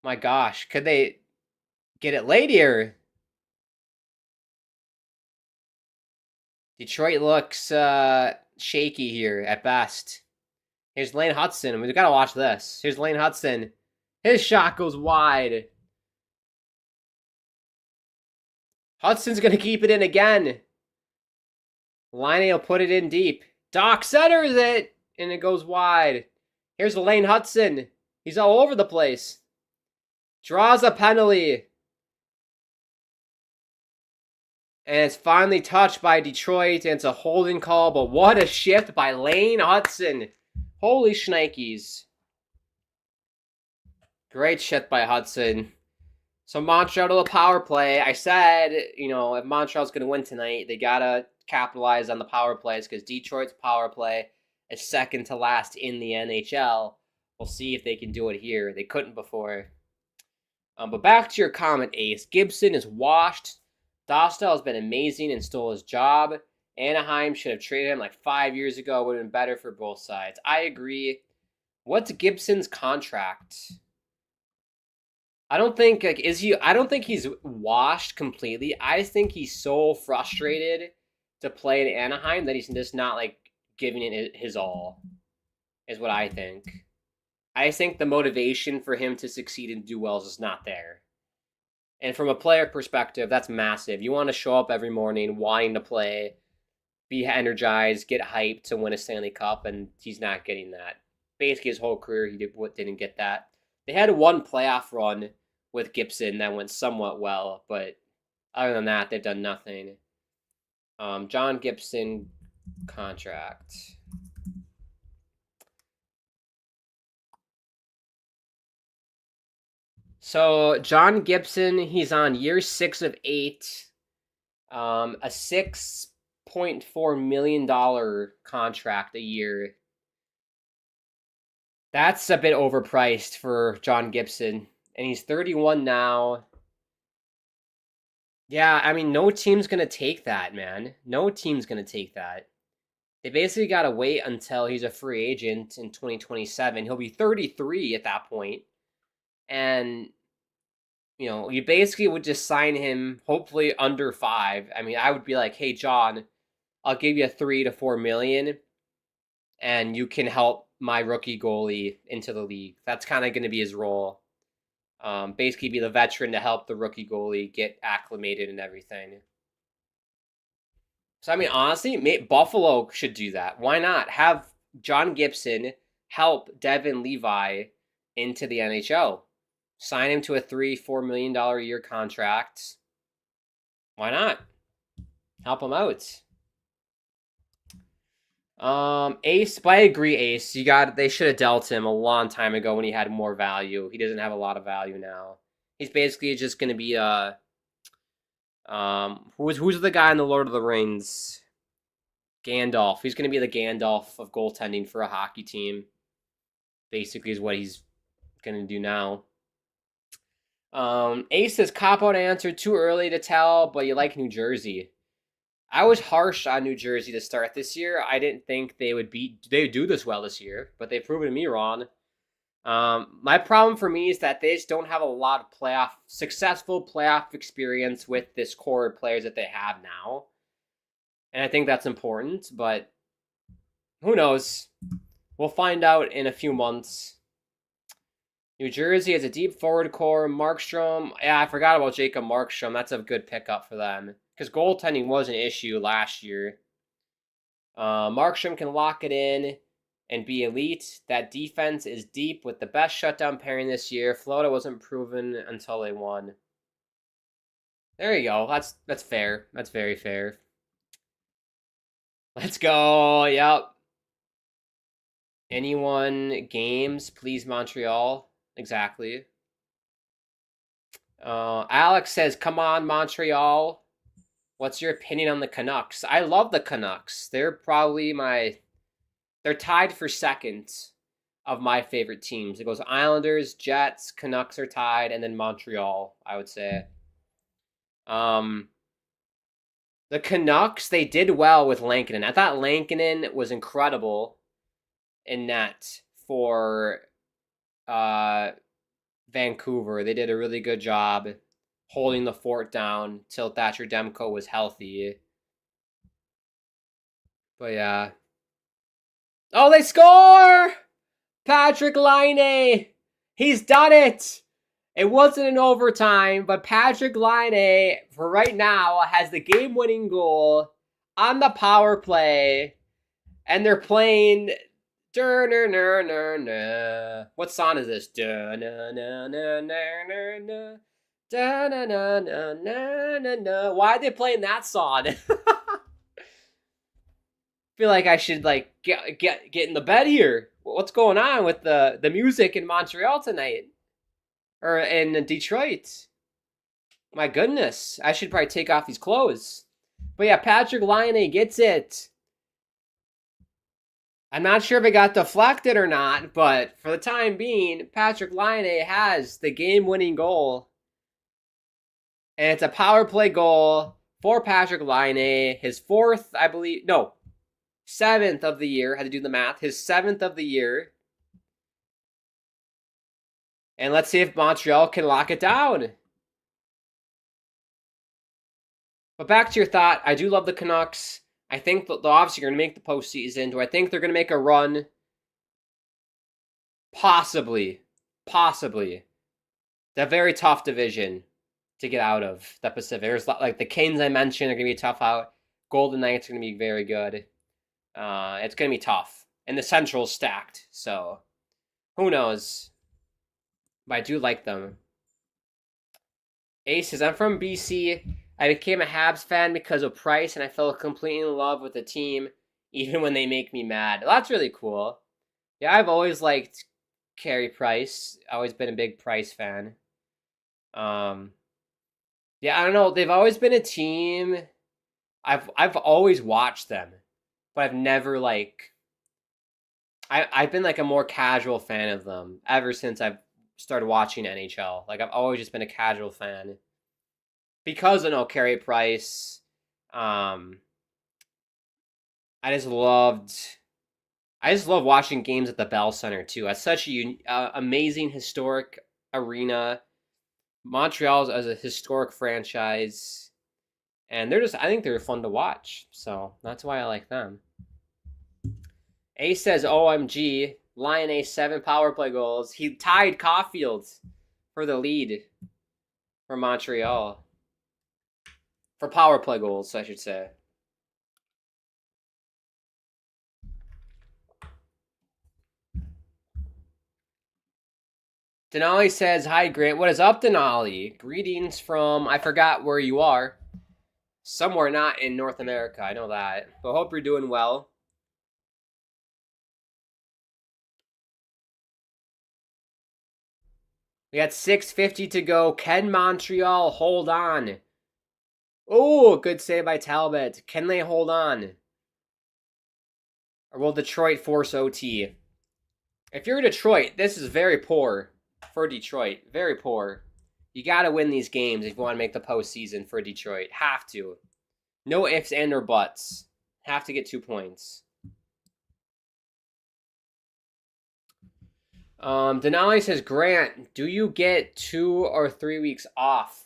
My gosh, could they get it late here? Detroit looks shaky here at best. Here's Lane Hudson. We've got to watch this. Here's Lane Hudson. His shot goes wide. Hudson's going to keep it in again. Laine will put it in deep. Doc centers it, and it goes wide. Here's Lane Hudson. He's all over the place. Draws a penalty. And it's finally touched by Detroit, and it's a holding call, but what a shift by Lane Hudson. Holy shnikes. Great shift by Hudson. So Montreal to the power play. I said, if Montreal's going to win tonight, they got to capitalize on the power plays because Detroit's power play is second to last in the NHL. We'll see if they can do it here. They couldn't before. But back to your comment, Ace. Gibson is washed. Dostal has been amazing and stole his job. Anaheim should have traded him like 5 years ago. Would have been better for both sides. I agree. What's Gibson's contract? I don't think like is he. I don't think he's washed completely. I just think he's so frustrated to play in Anaheim that he's just not like giving it his all. Is what I think. I think the motivation for him to succeed and do well is just not there. And from a player perspective, that's massive. You want to show up every morning wanting to play, be energized, get hyped to win a Stanley Cup, and he's not getting that. Basically, his whole career, he didn't get that. They had one playoff run with Gibson that went somewhat well, but other than that, they've done nothing. John Gibson contract. So John Gibson, he's on year 6 of 8, a $6.4 million contract a year. That's a bit overpriced for John Gibson, and he's 31 now. Yeah, I mean, no team's gonna take that, man. No team's gonna take that. They basically gotta wait until he's a free agent in 2027. He'll be 33 at that point, and you basically would just sign him, hopefully under 5. I mean, I would be like, hey, John, I'll give you 3 to 4 million, and you can help my rookie goalie into the league. That's kind of going to be his role. Basically be the veteran to help the rookie goalie get acclimated and everything. So, I mean, honestly, Buffalo should do that. Why not? Have John Gibson help Devin Levi into the NHL. Sign him to a $3-4 million a year contract. Why not? Help him out. Ace, but I agree, Ace. They should have dealt him a long time ago when he had more value. He doesn't have a lot of value now. He's basically just gonna be who's the guy in the Lord of the Rings? Gandalf. He's gonna be the Gandalf of goaltending for a hockey team. Basically is what he's gonna do now. Ace says cop-out answer, too early to tell, but you like New Jersey. I was harsh on New Jersey to start this year. I didn't think they would do this well this year, but they've proven me wrong. My problem for me is that they just don't have a lot of successful playoff experience with this core of players that they have now. And I think that's important, but who knows? We'll find out in a few months. New Jersey has a deep forward core. Markstrom. Yeah, I forgot about Jacob Markstrom. That's a good pickup for them. Because goaltending was an issue last year. Markstrom can lock it in and be elite. That defense is deep with the best shutdown pairing this year. Florida wasn't proven until they won. There you go. That's fair. That's very fair. Let's go. Yep. Anyone games, please, Montreal. Exactly. Alex says, come on, Montreal. What's your opinion on the Canucks? I love the Canucks. They're probably they're tied for second of my favorite teams. It goes Islanders, Jets, Canucks are tied, and then Montreal, I would say. The Canucks, they did well with Lankinen. I thought Lankinen was incredible in net for Vancouver. They did a really good job holding the fort down till Thatcher Demko was healthy. But yeah. Oh, they score! Patrick Laine! He's done it! It wasn't in overtime, but Patrick Laine, for right now, has the game-winning goal on the power play. And they're playing... What song is this? Why are they playing that song? Feel like I should get in the bed here. What's going on with the music in Montreal tonight? Or in Detroit? My goodness. I should probably take off these clothes. But yeah, Patrick Laine gets it. I'm not sure if it got deflected or not, but for the time being, Patrick Laine has the game-winning goal. And it's a power play goal for Patrick Laine. His 4th, I believe, no, 7th of the year. Had to do the math. His 7th of the year. And let's see if Montreal can lock it down. But back to your thought, I do love the Canucks. I think they're obviously going to make the postseason. Do I think they're going to make a run? Possibly. Possibly. It's a very tough division to get out of, the Pacific. There's like the Canes I mentioned are going to be tough out. Golden Knights are going to be very good. It's going to be tough. And the Central's stacked, so who knows? But I do like them. Ace says, I'm from BC. I became a Habs fan because of Price, and I fell completely in love with the team, even when they make me mad. Well, that's really cool. Yeah, I've always liked Carey Price. Always been a big Price fan. Yeah, I don't know. They've always been a team. I've always watched them, but I've never like. I've been like a more casual fan of them ever since I've started watching NHL. Like I've always just been a casual fan. Because I know Carey Price, I just love watching games at the Bell Center too. It's such a amazing historic arena. Montreal is a historic franchise, and I think they're fun to watch. So that's why I like them. Ace says, "OMG, Lion Ace 7 power play goals. He tied Caulfield for the lead for Montreal." For power play goals, I should say. Denali says, hi, Grant. What is up, Denali? Greetings from, I forgot where you are. Somewhere not in North America, I know that. But hope you're doing well. We got 6:50 to go. Can Montreal hold on? Oh, good save by Talbot. Can they hold on? Or will Detroit force OT? If you're Detroit, this is very poor for Detroit. Very poor. You got to win these games if you want to make the postseason for Detroit. Have to. No ifs and or buts. Have to get 2 points. Denali says, Grant, do you get 2 or 3 weeks off?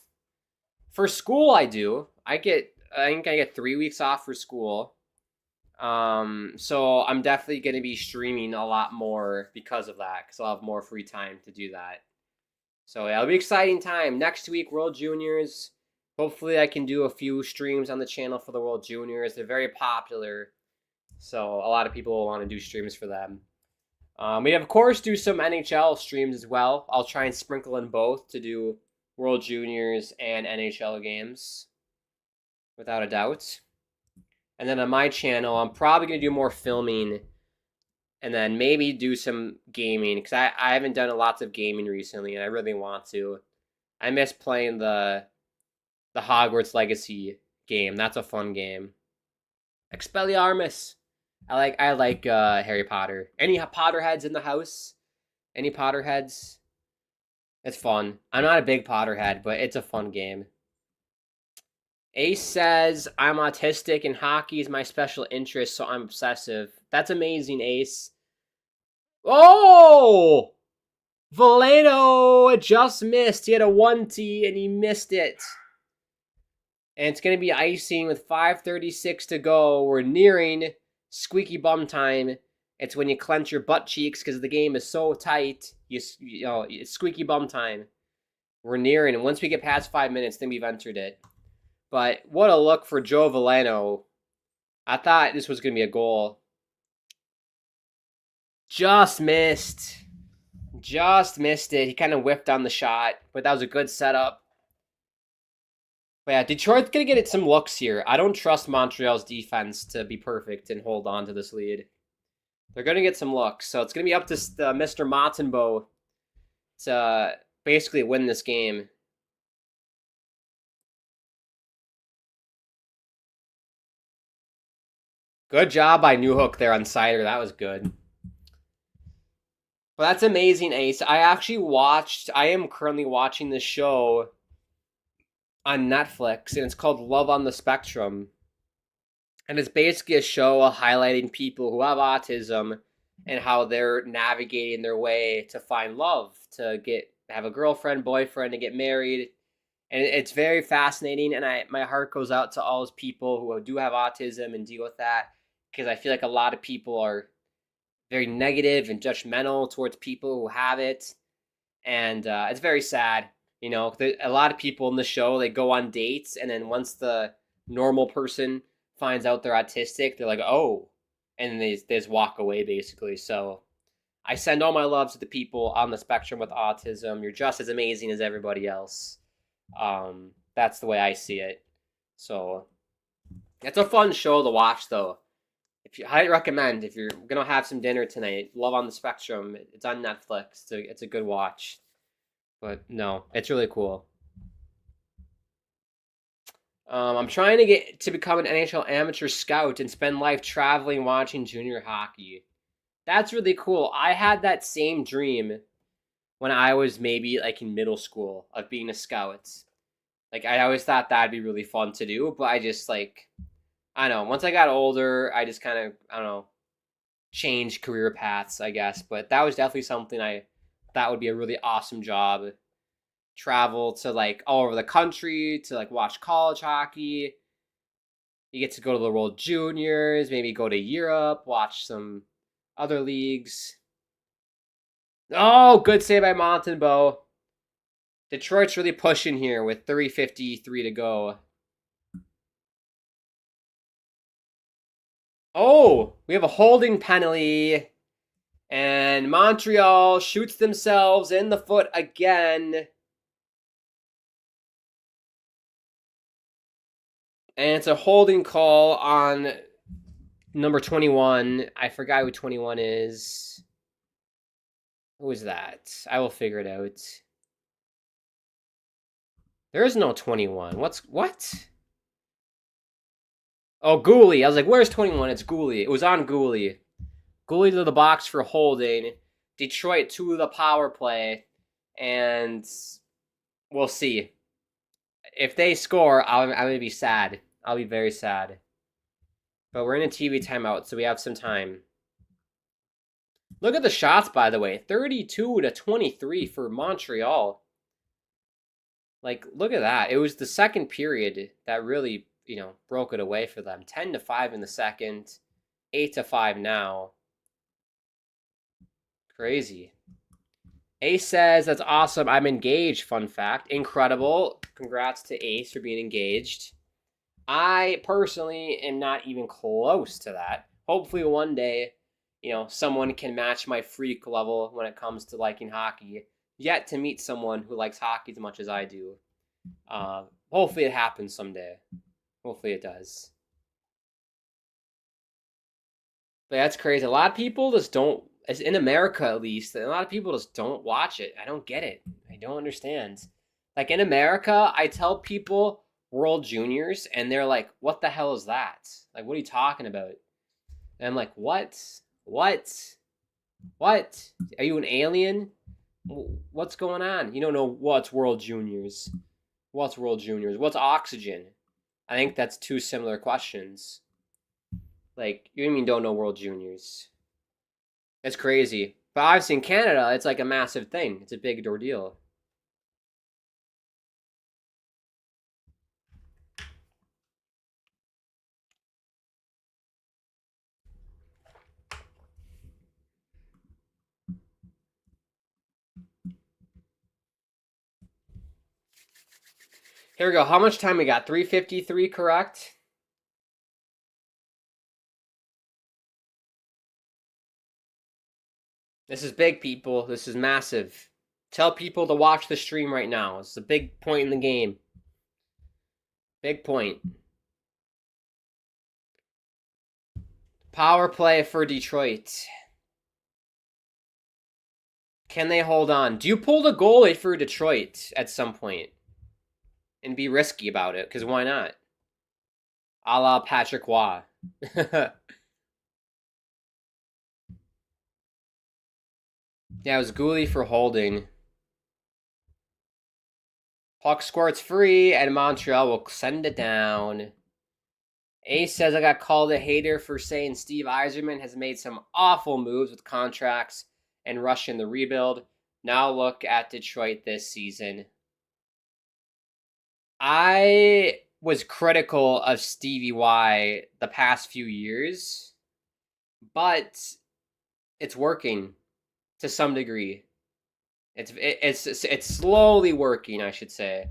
For school, I do. I think I get 3 weeks off for school. So I'm definitely going to be streaming a lot more because of that, because I'll have more free time to do that. So yeah, it'll be an exciting time. Next week, World Juniors. Hopefully I can do a few streams on the channel for the World Juniors. They're very popular, so a lot of people will want to do streams for them. We, of course, do some NHL streams as well. I'll try and sprinkle in both to do World Juniors and NHL games, without a doubt. And then on my channel, I'm probably going to do more filming and then maybe do some gaming, because I haven't done lots of gaming recently, and I really want to. I miss playing the Hogwarts Legacy game. That's a fun game. Expelliarmus. I like Harry Potter. Any Potterheads in the house? Any Potterheads? It's fun. I'm not a big Potterhead, but it's a fun game. Ace says, I'm autistic and hockey is my special interest, so I'm obsessive. That's amazing, Ace. Oh! Valeno just missed. He had a 1T and he missed it. And it's going to be icing with 5:36 to go. We're nearing squeaky bum time. It's when you clench your butt cheeks because the game is so tight. You know, it's squeaky bum time. We're nearing, and once we get past 5 minutes, then we've entered it. But what a look for Joe Valeno. I thought this was going to be a goal. Just missed. Just missed it. He kind of whiffed on the shot, but that was a good setup. But yeah, Detroit's going to get some looks here. I don't trust Montreal's defense to be perfect and hold on to this lead. They're going to get some looks. So it's going to be up to Mr. Montembeault to basically win this game. Good job by Newhook there on Cider. That was good. Well, that's amazing, Ace. I am currently watching this show on Netflix, and it's called Love on the Spectrum. And it's basically a show highlighting people who have autism and how they're navigating their way to find love, to get have a girlfriend, boyfriend, to get married. And it's very fascinating, and my heart goes out to all those people who do have autism and deal with that, because I feel like a lot of people are very negative and judgmental towards people who have it, and it's very sad. You know, a lot of people in the show, they go on dates, and then once the normal person finds out they're autistic, they're like, oh, and they just walk away, basically. So I send all my love to the people on the spectrum with autism. You're just as amazing as everybody else. That's the way I see it. So it's a fun show to watch, though. If you highly recommend, if you're gonna have some dinner tonight, Love on the Spectrum. It's on Netflix. It's a good watch. But no, it's really cool. I'm trying to get to become an NHL amateur scout and spend life traveling, watching junior hockey. That's really cool. I had that same dream when I was maybe like in middle school of being a scout. Like I always thought that'd be really fun to do, but I just like, I don't know. Once I got older, I just kind of, I don't know, changed career paths, I guess. But that was definitely something I thought would be a really awesome job. Travel to like all over the country to like watch college hockey. You get to go to the World Juniors, maybe go to Europe, watch some other leagues. Oh, good save by Montembeault. Detroit's really pushing here with 3:53 to go. Oh, we have a holding penalty. And Montreal shoots themselves in the foot again. And it's a holding call on number 21. I forgot who 21 is. Who is that? I will figure it out. There is no 21. What? Oh, Gooley. I was like, where's 21? It's Gooley. It was on Gooley. Gooley to the box for holding. Detroit to the power play. And we'll see. If they score, I'm going to be sad. I'll be very sad. But we're in a TV timeout, so we have some time. Look at the shots, by the way. 32-23 for Montreal. Like, look at that. It was the second period that really, broke it away for them. 10-5 in the second. 8-5 now. Crazy. Ace says, that's awesome. I'm engaged. Fun fact. Incredible. Congrats to Ace for being engaged. I personally am not even close to that. Hopefully one day, someone can match my freak level when it comes to liking hockey. Yet to meet someone who likes hockey as much as I do. Hopefully it happens someday. Hopefully it does. But that's crazy. A lot of people just don't, as in America at least, a lot of people just don't watch it. I don't get it. I don't understand. Like in America, I tell people World Juniors, and they're like, what the hell is that? Like, what are you talking about? And I'm like, what? Are you an alien? What's going on? You don't know what's World Juniors. What's World Juniors? What's Oxygen? I think that's two similar questions. Like, you don't know World Juniors. It's crazy. But obviously in Canada, it's like a massive thing. It's a big ordeal. Here we go. How much time we got? 3:53, correct? This is big, people. This is massive. Tell people to watch the stream right now. It's a big point in the game. Big point. Power play for Detroit. Can they hold on? Do you pull the goalie for Detroit at some point? And be risky about it, because why not? A la Patrick Waugh. Yeah, it was Gooley for holding. Puck squirts free, and Montreal will send it down. Ace says, I got called a hater for saying Steve Yzerman has made some awful moves with contracts and rushing the rebuild. Now look at Detroit this season. I was critical of Stevie Y the past few years, but it's working to some degree. It's slowly working, I should say.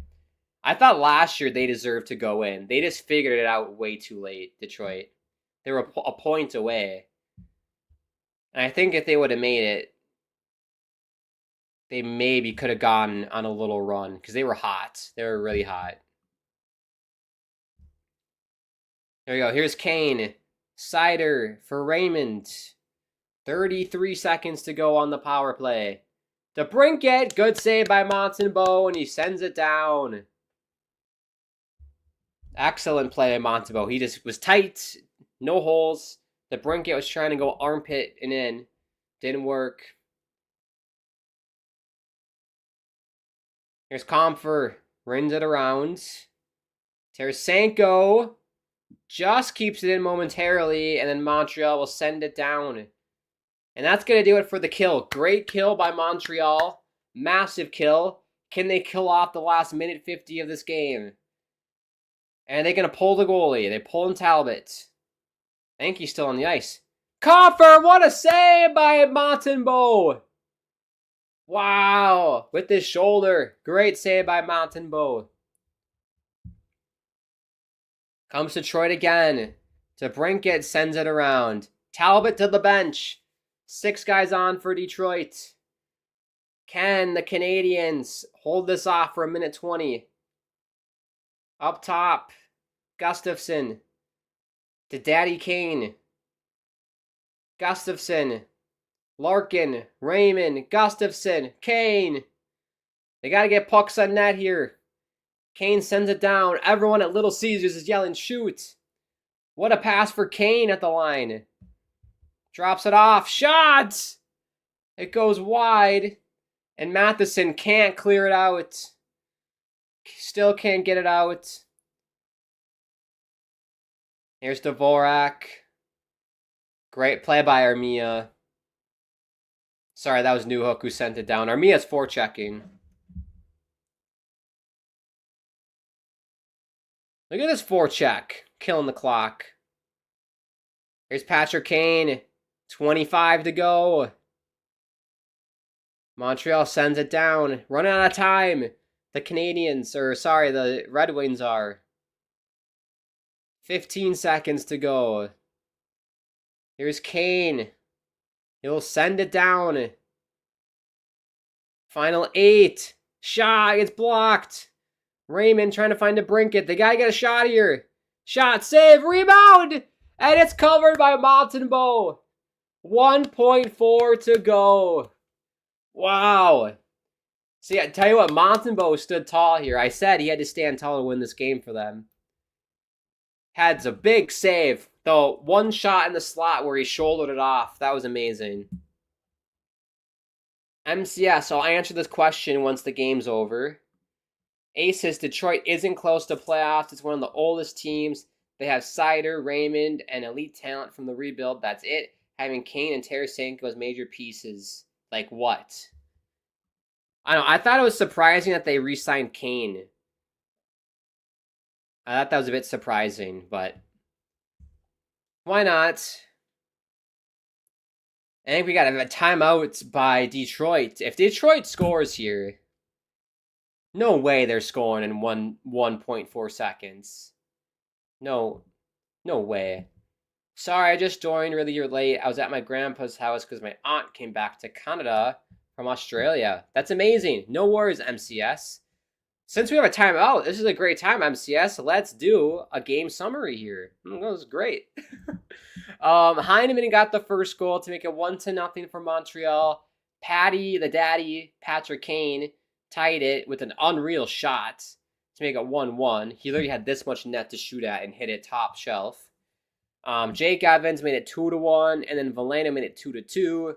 I thought last year they deserved to go in. They just figured it out way too late, Detroit. They were a point away. And I think if they would have made it, they maybe could have gone on a little run because they were hot. They were really hot. There we go. Here's Kane. Sider for Raymond. 33 seconds to go on the power play. DeBrincat. Good save by Montembeault, and he sends it down. Excellent play by Montembeault. He just was tight. No holes. DeBrincat was trying to go armpit and in. Didn't work. Here's Comfer. Runs it around. Tarasenko just keeps it in momentarily, and then Montreal will send it down. And that's going to do it for the kill. Great kill by Montreal. Massive kill. Can they kill off the last minute 50 of this game? And they're going to pull the goalie. They pull in Talbot. I think he's still on the ice. Comfer, what a save by Montembeault. Wow. With his shoulder. Great save by Montembeault. Comes Detroit again. DeBrincat sends it around. Talbot to the bench. 6 guys on for Detroit. Can the Canadiens hold this off for a minute 20? Up top, Gustafsson to Daddy Kane. Gustafsson, Larkin, Raymond, Gustafsson, Kane. They got to get pucks on net here. Kane sends it down. Everyone at Little Caesars is yelling, shoot. What a pass for Kane at the line. Drops it off. Shot! It goes wide. And Matheson can't clear it out. Still can't get it out. Here's Dvorak. Great play by Armia. Sorry, that was Newhook who sent it down. Armia's forechecking. Look at this forecheck. Killing the clock. Here's Patrick Kane. 25 to go. Montreal sends it down. Running out of time. The Red Wings are. 15 seconds to go. Here's Kane. He'll send it down. Final 8. Shot. It's blocked. Raymond trying to find DeBrincat. They gotta get a shot here. Shot. Save. Rebound. And it's covered by Montembeault. 1.4 to go. Wow. See, I tell you what, Montembeault stood tall here. I said he had to stand tall to win this game for them. Had a big save. Though, one shot in the slot where he shouldered it off. That was amazing. MCS, I'll answer this question once the game's over. Aces, Detroit isn't close to playoffs. It's one of the oldest teams. They have Sider, Raymond, and elite talent from the rebuild. That's it. Having Kane and Tarasenko as major pieces. Like what? I don't know. I thought it was surprising that they re-signed Kane. I thought that was a bit surprising, but why not? I think we got a timeout by Detroit. If Detroit scores here, no way they're scoring in 1.4 seconds. No way. Sorry, I just joined really late. I was at my grandpa's house because my aunt came back to Canada from Australia. That's amazing. No worries, MCS. Since we have a timeout, this is a great time, MCS. Let's do a game summary here. That was great. Heineman got the first goal to make it 1-0 for Montreal. Patty, the daddy, Patrick Kane, tied it with an unreal shot to make it 1-1. He literally had this much net to shoot at and hit it top shelf. Jake Evans made it 2-1, and then Veleno made it 2-2.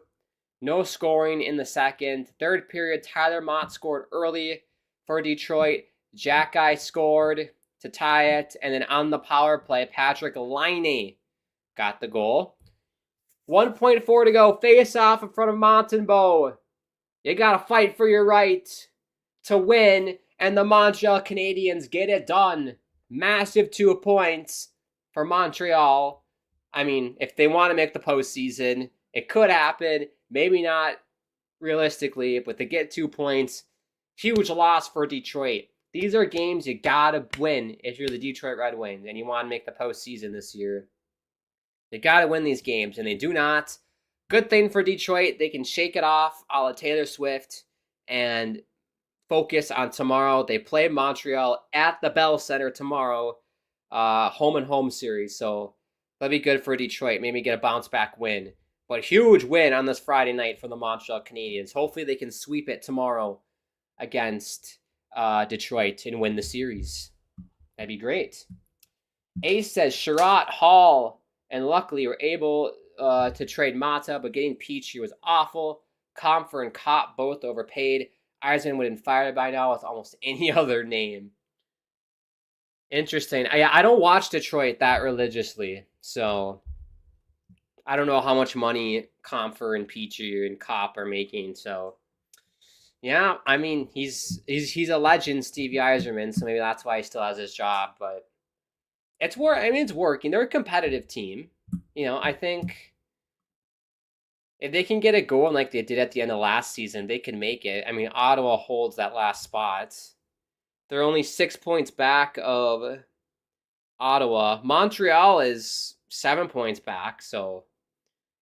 No scoring in the second. Third period, Tyler Mott scored early for Detroit. Jack Guy scored to tie it, and then on the power play, Patrick Laine got the goal. 1.4 to go. Face off in front of Montembeault. You got to fight for your right to win, and the Montreal Canadiens get it done. Massive 2 points for Montreal. I mean, if they want to make the postseason, it could happen. Maybe not realistically, but they get 2 points. Huge loss for Detroit. These are games you gotta win if you're the Detroit Red Wings and you want to make the postseason this year. They gotta win these games, and they do not. Good thing for Detroit, they can shake it off a la Taylor Swift and focus on tomorrow. They play Montreal at the Bell Center tomorrow, home and home series. So that'll be good for Detroit. Maybe get a bounce back win. But huge win on this Friday night for the Montreal Canadiens. Hopefully they can sweep it tomorrow against Detroit and win the series. That'd be great. Ace says Sherratt, Hall, and luckily were able to trade Mata, but getting Petrie was awful. Comfer and Kopp both overpaid. Eisman would have been fired by now with almost any other name. Interesting. I don't watch Detroit that religiously, so I don't know how much money Comfer and Petrie and Kopp are making. So yeah, I mean he's a legend, Stevie Yzerman, so maybe that's why he still has his job. But it's working. They're a competitive team. I think if they can get it going like they did at the end of last season, they can make it. I mean, Ottawa holds that last spot. They're only 6 points back of Ottawa. Montreal is 7 points back, so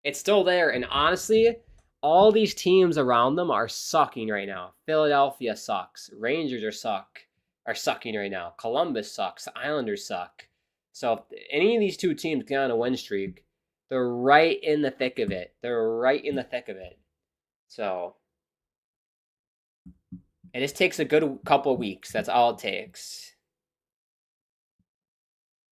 it's still there. And honestly, all these teams around them are sucking right now. Philadelphia sucks. Rangers are sucking right now. Columbus sucks. The Islanders suck. So if any of these two teams get on a win streak, they're right in the thick of it. So it just takes a good couple weeks. That's all it takes.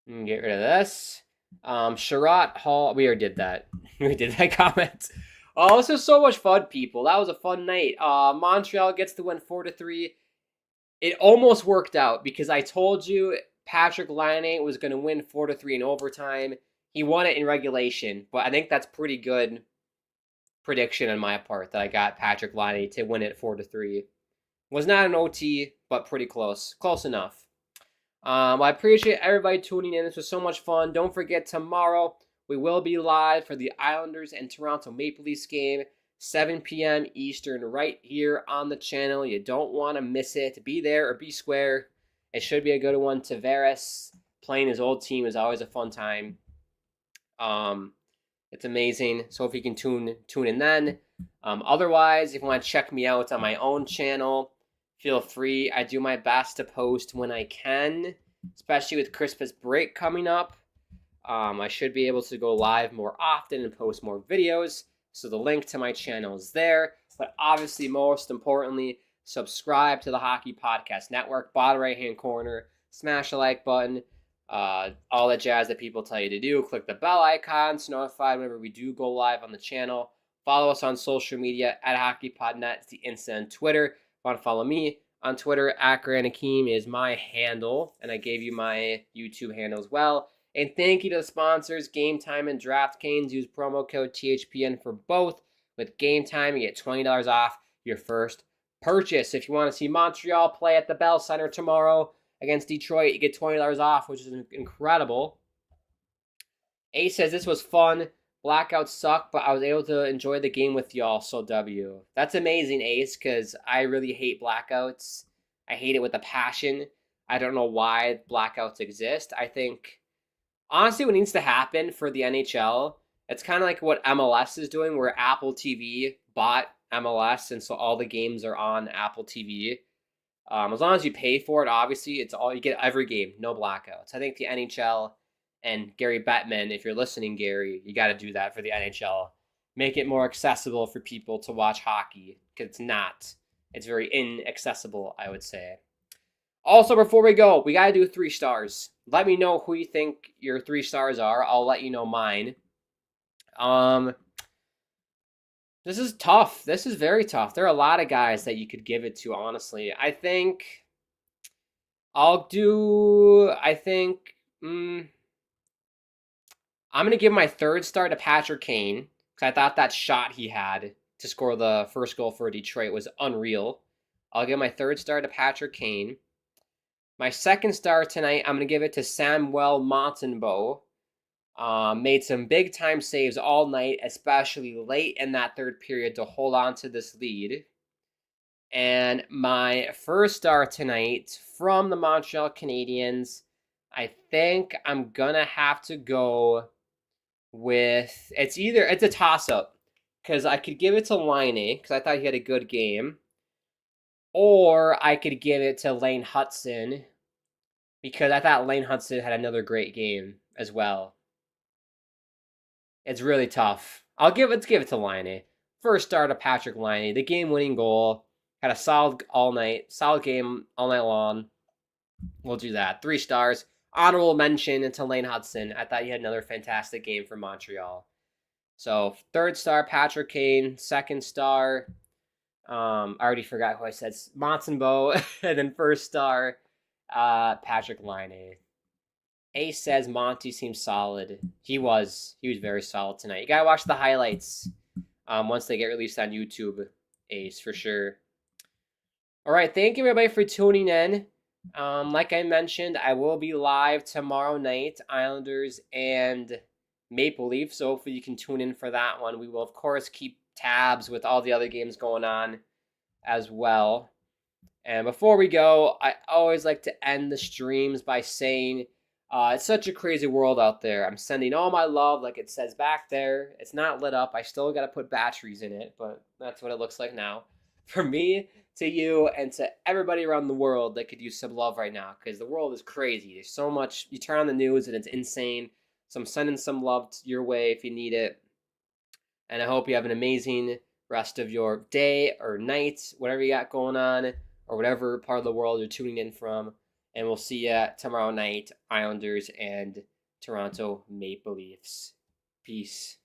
Get rid of this. Sherratt, Hall. We already did that. We did that comment. Oh, this was so much fun, people. That was a fun night. Montreal gets the win 4-3. It almost worked out because I told you Patrick Laine was going to win 4-3 in overtime. He won it in regulation, but I think that's pretty good prediction on my part that I got Patrick Laine to win it 4-3. Was not an OT, but pretty close. Close enough. I appreciate everybody tuning in. This was so much fun. Don't forget, tomorrow we will be live for the Islanders and Toronto Maple Leafs game, 7 p.m. Eastern, right here on the channel. You don't want to miss it. Be there or be square. It should be a good one. Tavares playing his old team is always a fun time. It's amazing. So if you can tune in then. Otherwise, if you want to check me out on my own channel, feel free. I do my best to post when I can, especially with Christmas break coming up. I should be able to go live more often and post more videos. So the link to my channel is there. But obviously, most importantly, subscribe to the Hockey Podcast Network. Bottom right-hand corner. Smash the like button. All the jazz that people tell you to do. Click the bell icon to notify whenever we do go live on the channel. Follow us on social media at HockeyPodNet. It's the Insta and Twitter. If you want to follow me on Twitter, at Grant Akeem is my handle. And I gave you my YouTube handle as well. And thank you to the sponsors, Gametime and DraftKings. Use promo code THPN for both. With Gametime, you get $20 off your first purchase. If you want to see Montreal play at the Bell Center tomorrow against Detroit, you get $20 off, which is incredible. Ace says, this was fun. Blackouts suck, but I was able to enjoy the game with y'all, so W. That's amazing, Ace, because I really hate blackouts. I hate it with a passion. I don't know why blackouts exist. I think, honestly, what needs to happen for the NHL, it's kind of like what MLS is doing, where Apple TV bought MLS, and so all the games are on Apple TV. As long as you pay for it, obviously, it's all you get every game, no blackouts. I think the NHL and Gary Bettman, if you're listening, Gary, you got to do that for the NHL. Make it more accessible for people to watch hockey, because it's not. It's very inaccessible, I would say. Also, before we go, we got to do 3 stars. Let me know who you think your 3 stars are. I'll let you know mine. This is tough. This is very tough. There are a lot of guys that you could give it to, honestly. I think I'm going to give my 3rd star to Patrick Kane, because I thought that shot he had to score the first goal for Detroit was unreal. I'll give my third star to Patrick Kane. My second star tonight, I'm going to give it to Samuel Montembeault. Made some big time saves all night, especially late in that third period to hold on to this lead. And my first star tonight from the Montreal Canadiens, I think I'm going to have to go with, it's a toss-up, because I could give it to Laine, because I thought he had a good game, or I could give it to Lane Hutson, because I thought Lane Hutson had another great game as well. It's really tough. Let's give it to Laine. First star to Patrick Laine, the game-winning goal. Had a solid game all night long. We'll do that. 3 stars. Honorable mention to Lane Hutson. I thought he had another fantastic game for Montreal. So, third star, Patrick Kane. Second star, I already forgot who I said. Montembeault. And then first star, Patrick Laine. Ace says Monty seems solid. He was very solid tonight. You gotta watch the highlights once they get released on YouTube, Ace, for sure. All right, thank you everybody for tuning in. Like I mentioned, I will be live tomorrow night, Islanders and Maple Leafs, so hopefully you can tune in for that one. We will, of course, keep tabs with all the other games going on as well. And before we go, I always like to end the streams by saying it's such a crazy world out there. I'm sending all my love, like it says back there. It's not lit up. I still got to put batteries in it, but that's what it looks like now. For me, to you, and to everybody around the world that could use some love right now, because the world is crazy. There's so much. You turn on the news and it's insane. So I'm sending some love your way if you need it. And I hope you have an amazing rest of your day or night, whatever you got going on, or whatever part of the world you're tuning in from. And we'll see you tomorrow night, Islanders and Toronto Maple Leafs. Peace.